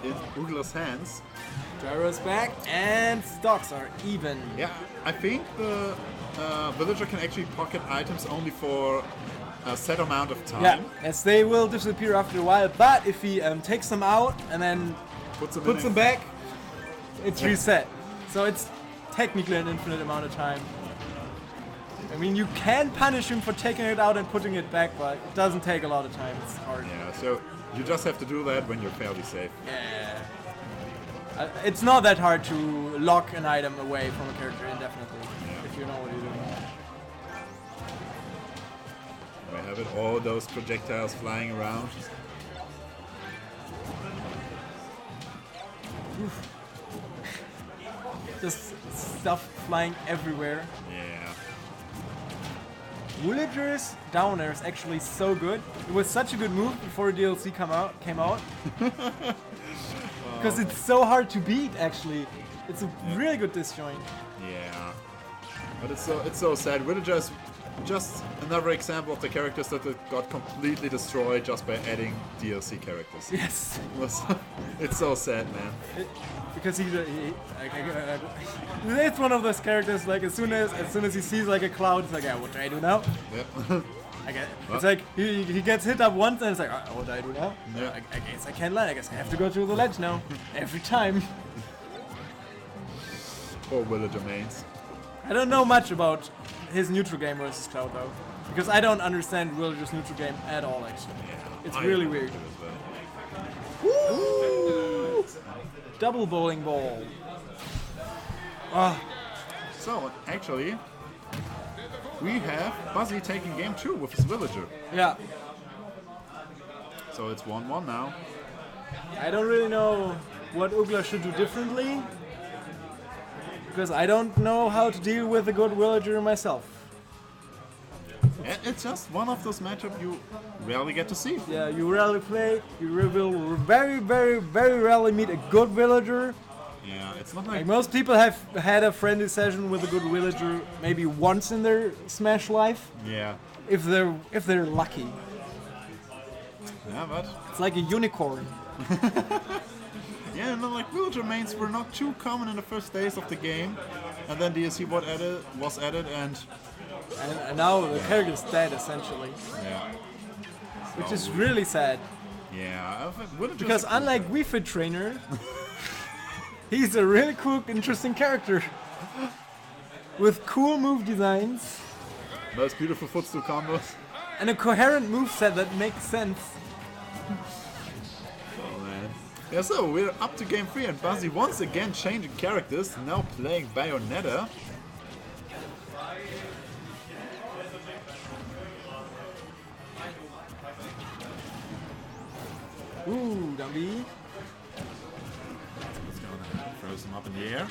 in Ugla's hands. Gyro's back and stocks are even. Yeah, I think the Villager can actually pocket items only for a set amount of time. Yeah, as they will disappear after a while. But if he takes them out and then puts them back, it's reset. So it's technically an infinite amount of time. I mean, you can punish him for taking it out and putting it back, but it doesn't take a lot of time. It's hard. Yeah, so you just have to do that when you're fairly safe. Yeah. It's not that hard to lock an item away from a character indefinitely, if you know what you're doing. We have it, all those projectiles flying around. Just stuff flying everywhere. Yeah. Villager's down air is actually so good. It was such a good move before DLC came out. Because it's so hard to beat, actually. It's a really good disjoint. Yeah. But it's so sad. Villager is just another example of the characters that got completely destroyed just by adding DLC characters. Yes. It's so sad, man. Because it's one of those characters. Like as soon as he sees like a cloud, it's like, yeah, what do I do now? Yeah. It's like he gets hit up once and it's like, what do I do now? Yeah. I guess I can't land. I guess I have to go through the ledge now every time. Poor Villager mains. I don't know much about his neutral game versus Cloud though, because I don't understand Villager's neutral game at all. Actually, it's really weird. Woo! Double bowling ball. So actually, we have Buzzy taking game 2 with his Villager. Yeah. So it's 1-1 now. I don't really know what Ugla should do differently, because I don't know how to deal with a good Villager myself. And it's just one of those matchups you rarely get to see. Yeah, you rarely play, you will very, very, very rarely meet a good Villager. Yeah, it's not Like like... most people have had a friendly session with a good Villager maybe once in their Smash life, Yeah. if they're lucky. Yeah, but... It's like a unicorn. Yeah, no, like villager mains were not too common in the first days of the game, and then DLC was added, and And now the character is dead essentially, yeah, which is really sad. yeah. I think villagers Because are cool. unlike Wii Fit Trainer, he's a really cool, interesting character with cool move designs Those beautiful footstool combos. and a coherent move set that makes sense. Oh man. Yeah, so we're up to game 3 and Buzzy once again changing characters, now playing Bayonetta. Ooh, Dumby. Let's go and throw some up in the air.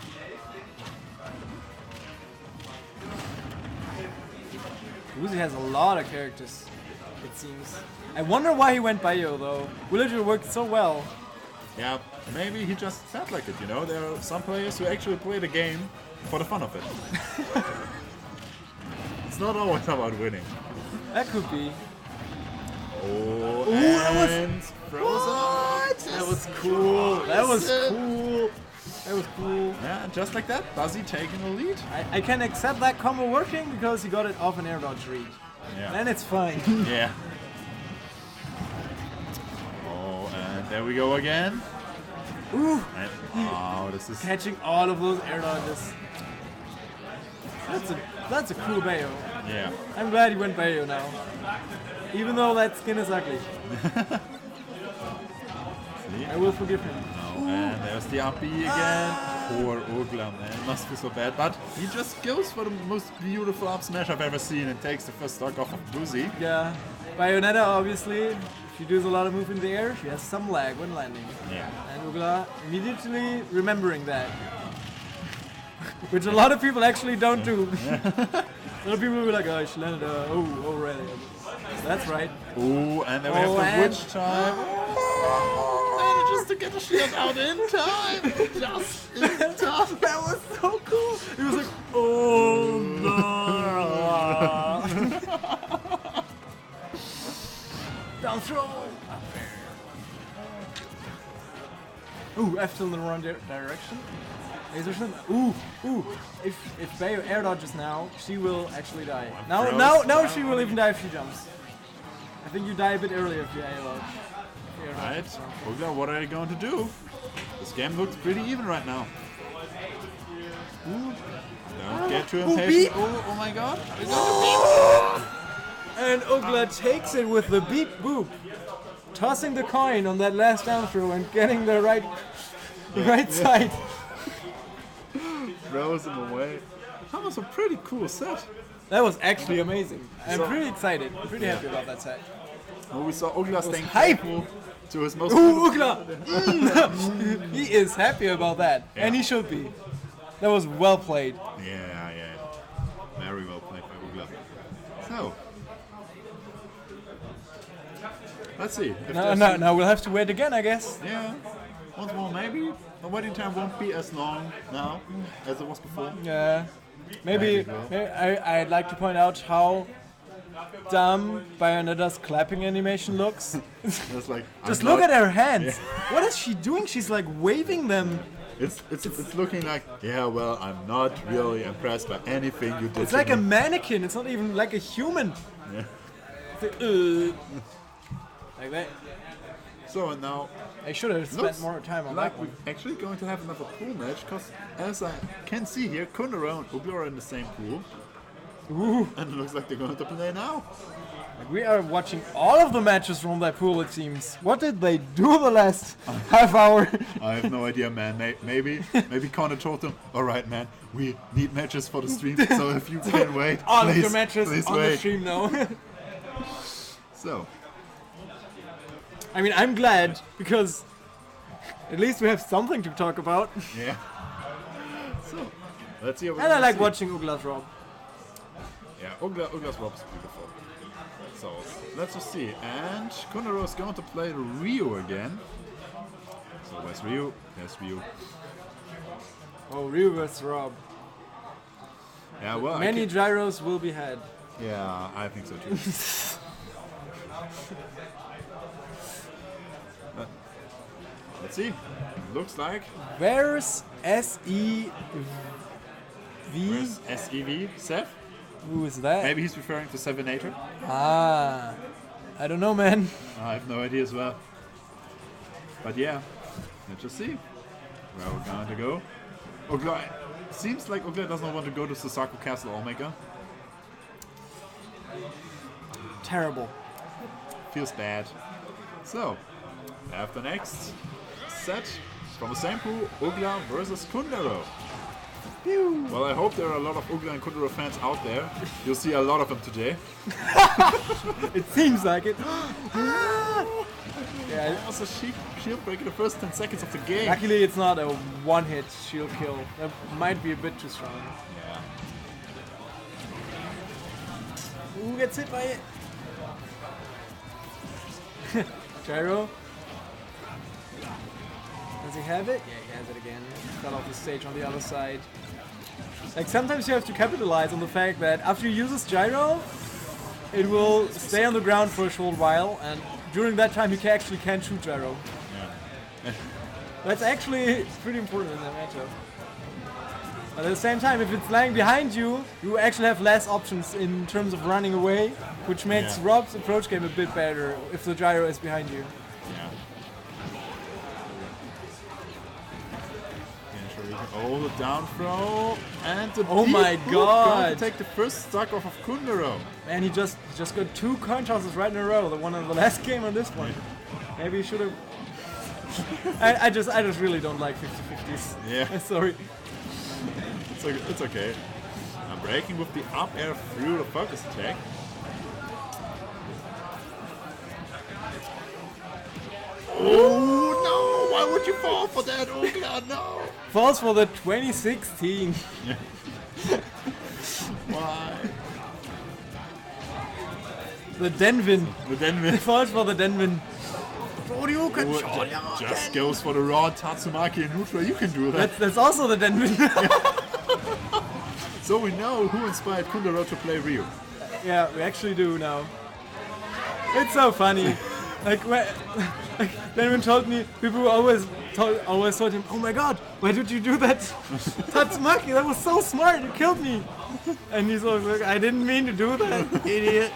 Uzi has a lot of characters, it seems. I wonder why he went Bayo though. Villager worked so well. Yeah, maybe he just felt like it, you know? There are some players who actually play the game for the fun of it. It's not always about winning. That could be. Oh, that and frozen. That was cool. That was cool. That was cool. Yeah, just like that, Buzzy taking the lead. I can accept that combo working because he got it off an air dodge read. Yeah. Then it's fine. Yeah. Oh, and there we go again. Ooh, And, oh, this is... catching all of those air dodges. That's a cool Bayo. Yeah. I'm glad he went Bayo now. Even though that skin is ugly. See? I will forgive him. Oh, and there's the up B again. Poor Ogla, man. Must be so bad. But he just goes for the most beautiful up smash I've ever seen and takes the first stock off of Buzzy. Yeah. Bayonetta, obviously, she does a lot of move in the air. She has some lag when landing. Yeah. And Ugla immediately remembering that. Which a lot of people actually don't do. A lot of people will be like, oh, she landed, oh, really? So that's right. Oh, and then we have the witch time. And just to get the shield out in time. Just in time. That was so cool. He was like, oh no. Down throw. Ooh, F in the wrong direction. Ooh. If Bayo air dodges now, she will actually die. Now she will even die if she jumps. I think you die a bit earlier if you air dodge. Right. Ogla, what are you going to do? This game looks pretty even right now. Don't get too impatient. Oh my god. And Ugla takes it with the beep boop, tossing the coin on that last down throw and getting the right side. Throws him away. That was a pretty cool set. That was actually amazing. I'm pretty excited. I'm pretty happy about that set. Well, we saw Ogla staying hype. faithful to his most Ooh, Ugla! He is happy about that, and he should be. That was well played. Yeah. Very well played by Ogla. So, let's see. If there's some- Now we'll have to wait again, I guess. Yeah. Once more, maybe. The waiting time won't be as long now as it was before. Yeah. Maybe I'd like to point out how dumb Bayonetta's clapping animation looks. It's like Just look at her hands. What is she doing? She's like waving them. It's looking like, yeah, well, I'm not really impressed by anything you did. It's to like a me. mannequin. It's not even like a human. Yeah. It's like that. So and now, I should have spent looks more time on like that one. we're actually going to have another pool match, because as I can see here, Kundera and Ogla are in the same pool. Ooh. And it looks like they're going to play now. We are watching all of the matches from that pool, it seems. What did they do the last half hour? I have no idea, man. Maybe Connor told them, all right, man, we need matches for the stream, so if you can wait, All please, of the matches please on wait. the stream now. So, I mean, I'm glad, because at least we have something to talk about. yeah. So, let's see. And I like watching Ugla's Rob. Yeah, Ogla's Rob is beautiful. So, let's just see. And Kundera is going to play Ryu again. So, where's Ryu? There's Ryu. Oh, Ryu vs. Rob. Yeah, well, Many gyros will be had. yeah, I think so too. Let's see. Looks like. Where's SEV? Where's SEV? Seth? Who is that? Maybe he's referring to Sevenator. Ah, I don't know, man. I have no idea as well. But yeah, let's just see where we're going to go. Ogla, seems like Ogla does not want to go to Susaku Castle Allmaker. Terrible. Feels bad. So, after next set from the same pool, Ogla versus Kundero. Well, I hope there are a lot of Ogla and Kundero fans out there. You'll see a lot of them today. It seems like it. Yeah. Also, shield break in the first 10 seconds of the game. Luckily, it's not a one-hit shield kill. That might be a bit too strong. Yeah. Who gets hit by it? Gyro. Does he have it? Yeah, he has it again. Fell off the stage on the other side. Like, sometimes you have to capitalize on the fact that after you use this gyro, it will stay on the ground for a short while, and during that time you actually can't shoot gyro. Yeah. That's actually pretty important in that matchup. But at the same time, if it's lying behind you, you actually have less options in terms of running away, which makes Rob's approach game a bit better if the gyro is behind you. Yeah. Oh, the down throw and the Oh deep my hook god! going to take the first stock off of Kundero. Man, he just got 2 coin tosses right in a row. The one in the last game and this one. Maybe he should have. I just really don't like 50-50s. Yeah. Sorry. It's okay. I'm breaking with the up air through the focus attack. Oh no! Why would you fall for that? Oh god, no! Falls for the 2016. Why? The Denvin. But then Falls for the Denvin. just goes for the raw Tatsumaki and neutral. You can do that. That's also the Denvin. So we know who inspired Kundero to play Ryu. Yeah, we actually do now. It's so funny. Like Denvin told me, people always told him, "Oh my God, why did you do that, Tatsumaki? That was so smart. You killed me." And he's always like, "I didn't mean to do that, idiot."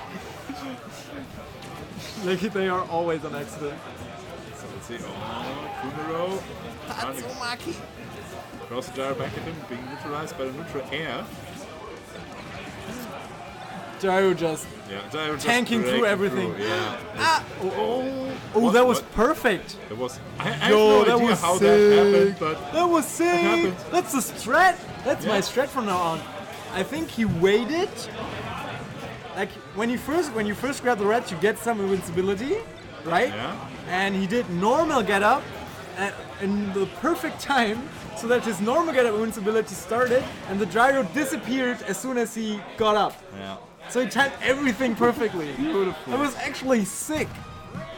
Like they are always on accident. So let's see. Oh, Kundero. Tatsumaki. Cross the gyro back at him, being neutralized by the neutral air. Gyro just Gyro just tanking through breaking everything. through, yeah. Oh, that was perfect. That was. I have Yo, no that idea was how sick. that happened, but That was sick. happened. That's the strat. That's my Yeah. strat from now on. I think he waited. Like when you first grab the red, you get some invincibility, right? Yeah. And he did normal get up in the perfect time, so that his normal get up invincibility started, and the gyro disappeared as soon as he got up. yeah. So he timed everything perfectly. Beautiful. That was actually sick.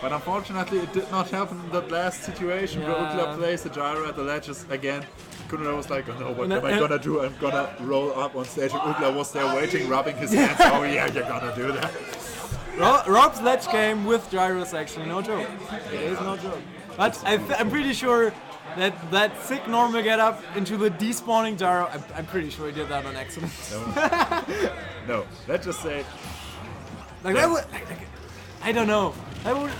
But unfortunately, it did not help in that last situation where Yeah. Ukla plays the gyro at the ledges again. Kundero was like, "Oh no, what And am I then- gonna do? I'm gonna roll up on stage." And Ukla was there waiting, rubbing his hands. Oh yeah, you're gonna do that. Rob's ledge game with gyros actually no joke. It is no joke. But I'm pretty sure that sick normal get up into the despawning gyro. I'm pretty sure he did that on accident. No, let's just say Like that would. I don't know. That would.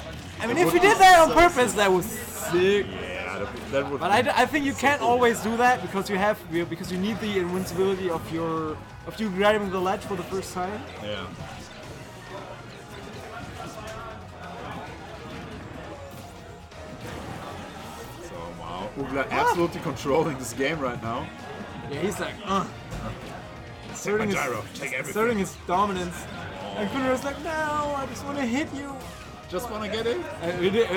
I mean, That if he would did be that on so purpose, that was sick. yeah, that would. But I think you can't always do that because you need the invincibility of you grabbing the ledge for the first time. Yeah. So wow, Ugla absolutely controlling this game right now. Yeah, he's like, Take my gyro, take asserting everything. his dominance. And Kundero's like, no, I just want to hit you. Just wanna get in.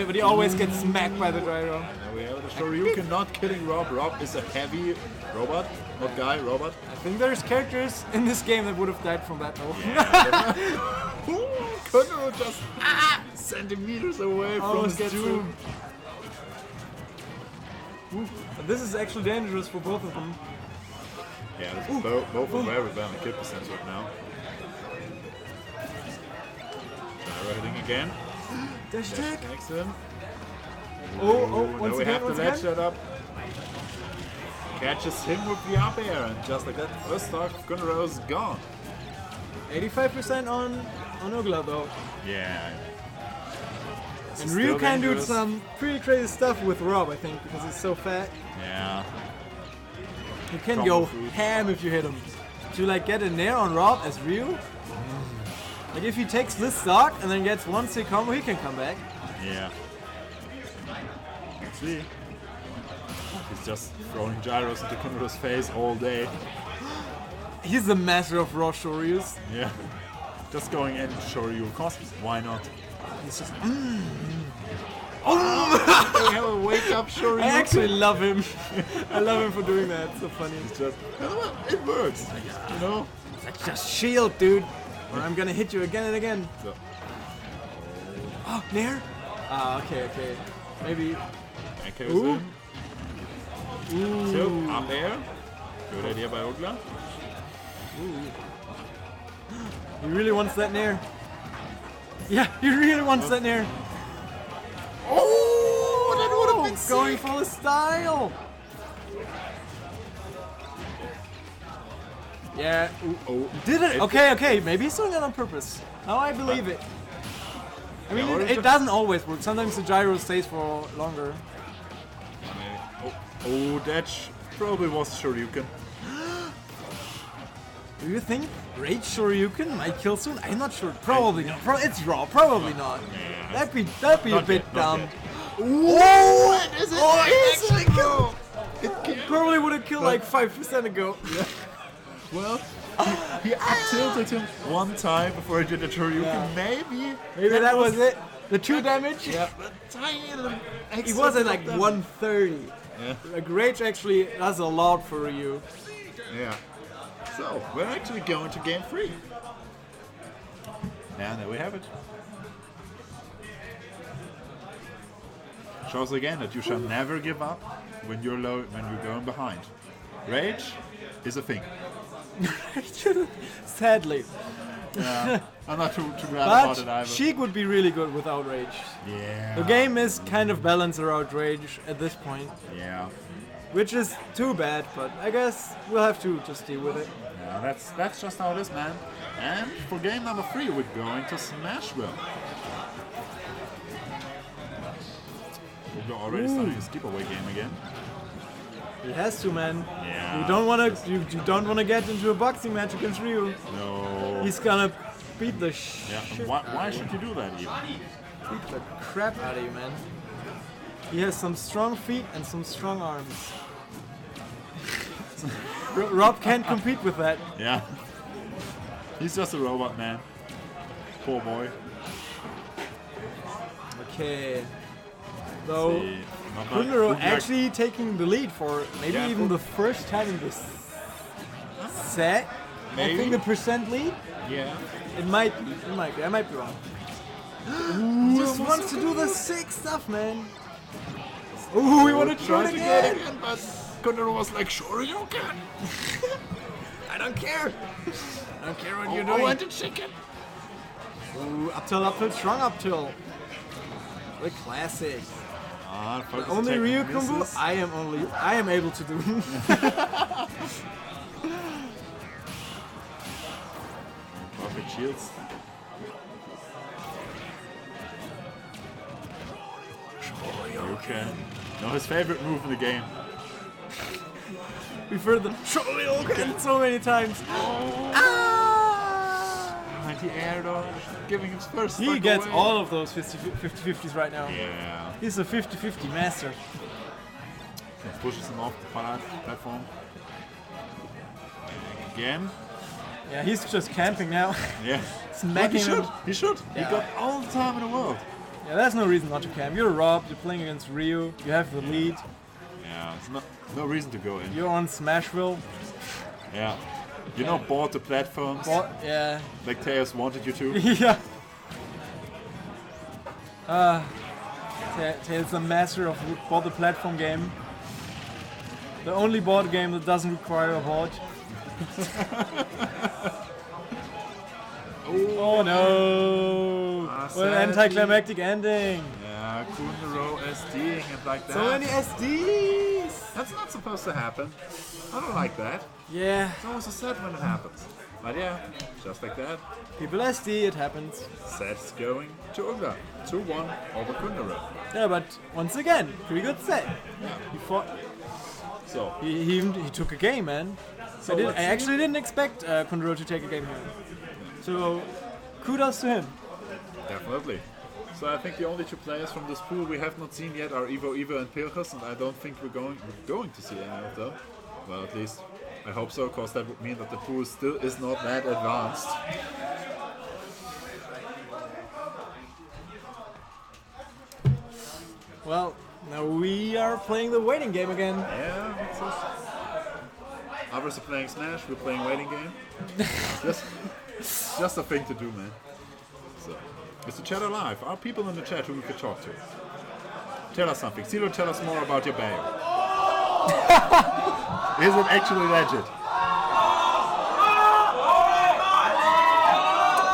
But he always gets smacked by the gyro. There we have the Shoryuken not killing Rob. Rob is a heavy robot, not guy, robot. I think there's characters in this game that would have died from that though. Kundero just centimeters away from Almost his gets doom. But this is actually dangerous for both of them. Yeah, this is both are very well in kill percent right now. Gyro hitting again. Dash attack. Next to him. Once we again, have to once ledge again. that up. Catches him with the up air, and just like that, first stock of Gunnero's gone. 85% on Ugla though. Yeah. And Ryu can do some pretty crazy stuff with Rob, I think, because he's so fat. Yeah. You can Combo go food. ham if you hit him. To like get a nair on Rob as Ryu. Like if he takes this stock and then gets one sick combo, he can come back. Yeah. Let's see. He's just throwing gyros into Gunnero's face all day. He's the master of raw shoryus. Yeah. Just going in to show you, of course. Why not? He's just. They have a wake up show. I actually love him. I love him for doing that. It's so funny. It's just, it works. You know? Like just shield, dude. Or I'm gonna hit you again and again. So, Oh, nair? Ah, okay. Maybe. okay, Ooh. So, up air. Good idea by Ogla. He really wants that nair. Yeah, he really wants that nair. Oh, that would have been Going for the style. Yeah. Oh, Did it? Okay. Maybe he's doing it on purpose. Now I believe it. I mean, Yeah, or it just- doesn't always work. Sometimes the gyro stays for longer. Oh, that probably was Shoryuken. Do you think Rage Shoryuken might kill soon? I'm not sure. Probably not. It's raw. Probably not. That'd be a Not bit yet, not dumb. yet. Oh, Is it? it actually killed. It probably would have killed like 5% ago. Well, he up tilted him one time before he did the Shoryuken. Yeah. Maybe That was it. The 2 damage. Yeah, tiny little He extra was at bit like of them. 130. Yeah. Like Rage actually does a lot for you. Yeah. So, we're actually going to game 3. And there we have it. Shows again that you shall never give up when you're low, when you're going behind. Rage is a thing. Sadly. Yeah. I'm not too glad about it But either. Sheik would be really good without Rage. Yeah. The game is kind of balanced around Rage at this point, Yeah. which is too bad, but I guess we'll have to just deal with it. Yeah, that's just how it is, man. And for game number 3, we're going to Smashville. We're already starting his giveaway game again. He has to, man. Yeah. You don't wanna get into a boxing match against Ryu. No. He's gonna beat the Yeah. shit. Why should you do that even? Beat the crap out of you, man. He has some strong feet and some strong arms. Rob can't compete with that. Yeah. He's just a robot, man. Poor boy. Okay. Though See, not bad. Gundero Good luck. actually taking the lead for maybe Yeah, even cool. the first time in this set. I Maybe. think the percent lead. Yeah. It might be. I might be wrong. He just wants to do the sick stuff, man. Ooh, we want to try it again. but Gundero was like, sure you can. I don't care. I don't care what you're I doing. want the chicken. Ooh, up till, strong up till. The classic. Focus Only attack Ryu combo misses. I am able to do. Perfect shields. You can. No, his favorite move in the game. We've heard the Shoryuken so many times. And he air dodge, giving his first He stock gets away. all of those 50-50s right now. Yeah. He's a 50-50 master. Pushes him off the platform. Again. Yeah, he's just camping now. Yeah. Smacking he him. should. He should. Yeah. He got all the time in the world. Yeah, there's no reason not to camp. You're Rob, you're playing against Ryu, you have the lead, Yeah. There's no reason to go in. you're on Smashville. Yeah. You know, bought the platforms Yeah. like Teos wanted you to. Yeah. Tails the master of board the platform game. The only board game that doesn't require a board. Oh no! What an sadly. anticlimactic ending! Yeah. Kundero SDing and like that. So many SDs! That's not supposed to happen. I don't like that. Yeah, It's always so sad when it happens. But yeah, just like that. people SD, it happens. Sets going to Uga. 2-1 over Kundero. Yeah, but once again, pretty good set. He fought. So, He took a game, man. So I let's see. actually didn't expect Kundero to take a game here. So kudos to him. definitely. So I think the only two players from this pool we have not seen yet are Ivo and Pirchus, and I don't think we're going to see any of them. Well, at least I hope so, because that would mean that the pool still is not that advanced. Well, now we are playing the waiting game again. Yeah, it's just... Others are playing Smash, we're playing waiting game. just a thing to do, man. So, is the chat alive? Are people in the chat who we could talk to? Tell us something. Zero, tell us more about your bayo. Is it actually legit?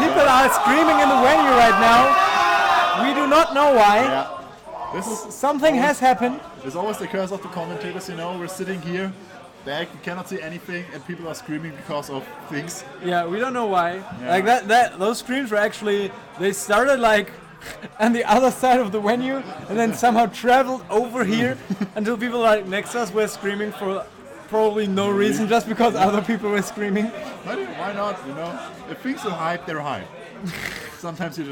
People are screaming in the venue right now. We do not know why. Yeah. This is Something has happened. There's always the curse of the commentators, you know. We're sitting here, back, we cannot see anything, and people are screaming because of things. Yeah, we don't know why. Yeah. Like those screams were actually, they started like on the other side of the venue and then somehow traveled over here until people like next to us were screaming for probably no reason, just because other people were screaming. Why not, you know? If things are hype, they're hype. Sometimes you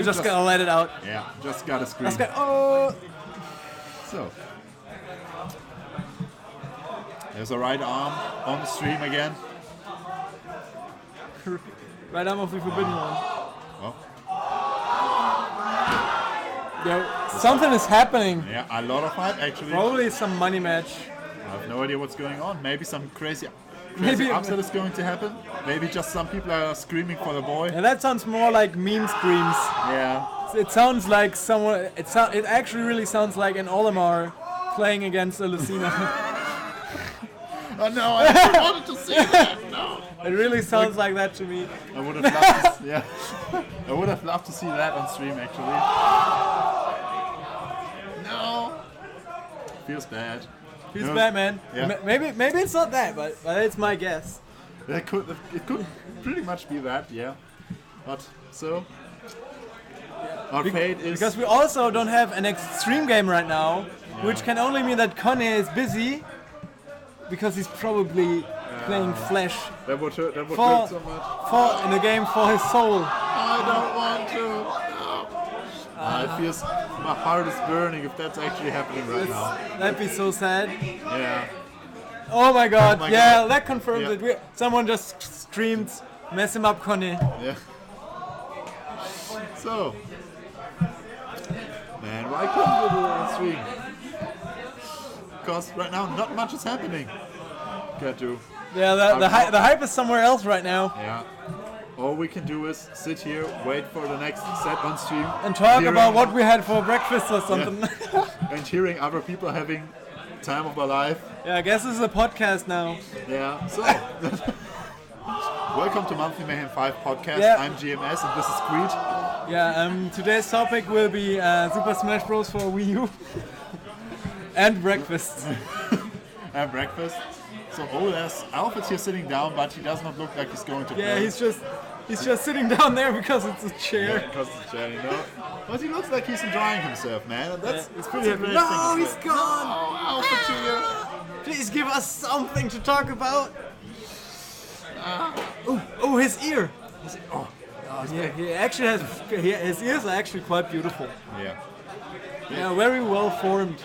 just gotta let it out. Yeah, just gotta scream. Oh, So. There's a right arm on the stream again. right arm of the forbidden one. Oh, Yeah, something is happening. yeah, a lot of hype actually. Probably some money match. I have no idea what's going on. Maybe some crazy Maybe- upset is going to happen. Maybe just some people are screaming for the boy. And that sounds more like meme screams. Yeah. It sounds like someone. It actually really sounds like an Olimar playing against a Lucina. Oh no, I actually wanted to see that. No. It really sounds like that to me. I would have loved to, yeah. I would have loved to see that on stream actually. No. Feels bad. He's No. bad, man. Yeah. Maybe it's not that, but it's my guess. It could pretty much be that, yeah. But so our fate is Because we also don't have an extreme game right now, which can only mean that Conne is busy because he's probably playing Flash that would hurt so much. in a game for his soul. I don't want to. No. It feels my heart is burning if that's actually happening right now. That'd be so sad. Yeah. Oh my god, Oh my yeah, God. that confirms Yeah. it. Someone just screamed, mess him up, Conne. Yeah. So, man, why couldn't we do it on stream? Because right now not much is happening. Got to. Yeah, the hype is somewhere else right now. Yeah. All we can do is sit here, wait for the next set on stream, And talk hearing- about what we had for breakfast or something. and hearing other people having time of their life. Yeah, I guess this is a podcast now. Yeah. So, welcome to Monthly Mayhem 5 podcast. Yeah. I'm GMS and this is Creed. Yeah, today's topic will be Super Smash Bros. For Wii U. And breakfast. And breakfast. So, there's Alfred's here sitting down, but he does not look like he's going to Yeah, play. he's just sitting down there because it's a chair. Because it's chair, you know. But he looks like he's enjoying himself, man. And that's It's pretty happy. great No, thing to he's say. gone! Oh, Alfred here. Please give us something to talk about. Oh, his ear. Yeah, he actually has. His ears are actually quite beautiful. Yeah. Yeah, very well formed.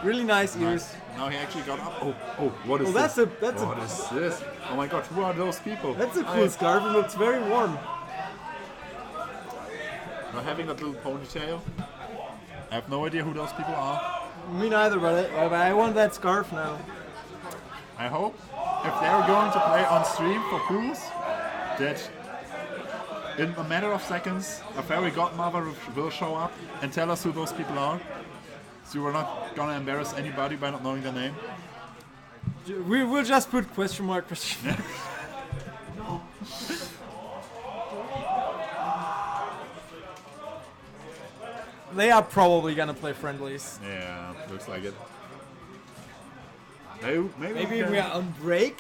Really nice ears. Now he actually got up. Oh, what is Oh, this? that's What is this? Oh my god, who are those people? That's a cool scarf. It looks very warm. Not having that little ponytail. I have no idea who those people are. Me neither, but I want that scarf now. I hope if they're going to play on stream for pools, that in a matter of seconds, a fairy godmother will show up and tell us who those people are. So we're not gonna embarrass anybody by not knowing their name. We will just put question mark. they are probably gonna play friendlies. Yeah, looks like it. Maybe we are on break,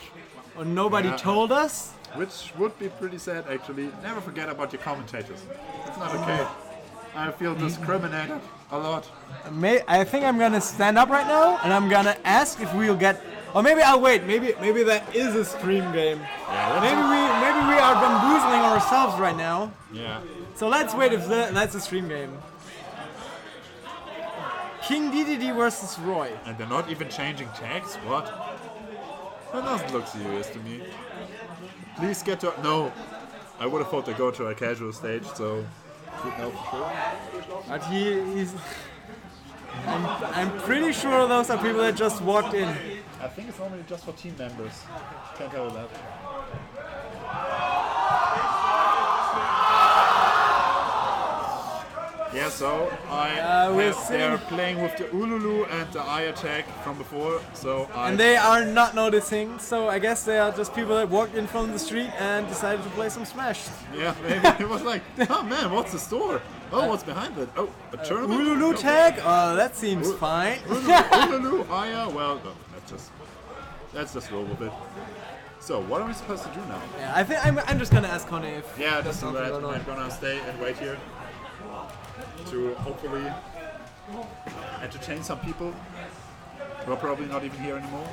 or nobody Yeah. told us. Which would be pretty sad, actually. Never forget about your commentators. It's not okay. I feel discriminated a lot. I think I'm gonna stand up right now, and I'm gonna ask if we'll get. Or maybe I'll wait. Maybe that is a stream game. Yeah, Maybe we are bamboozling ourselves right now. yeah. So let's wait if that's a stream game. King DDD versus Roy. And they're not even changing tags? What? That doesn't look serious to me. Please get to... No. I would have thought they go to a casual stage, so... Good know for sure. But he's. I'm pretty sure those are people that just walked in. I think it's normally just for team members. Can't tell you that. Yeah, so they're playing with the Ululu and the I attack from before, so And they are not noticing, so I guess they are just people that walked in from the street and decided to play some Smash. Yeah, maybe it was like, oh man, what's the store? Oh, what's behind it? Oh, a tournament? Ululu tag? Oh, that seems fine. Ululu, Aya, well, no, let's just roll with it. So, what are we supposed to do now? Yeah, I think I'm just gonna ask Connie if Yeah, there's that's something right. going on. I'm gonna stay and wait here to hopefully entertain some people who are probably not even here anymore.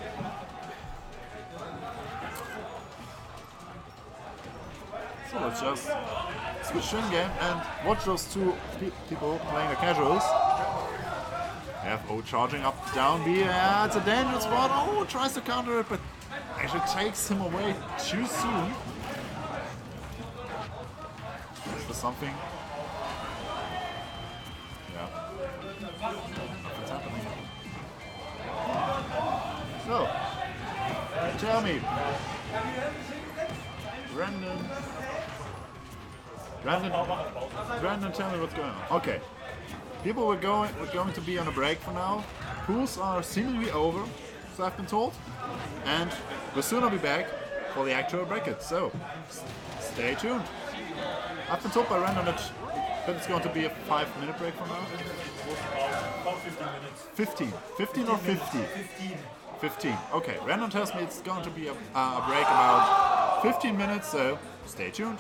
So let's just switch to in-game and watch those two people playing the casuals. FO charging up, down B, yeah, it's a dangerous spot. Oh, tries to counter it, but actually takes him away too soon. Is there something? Yeah. What's happening? So, tell me. Brandon, tell me what's going on. Okay. People we're going to be on a break for now. Pools are seemingly over, so I've been told. And we'll soon be back for the actual bracket, so stay tuned. I've been told by Random that it's going to be a 5-minute break from now. About 15 minutes. 15. 15 or 50? 15. 15. Okay, Random tells me it's going to be a break about 15 minutes, so stay tuned.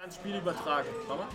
Ans Spiel übertragen. Mama?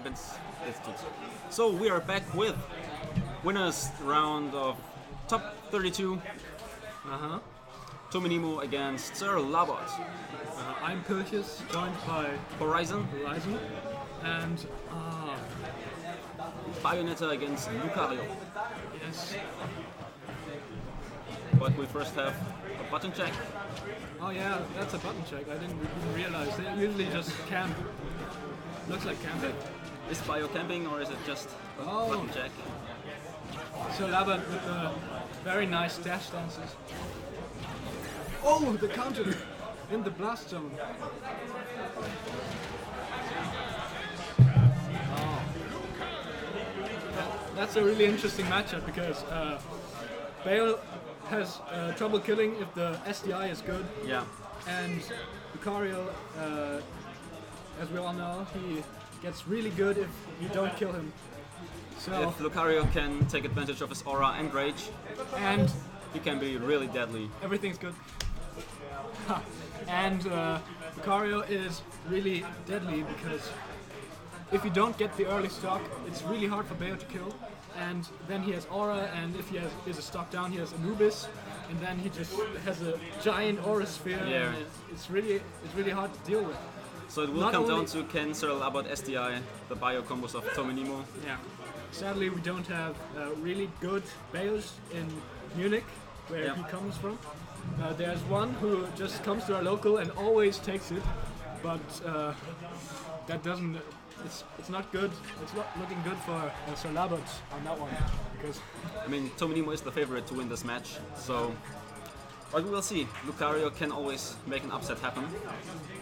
happens. It's good. So we are back with winners round of top 32. Tominimo against Sir Labot. I'm Purchase, joined by Horizon. and Bayonetta against Lucario. yes. But we first have a button check. Oh yeah, that's a button check. I didn't even realize. They usually just camp. Looks like camping. Is Bio camping or is it just a Oh. button check? So Laban with the very nice dash dances. Oh, the counter in the blast zone. Oh. That's a really interesting matchup because Bale has trouble killing if the SDI is good, Yeah. and Lucario, as we all know, he gets really good if you don't kill him. So, If Lucario can take advantage of his aura and rage, and he can be really deadly. everything's good. And Lucario is really deadly because if you don't get the early stock, it's really hard for Bayo to kill. And then he has aura, and if he is a stock down, he has Anubis, and then he just has a giant aura sphere. Yeah. And it's really hard to deal with. So it will Not come down only- to can Sir Labot SDI the bio combos of Tominimo. Yeah. Sadly, we don't have really good Bayos in Munich, where Yeah. he comes from. There's one who just comes to our local and always takes it, but that doesn't. It's not good. It's not looking good for Sir Labot on that one because I mean, Tominimo is the favorite to win this match, so. But we will see. Lucario can always make an upset happen.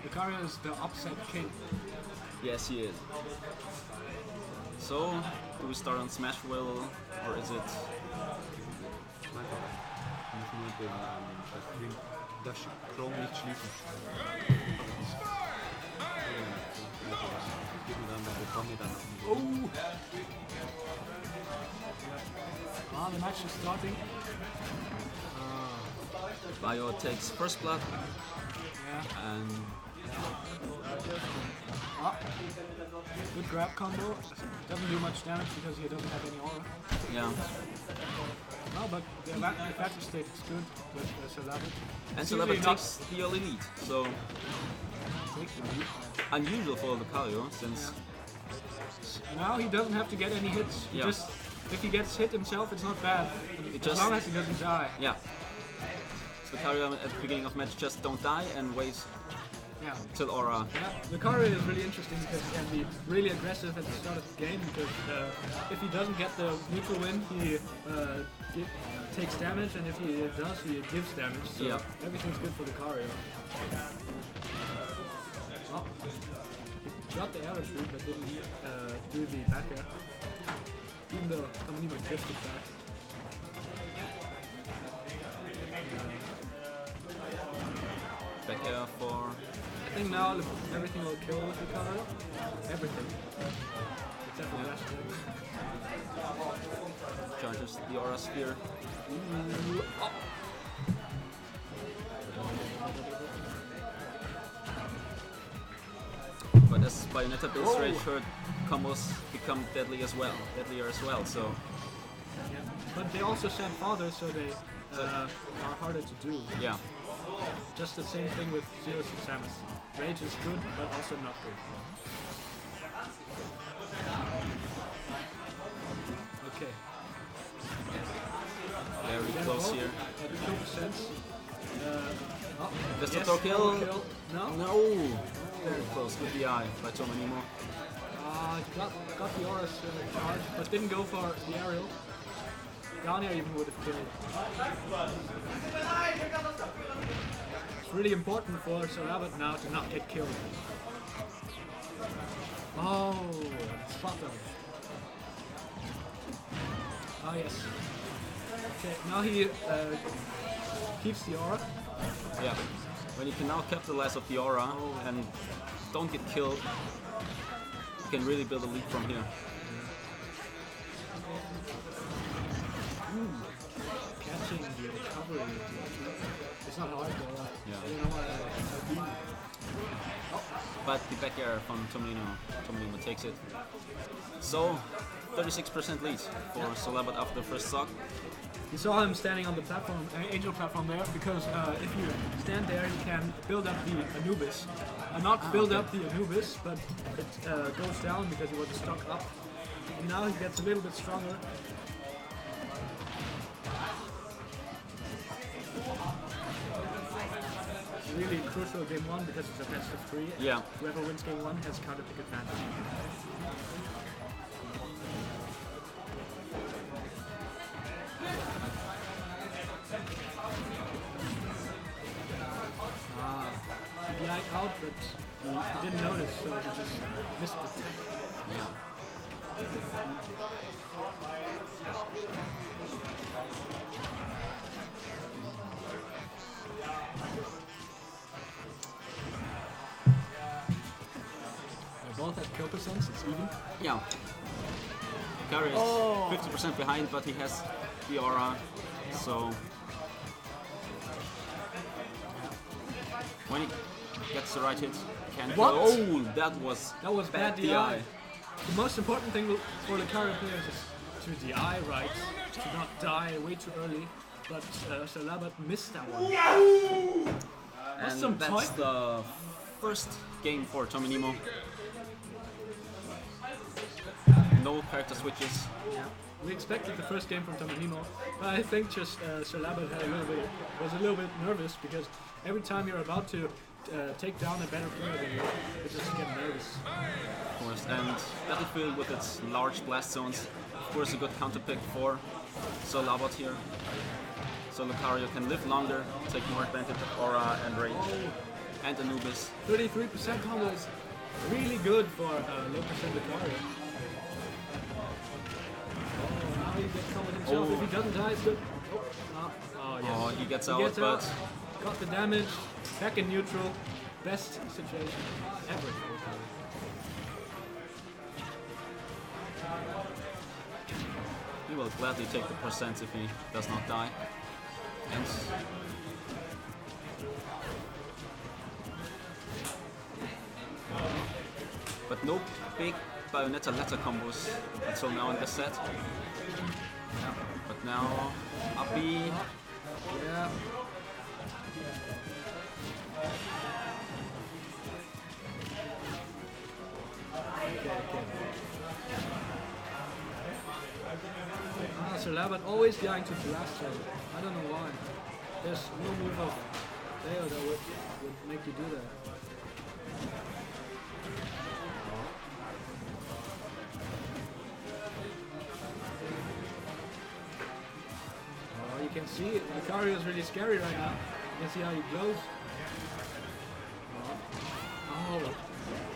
Lucario is the upset king. Yes, he is. So, do we start on Smash Will, or is it? Das Chrome nicht schließen. Ah, the match is starting. Bio takes first blood, Yeah. and Ah, good grab combo. Doesn't do much damage because he doesn't have any aura. yeah. No, but the battle state is good with Sir Labot. And so usually Labot not- takes the early lead. So unusual for Lucario, since Now he doesn't have to get any hits. He Yeah. just if he gets hit himself, it's not bad. As just- long as he doesn't die. yeah. Lucario at the beginning of match just don't die and waits Yeah. till aura. Yeah, Lucario is really interesting because he can be really aggressive at the start of the game because if he doesn't get the neutral win, he takes damage, and if he does, he gives damage. So Yeah. everything's good for Lucario. Oh, he got the arrow shoot but didn't do the back air. Even though Tominimo drifted back. Back air for I think now everything will kill with Lucario. Everything. Except for Dash Attack. charges the aura sphere. But as Bayonetta builds Rage, her combos become deadlier as well. So Yeah. But they also send father, so they are harder to do. yeah, Just the same thing with Zero Six Samus. Rage is good, but also not good. Okay. very Then close both here. At 2%. Does Yes, the kill? kill. No? No, very close with the eye by Tominimo. He got the Aura's charge, but didn't go for the aerial. Down air even would have killed. It's really important for Sir Rabbit now to not get killed. Oh, spot on. Oh yes. Okay, now he keeps the aura. Yeah, when you can now capitalize of the aura and don't get killed, you can really build a lead from here. Catching the recovery. It's not hard though. Yeah. You know what I do. But the back air from Tomlino takes it. So 36% lead for Solabat after the first stock. You saw him standing on the platform, Angel platform there, because if you stand there, you can build up the Anubis. Not build up the Anubis, but it goes down because he was stuck up. And now he gets a little bit stronger. Really crucial game 1 because it's a best of 3. Yeah. Whoever wins game 1 has counter pick advantage. CDI out, but he didn't notice, so he just missed the tech. Yeah. They're both at kill percents, it's even. Yeah. Carry is 50% behind, but he has the aura, so when he gets the right hit, can What? Oh, that was bad DI. The most important thing for the Lucario players is to DI right, to not die way too early, but Solabat missed that one. And some that's toy- the first game for Tomlino. No character switches. Yeah. We expected the first game from Tomlino, but I think just Solabat was a little bit nervous because every time you're about to take down a better player than you just get nervous. Of course, and Battlefield with its large blast zones, of course a good counter pick for Solabat here. So Lucario can live longer, take more advantage of Aura and Raid and Anubis. 33% combo is really good for low percent Lucario. Oh, now he gets combo himself. Oh. If he doesn't die, it's good. Oh, yes. Oh, he gets He out, gets but out, got the damage, back in neutral. Best situation ever. he will gladly take the percents if he does not die. And but no big Bayonetta letter combos until now in the set. But now Uppy. Yeah. Solabat always dying to blast him. I don't know why. There's no move of Leo that would make you do that. Oh, you can see Lucario is really scary right now. You can see how he glows. Oh,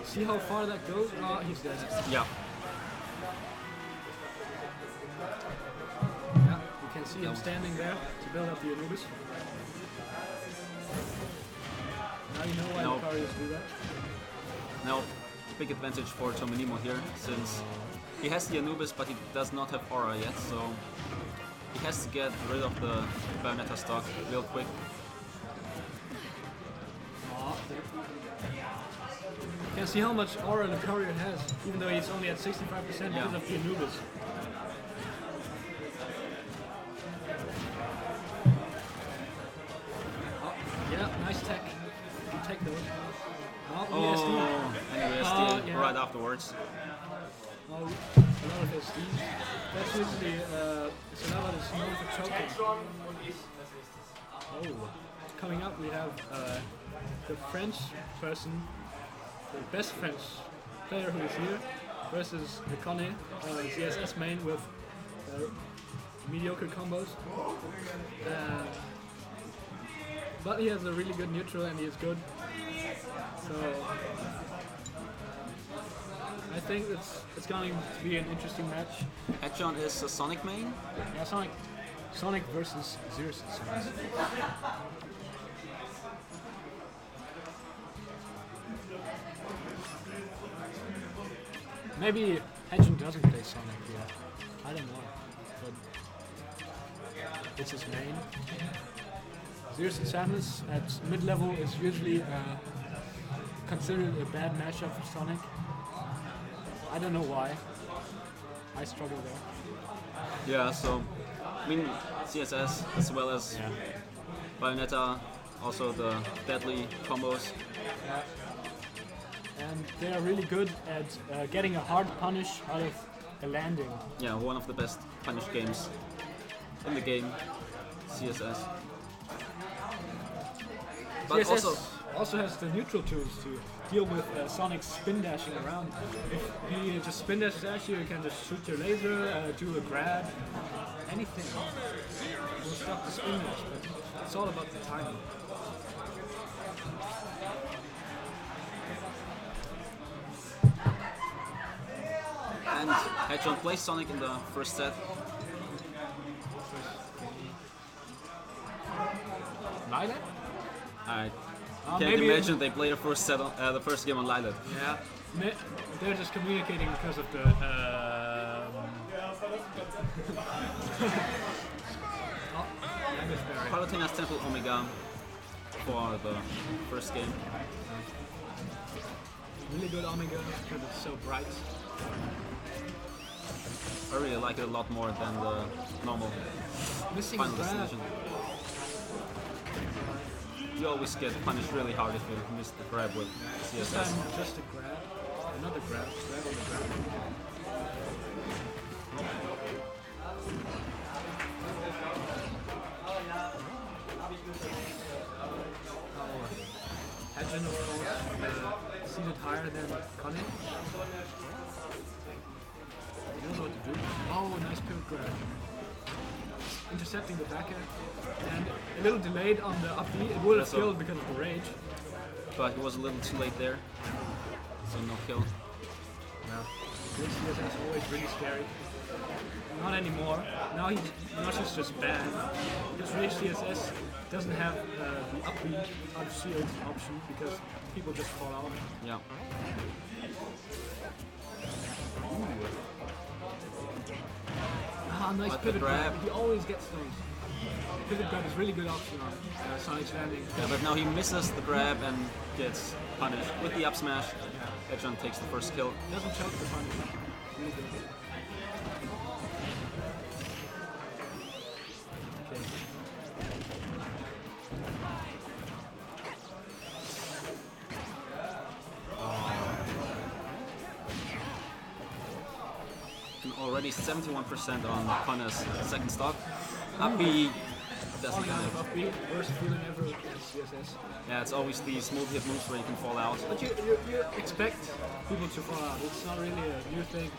see how far that goes? Oh, he's dead. Yeah. Yeah, you can see him standing there to build up the Anubis. Now you know why No. Lucarios do that. Now, big advantage for Tomlino here, since he has the Anubis but he does not have Aura yet, so he has to get rid of the Bayonetta stock real quick. You can see how much aura Lucario has, even though he's only at 65% because of the Anubis. Oh, yeah, nice tech. You take those. Oh, Oh, and USD yeah. right afterwards. Oh, a lot of SD. That's usually Solabat is known for choking. Oh, coming up we have the French person, the best French player who is here, versus the Kone, CSS main with mediocre combos. But he has a really good neutral and he is good. So I think it's going to be an interesting match. Hedgehog is a Sonic main. Yeah, Sonic versus Zeus. Maybe Hedgehog doesn't play Sonic yet. I don't know. But it's his main. Zeus and Samus at mid-level is usually considered a bad matchup for Sonic. I don't know why. I struggle there. Yeah, so I mean CSS as well as Bayonetta, also the deadly combos. And they are really good at getting a hard punish out of a landing. Yeah, one of the best punish games in the game, CSS. But CSS also has the neutral tools to deal with Sonic's spin dashing around. If he just spin dashes at you, you can just shoot your laser, do a grab, anything. Will stop the spin dash, but it's all about the timing. And Hedgehog plays Sonic in the first set. Lilac? I Oh, can't maybe imagine they play the first set, the first game on Lilac. Yeah, they're just communicating because of the. Palutena's Temple Omega for the first game. Really good Omega because it's so bright. I really like it a lot more than the normal Missing Final grab. Destination. You always get punished really hard if you miss the grab with This CSS. time just a grab, another grab, grab on the grab. Hedgen, of course, seated higher than Connie. You don't know what to do. Oh, nice pivot grab. Intercepting the back air. And a little delayed on the up B. It would have So- killed because of the rage. But he was a little too late there, so no kill. This CSS is always really scary. Not anymore. Now she's just bad. This rage CSS doesn't have the up B out of shield option because people just fall out. Yeah. Ah, nice But the pivot grab. grab. He always gets those. Pivot grab is really good option on Sonic's landing. Yeah, but now he misses the grab and gets punished with the up smash. Hedgehog takes the first kill. Doesn't choke the punish. Really good. Okay. And already 71% on Connor's second stock. Up B doesn't Falling out connect. of up B, worst feeling ever against CSS. Yeah, it's always these smooth hit moves where you can fall out. But you expect people to fall out. It's not really a new thing.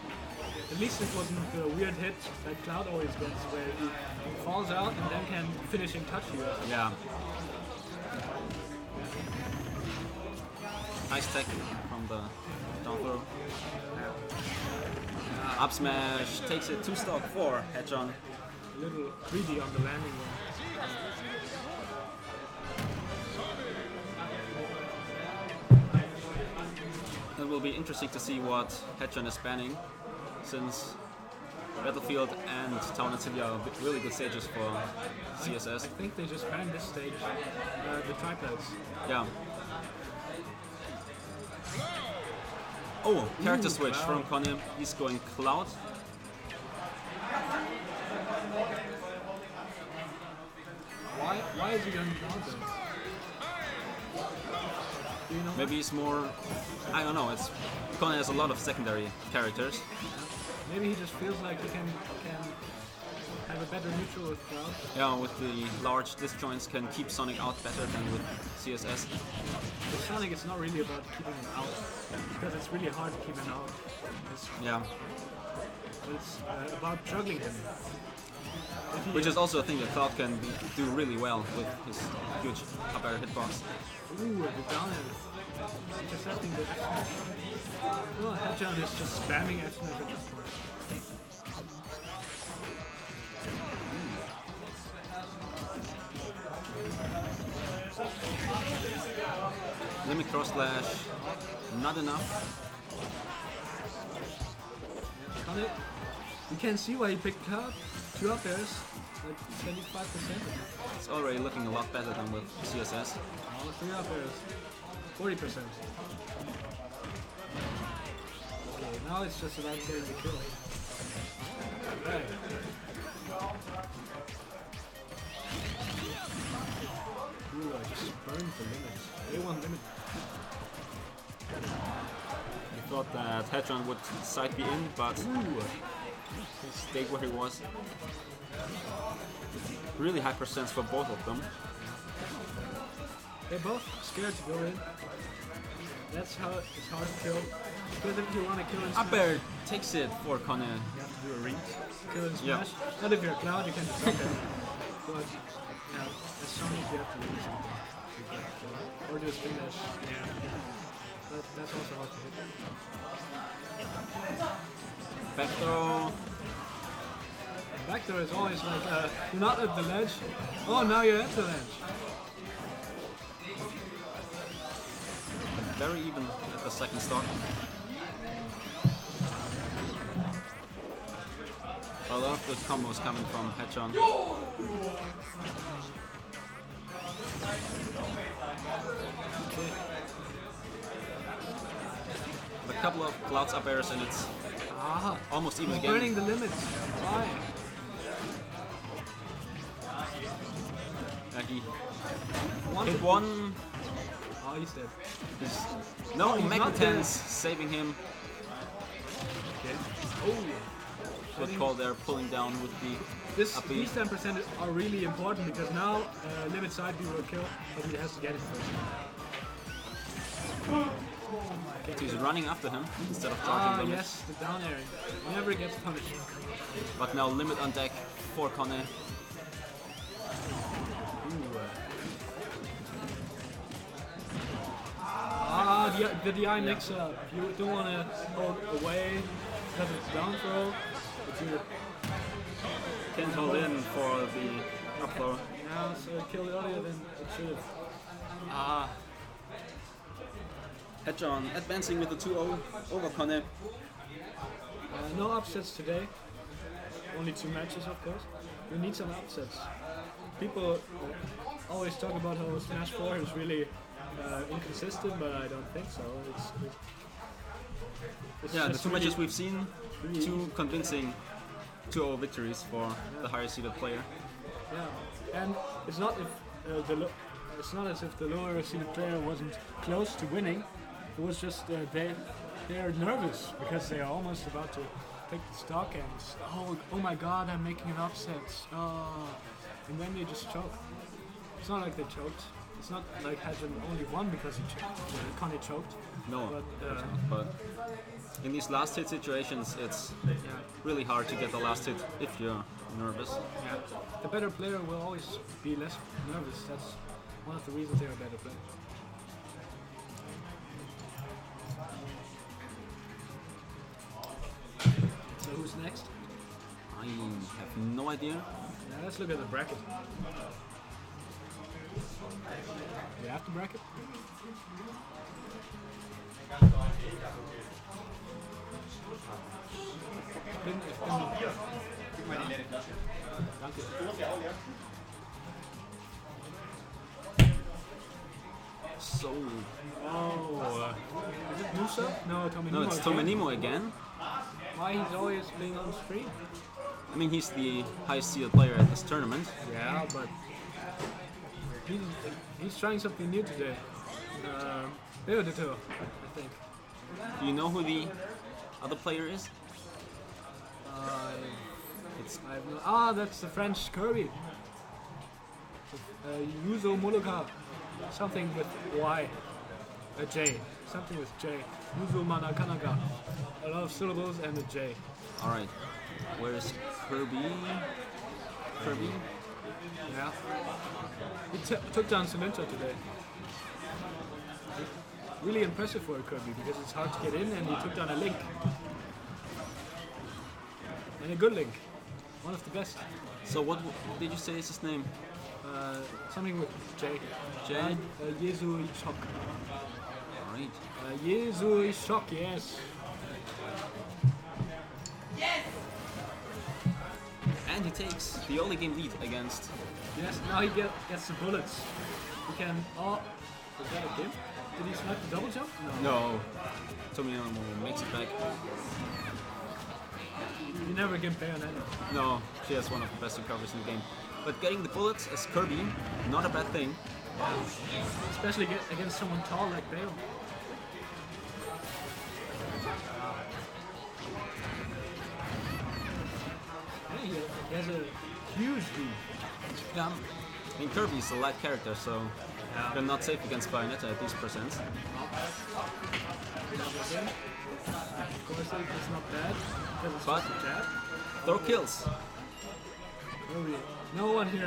At least it wasn't the weird hit that Cloud always gets, where he falls out and then can finishing touch you. Yeah. Nice tech from the down throw. Up smash takes it 2 stock for Hedgehog. A little greedy on the landing there. It will be interesting to see what Hedgehog is banning, since Battlefield and Town and City are really good stages for CSS. I think they just banned this stage, the triplets. Yeah. Oh, character switch wow. from Connie. He's going Cloud. Why is he going Cloud then? Do you know? Maybe he's more. I don't know. It's Connie has a lot of secondary characters. Maybe he just feels like he can have a better neutral with Cloud. Yeah, with the large disjoints can keep Sonic out better than with CSS. With Sonic, it's not really about keeping him out, because it's really hard to keep him out. Yeah, It's about juggling him. If he- which is also a thing that Cloud can do really well with his huge up air hitbox. Ooh, the down air. Intercepting the F smash. Oh, Hedgehog is just spamming F smash at this point. Limit cross slash, not enough. Got it. You can see why he picked Cloud. 2 up airs, like 25%. It's already looking a lot better than with CSS. All 3 up airs. 40%. Okay, now it's just about getting the kill. Okay. Ooh, I just burned the limit. A1 limit. I thought that Hedron would side B in, but he stayed where he was. Really high percents for both of them. They're both scared to go in. That's how it's hard to kill. Because if you want to kill in Smash, Upper takes it for Kone. You have to do a ring. kill in Yeah. Smash. Not if you're a Cloud, you can just jump in. But yeah, as Sonic you have to do something to get the kill. Or do a spin dash. Yeah. That's also hard to hit. Back throw. Back there is always like, you're not at the ledge. Oh, now you're at the ledge. Very even at the second stock. A lot of good combos coming from Hedron. A couple of clouds up airs and it's Ah, almost even he's again. burning the limits. Why? He Wanted hit one. Oh, he's dead. No, he's not Megatens dead. saving him. Oh, Good call there, pulling down with the up B. these 10% are really important because now limit side B will kill, but he has to get it first. He's running after him instead of Ah, charging limit. yes, the down air. Never gets punished. But now limit on deck for Kone. Ah, the DI mix up. You don't want to hold away because it's down throw. But you Can't hold in for the up throw. now so it killed earlier than it should have. Ah. Hedron advancing with the 2-0 over Kone. No upsets today. Only 2 matches, of course. We need some upsets. People always talk about how Smash 4 is really inconsistent, but I don't think so. It's Yeah, the just 2 really- matches we've seen, 2 convincing 2-0 victories for the higher seeded player. Yeah, and it's not if it's not as if the lower seeded player wasn't close to winning. It was just they're nervous because they are almost about to take the stock and oh my god, I'm making an upset. And then they just choke. It's not like they choked. It's not like Hedron only won because he choked. Connie choked. No, But but in these last hit situations, it's yeah, really hard to get the last hit if you're nervous. yeah, the better player will always be less nervous. That's one of the reasons they're a better player. So who's next? I have no idea. Yeah, let's look at the bracket. You have the bracket? So, Is it Musa? No, Tominimo. no, it's again. Tominimo again. Why he's always being on screen? I mean, he's the highest seeded player at this tournament. Yeah, but he's trying something new today. Leodito, I think. Do you know who the other player is? I have no. That's the French Kirby. Yuzo Moloka. Something with Y. A J. Something with J. Yuzo Manakanaka. A lot of syllables and a J. Alright. Where's Kirby? Kirby? Yeah. He took down Cemento today. Really impressive for a Kirby because it's hard to get in and he took down a Link. And a good Link. One of the best. So what did you say is his name? Something with J. J? Yezui Shock. Alright. Yezui Shock, yes. And he takes the early game lead against. Yes, now he gets the bullets. He can. Oh, is that a game? Did he snipe the double jump? No. Tomohimo makes it back. You never get Bayonetta. No, she has one of the best recoveries in the game. But getting the bullets as Kirby, not a bad thing. Especially against someone tall like Bayo. Hey, he has a huge lead. Yeah. I mean, Kirby's a light character, so they're not safe against Bayonetta at these percents. Of course, it's not bad because it's But just a jab. throw kills. No one here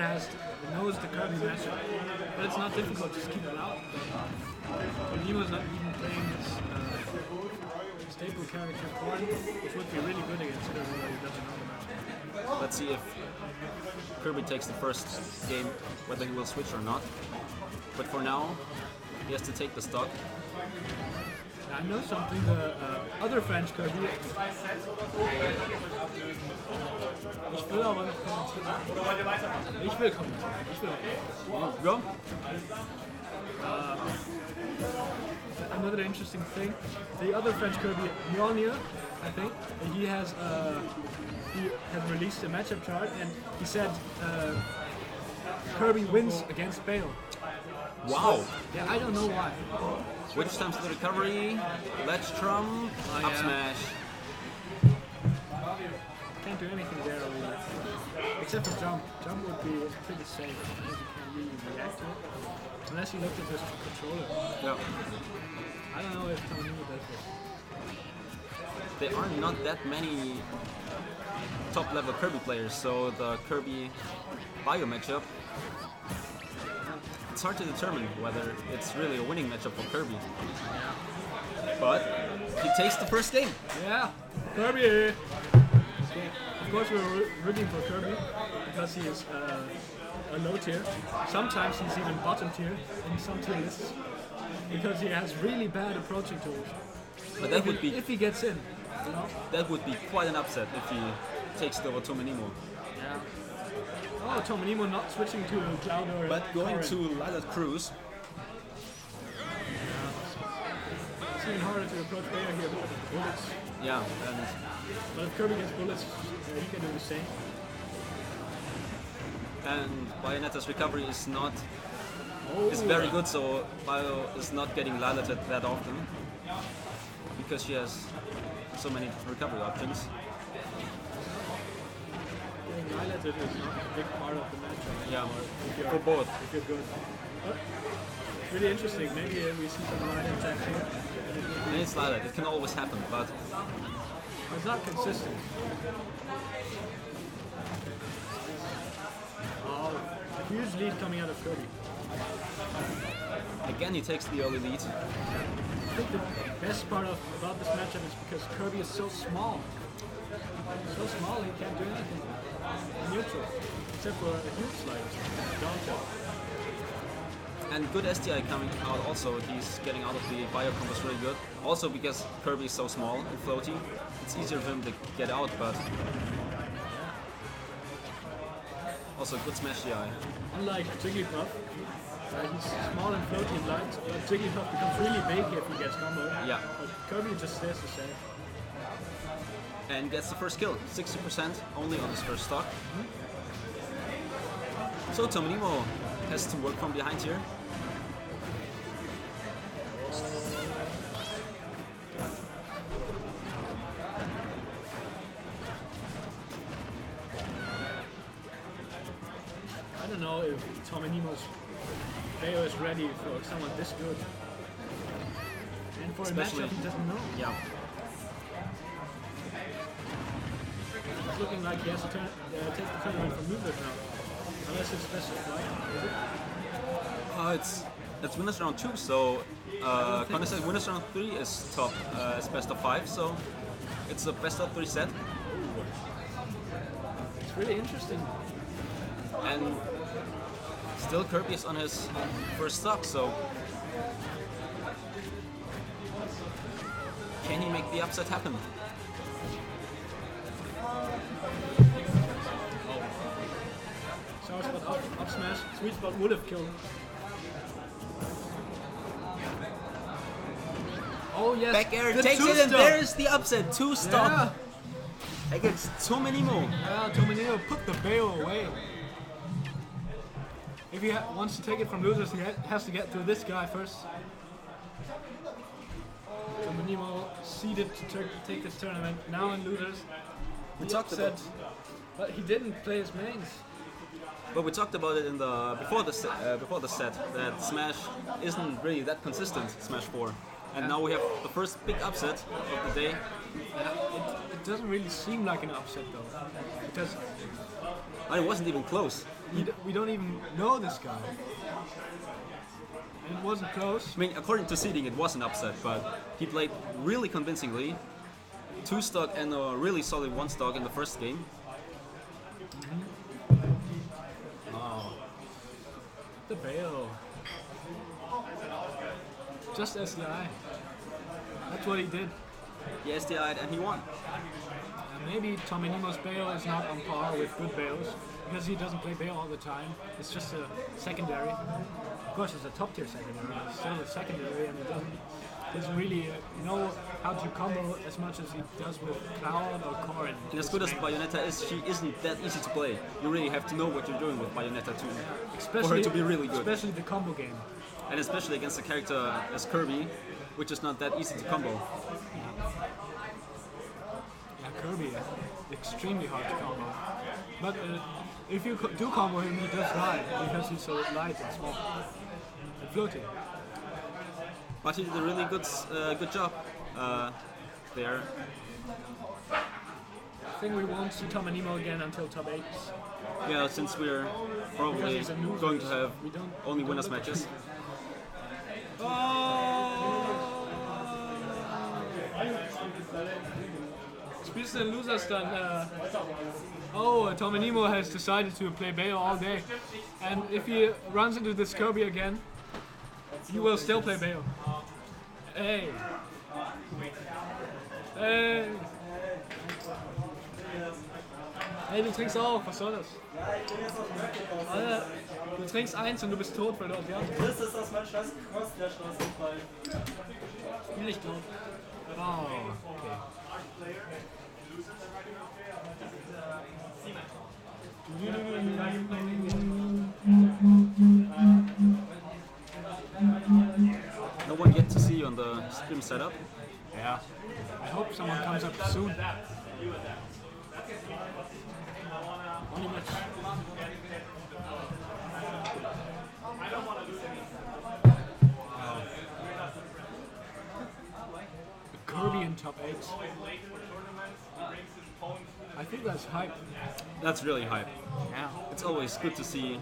knows the Kirby matchup, but it's not difficult. Just keep it out. Nemo's not even playing his staple character Corn, which would be really good against Kirby, but he doesn't know the matchup. Let's see if Kirby takes the first game, whether he will switch or not. But for now, he has to take the stock. I know something, the other French Kirby. Ich will aber nicht kommentieren. Ich will kommentieren. Ich will. Go. Another interesting thing, the other French Kirby, Mjolnir, I think, he has released a matchup chart and he said Kirby wins against Bale. Wow. Yeah, I don't know why. Which times the recovery, ledge trump, up smash. Can't do anything there really. Except for jump. Jump would be pretty safe because you can't really react to it. Unless you look at this controller. Yeah. I don't know if Tomohimo does this. There are not that many top level Kirby players, so the Kirby Bio matchup, it's hard to determine whether it's really a winning matchup for Kirby. But he takes the first game. Yeah, Kirby! Of course we're rooting for Kirby because he is a low tier. Sometimes he's even bottom tier in some tier lists because he has really bad approaching tools. But that would be, if he gets in, you know? that would be quite an upset if he takes it over Tomohimo. Yeah. Oh, Tomohimo not switching to Cloud or But going Corrin. to Lilac Cruise, It's even harder to approach Bayo here with bullets. yeah, But if Kirby gets bullets, he can do the same. and Bayonetta's recovery is not Oh, is very good, so Bio is not getting Lilated that often because she has so many recovery options. Getting highlighted is not a big part of the matchup. Yeah, If you're, for both. if you're good. But really interesting. Maybe we see some line attacks here. And it's Lilac, it can always happen, but It's not consistent. Oh, a huge lead coming out of Kirby. again he takes the early lead. I think the best part about this matchup is because Kirby is so small. So small he can't do anything. Neutral. Except for a huge slide. Down tilt. And good SDI coming out also, he's getting out of the bio combos really good. Also because Kirby is so small and floaty, it's easier for him to get out, but also good smash DI. Unlike Jigglypuff, he's small and floaty and light, but Jigglypuff becomes really big if he gets comboed. Yeah. But Kirby just stays the same. And gets the first kill, 60% only on his first stock. So Tomohimo has to work from behind here. I don't know if Tomohimo's Bayo is ready for someone this good. And for Especially- a matchup he doesn't know. Yeah. It's looking like he has to take the tournament from movers now. Unless it's best of flight. Is it? It's winners round 2, so Connor says winners round 3 is top, it's best of 5, so it's a best of 3 set. It's really interesting. And still Kirby is on his first stock, so can he make the upset happen? Sour spot up smash, sweet spot would have killed him. Oh yes. Back air the takes it, and two-stop. there's the upset. 2-stock Yeah. against Tomenimo. Yeah, Tomenino put the bail away. If he wants to take it from losers, he has to get through this guy first. Tomenimo seeded to take this tournament. Now in losers, We he talked upset, about, but he didn't play his mains. but we talked about it in the before the set that Smash isn't really that consistent. Smash 4, and now we have the first big upset of the day. It doesn't really seem like an upset though, because And it wasn't even close. we don't even know this guy. And it wasn't close. I mean, according to seeding, it was an upset, but he played really convincingly. 2-stock and a really solid 1-stock in the first game. The bail. Just SDI. That's what he did. He SDI'd and he won. Maybe Tomenimo's bail is not on par with good bails because he doesn't play bail all the time. It's just a secondary. Of course, it's a top tier secondary, but it's still a secondary, and he doesn't really know how to combo as much as he does with Cloud or Corrin. And as good as Bayonetta is, she isn't that easy to play. You really have to know what you're doing with Bayonetta for her to be really good. Especially the combo game. And especially against a character as Kirby, which is not that easy to combo. Yeah, Kirby, extremely hard to combo. But if you do combo him, he does die because he's so light and small and floating. But he did a really good job there. I think we won't see Tomenimo again until top 8. Yeah, since we're probably Because he's a loser, going to have we don't- only we don't winners look at matches. Spielst du losers dann? Tomenimo has decided to play Bayo all day. And if he runs into this Kirby again, he will still play Bayo. Hey. Hey. Hey, du trinkst auch, was soll das? Alter, du trinkst eins und du bist tot, weil du Asiate bist. Das ist das mein Scheiß gekostet, der Straßenfall. Spiel nicht tot. Oh, okay. No one yet to see you on the stream setup. Yeah. I hope someone comes up soon. Only much. Kirby in top 8. I think that's hype. That's really hype. Yeah. It's always good to see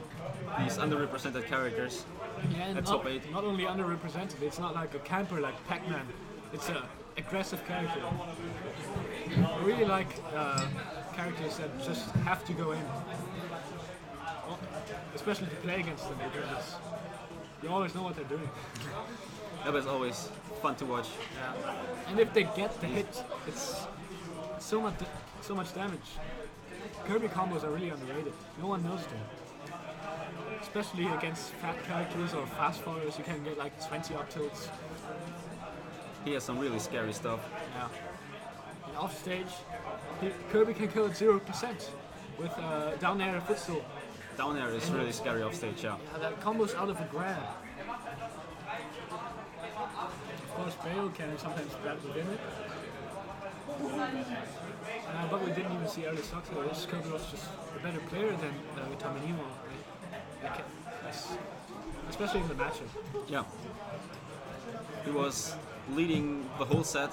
these underrepresented characters Yeah, and at top 8. not only underrepresented, it's not like a camper like Pac-Man. It's a aggressive character. I really like characters that just have to go in. Well, especially to play against them because you always know what they're doing. That was always fun to watch. And if they get the hit, it's so much damage. Kirby combos are really underrated. No one knows them. Especially against fat characters or fast followers, you can get like 20 up tilts. He has some really scary stuff. Yeah. And off stage, Kirby can kill at 0% with down air footstool. Down air is really scary off stage, yeah. Yeah, that combos out of a grab. Of course, Bale can sometimes grab within it. But we didn't even see early stocks here. This Kirby was just a better player than Tomenimo. Especially in the matchup. Yeah. He was leading the whole set.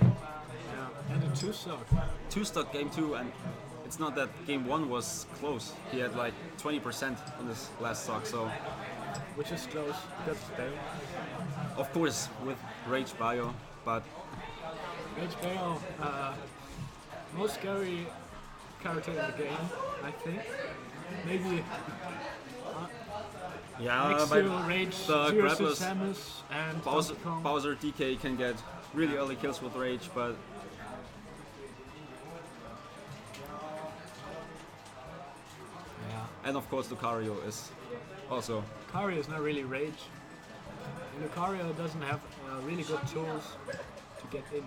Yeah. And a 2-stock. 2-stock game 2, and it's not that game 1 was close. He had like 20% on this last stock, so Which is close because it's Bale. of course with Rage Bio, but Rage Bale, most scary character in the game, I think. Maybe yeah, next by to Rage, the Zero grapplers, Samus, and Bowser, Donkey Kong. Bowser DK can get really early kills with Rage, but Yeah. and of course Lucario is also Lucario is not really Rage. Lucario doesn't have really good tools to get in.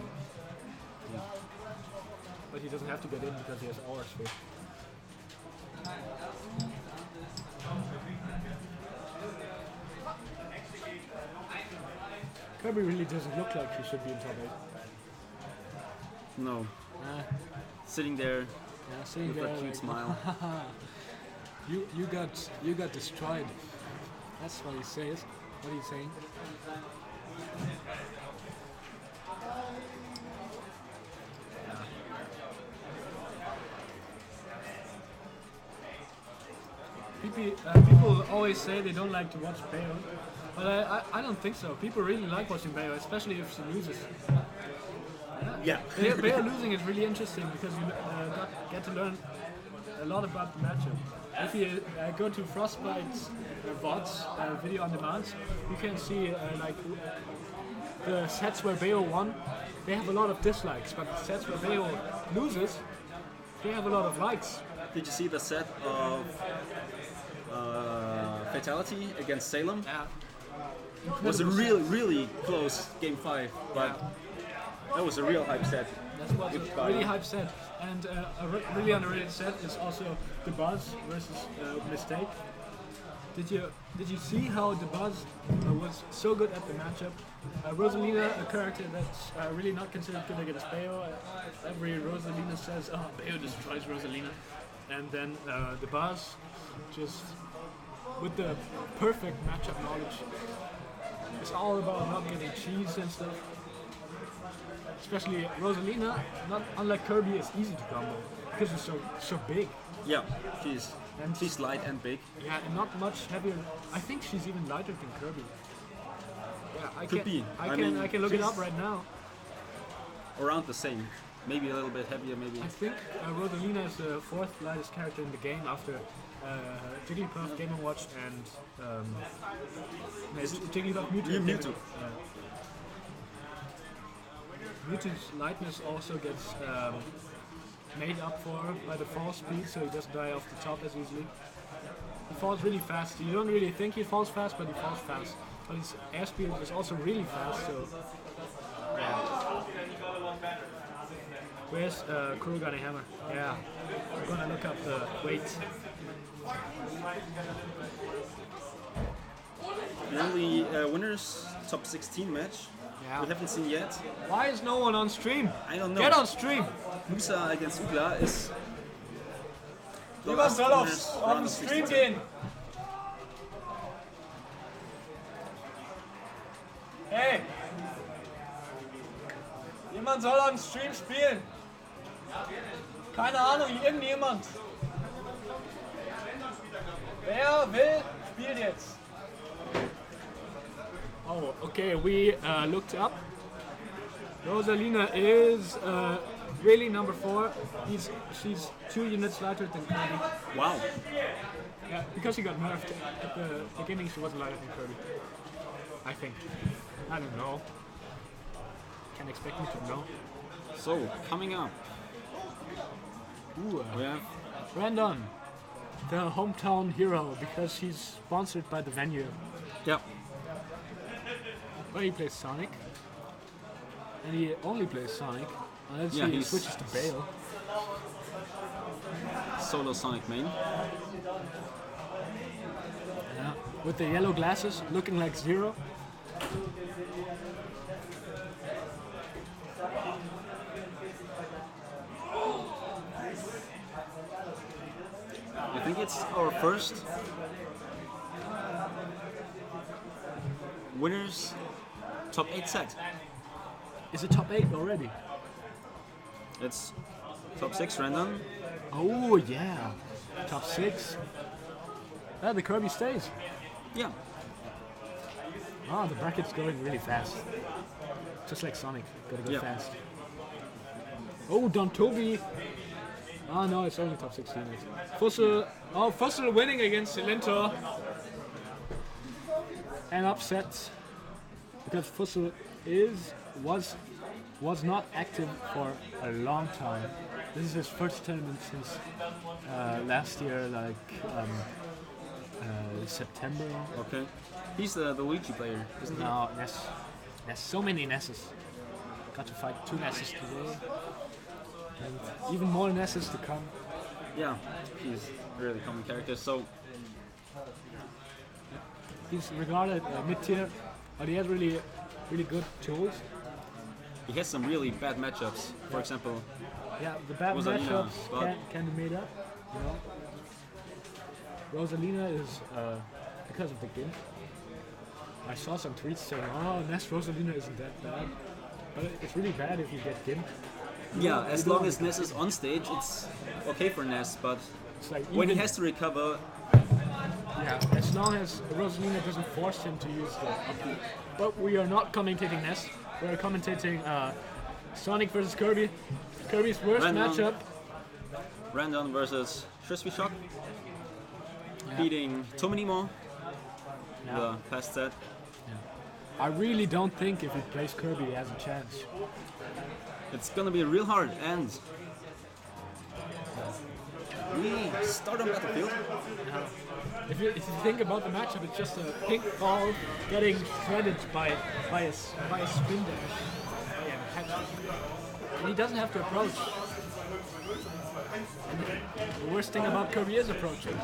But he doesn't have to get in because he has Aura Sphere. Kirby really doesn't look like he should be in top 8. No. Uh, Sitting there yeah, seeing with there, a cute like, smile. you got destroyed. That's what he says. What are you saying? People always say they don't like to watch Bayo, but I don't think so. People really like watching Bayo, especially if she loses. Yeah. Bayo losing is really interesting because you get to learn a lot about the matchup. If you go to Frostbite's VODs, video on demand, you can see like the sets where Bayo won, they have a lot of dislikes, but the sets where Bayo loses, they have a lot of likes. Did you see the set of Fatality against Salem? Yeah. It was a really close game 5, but that was a real hype set. That's what a really hype set. And a really underrated set is also the Buzz versus Mistake. Did you see how the Buzz was so good at the matchup? Rosalina, a character that's really not considered good against Bayo. Every Rosalina says, "Oh, Bayo destroys Rosalina," and then the Buzz just with the perfect matchup knowledge. It's all about not getting cheese and stuff. Especially Rosalina, not unlike Kirby, is easy to combo because she's so big. Yeah, she's light and big. Yeah, and not much heavier. I think she's even lighter than Kirby. Yeah, I can look it up right now. Around the same, maybe a little bit heavier, maybe. I think Rosalina is the 4th lightest character in the game after Jigglypuff, Game & Watch, and Jigglypuff, Mewtwo. Mewtwo. Yeah. Mewtwo's lightness also gets made up for by the fall speed, so he doesn't die off the top as easily. He falls really fast. You don't really think he falls fast, but he falls fast. But his airspeed is also really fast, so... Yeah. Where's Kurugane Hammer? Yeah, I'm gonna look up the weight. The only winners top 16 match Yeah. we haven't seen yet. Why is no one on stream? I don't know. Get on stream! Musa against Ugla is the Jemand last soll winners auf round den of Stream 16. gehen! Hey! Jemand soll am Stream spielen! Keine Ahnung, irgendjemand! Wer will, spielt jetzt! Oh, okay, we looked up. Rosalina is really number 4. She's 2 units lighter than Kirby. Wow. Yeah, because she got nerfed at the beginning, she wasn't lighter than Kirby. I think. I don't know. Can't expect me to know. So, coming up, Ooh, we have Brandon, the hometown hero, because she's sponsored by the venue. yeah, But he plays Sonic. And he only plays Sonic. Unless Yeah, he he's- switches to Bale. solo Sonic main. Yeah. With the yellow glasses, looking like Zero. I think it's our first winners top 8 set. Is it top 8 already? It's top 6 random. Oh yeah, top 6. Ah, the Kirby stays. Yeah. Ah, the bracket's going really fast. Just like Sonic, gotta go Yeah. fast. Oh, Don Toby. Ah no, it's only top 16. Fussel, oh Fussel winning against Cilento. And upset because Fussel was not active for a long time. This is his first tournament since last year, like September. Okay. He's the Luigi player, isn't he? No, Ness. There's so many Nesses. Got to fight 2 Nesses today. And even more Nesses to come. Yeah, he's a really common character. So He's regarded mid-tier, but he has really good tools. he has some really bad matchups. For example, Yeah, the bad Rosalina, matchups but- can be made up, you know. Rosalina is because of the gimp. I saw some tweets saying, "Oh, Ness Rosalina isn't that bad," but it's really bad if you get gimp. yeah, You as don't long as want Ness is on stage, it's okay for Ness. But It's like when he even- has to recover, yeah, as long as Rosalina doesn't force him to use the up. But we are not commentating Ness. We are commentating Sonic versus Kirby. Kirby's worst Random. matchup. Randon versus Crispy Shock, beating Tominimo, the past set. I really don't think if he plays Kirby, he has a chance. It's gonna be real hard, and we start on Battlefield. If you think about the matchup, it's just a pink ball getting threaded by a spin dash. And he doesn't have to approach. And the worst thing about Kirby is approaching.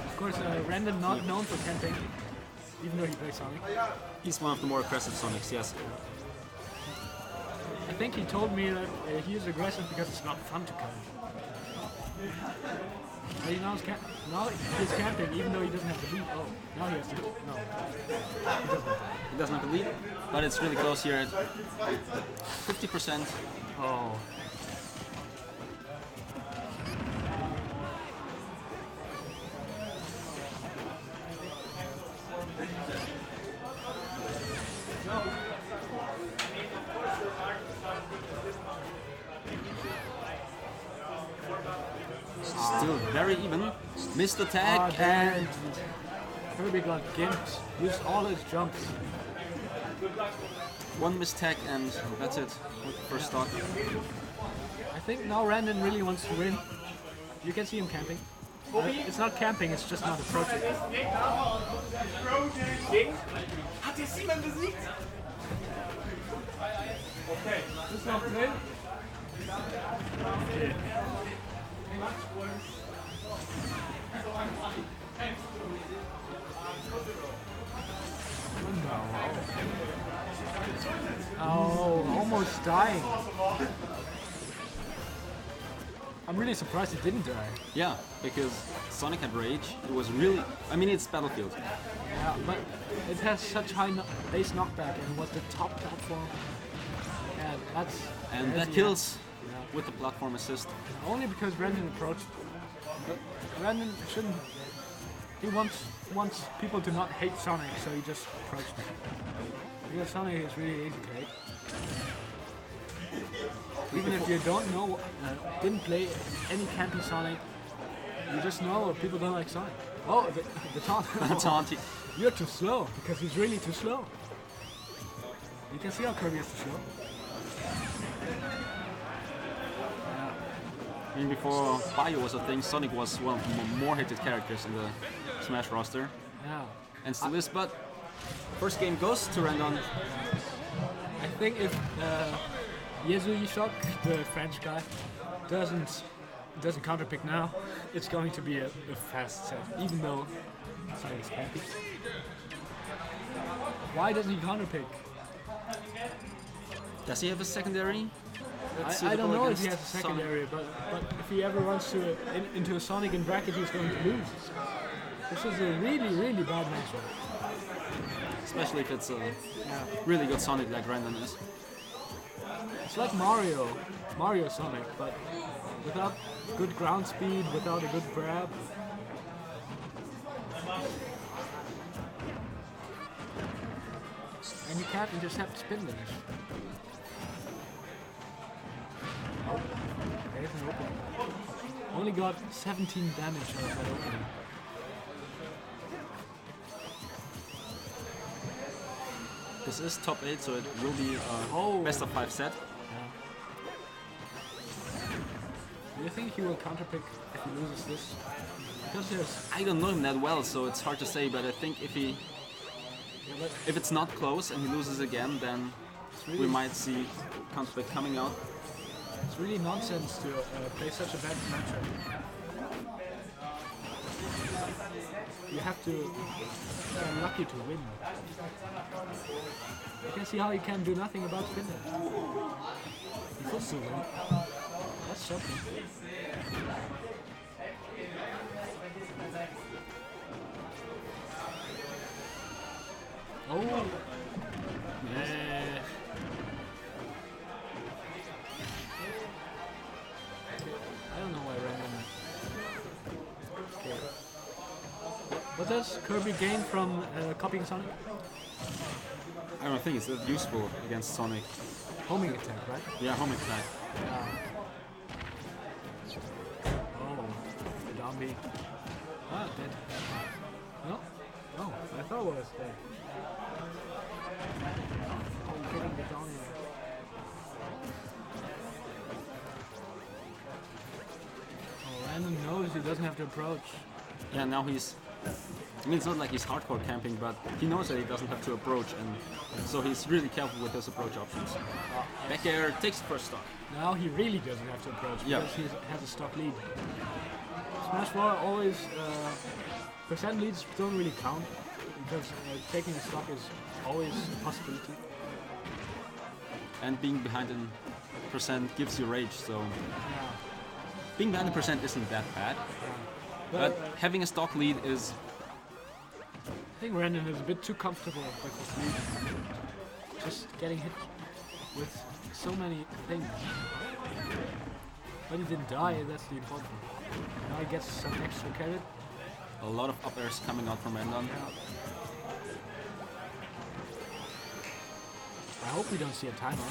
Of course, Random not known for camping, even though he plays Sonic. He's one of the more aggressive Sonics, yes. I think he told me that he is aggressive because it's not fun to camp. But he now he's camping even though he doesn't have the lead. Oh, now he has to. No. He doesn't have the lead, but it's really close here at 50%. Oh. Still very even. Missed attack and Kirby got gimped. Used all his jumps. one mistake, and that's it with the first stock. I think now Randon really wants to win. You can see him camping. It's not camping, it's just not approaching. Hat der Simon besiegt? Okay. Ist noch drin? Okay. Oh, almost dying. I'm really surprised he didn't die. Yeah, because Sonic had Rage. It was really, I mean, it's Battlefield. Yeah, but it has such high base knockback and was the top platform. And And that yeah. kills with the platform assist. Only because Brandon approached. But Brandon shouldn't. He wants people to not hate Sonic, so he just approached him. Because Sonic is really easy to hate. Even if you don't know, didn't play any campy Sonic, you just know people don't like Sonic. Oh, the taunt. Taunt. You're too slow, because he's really too slow. You can see how Kirby is too slow. I mean, before Bio was a thing, Sonic was one of the more hated characters in the Smash roster. Yeah. And still is, but first game goes to Randon. I think if Yezui Shock, the French guy, doesn't counterpick now, it's going to be a fast set, even though Sonic is happy. Why doesn't he counterpick? Does he have a secondary? That's I don't suitable know if he against has a secondary, but if he ever runs into a Sonic in bracket, he's going to lose. This is a really bad matchup. Especially if it's a really good Sonic like Randon is. It's like Mario Sonic, but without good ground speed, without a good grab. And you can't intercept spin dash. Oh, there's an opening. Only got 17 damage out of that opening. This is top 8, so it will be a best of 5 set. Do you think he will counterpick if he loses this? Because there's I don't know him that well, so it's hard to say. But I think if it's not close and he loses again, then we might see counterpick coming out. it's really nonsense to play such a bad matchup. You have to get lucky to win. You can see how he can do nothing about Finland. He could still win. That's something. Oh! Yeah. I don't know why random. Okay. What does Kirby gain from copying Sonic? I don't think it's that useful against Sonic. Homing attack, right? Yeah, home attack. Oh, down B. Ah, dead. No? Oh, I thought it was dead. Oh, getting the down here. Oh, Random knows he doesn't have to approach. Yeah, now he's. I mean, it's not like he's hardcore camping, but he knows that he doesn't have to approach, and so he's really careful with his approach options. Back air takes the first stock. Now he really doesn't have to approach Yeah. because he has a stock lead. Smash 4 always percent leads don't really count because taking a stock is always a possibility. And being behind in percent gives you rage, so Yeah. being behind in percent isn't that bad. But having a stock lead is. I think Random is a bit too comfortable with his lead. Just getting hit with so many things. But he didn't die, that's the important thing. Now he gets some extra credit. A lot of up airs coming out from Random. I hope we don't see a timer.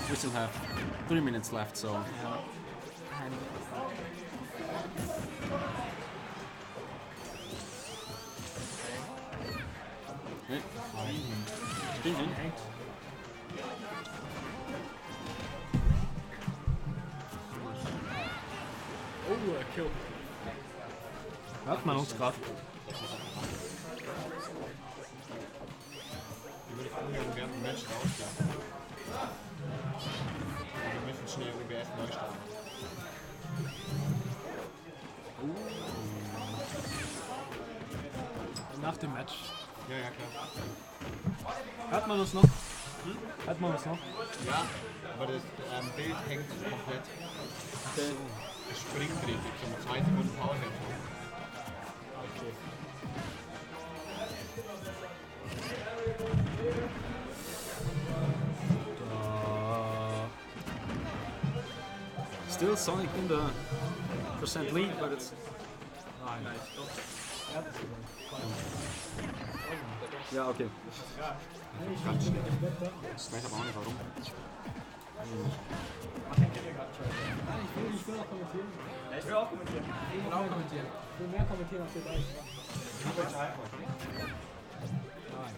We still have 3 minutes left, so. And Hey. Spin. yanked. Oh, a kill. Hört man uns gerade? Ich würde ungern während dem Match rausgehen. Wir müssen schnell UBS neu starten. Nach dem Match. Ja, ja, klar. Hört man uns noch? Hört man uns noch? Ja, aber das Bild hängt komplett. Es springt richtig, so mit 2 Sekunden Pause. Okay. Still Sonic in the percent lead, but it's. Ja, okay. Ich weiß aber auch nicht warum. Ich will auch kommentieren. Ich will auch kommentieren. Ich will auch kommentieren. Ich will mehr kommentieren als ihr euch. Nein.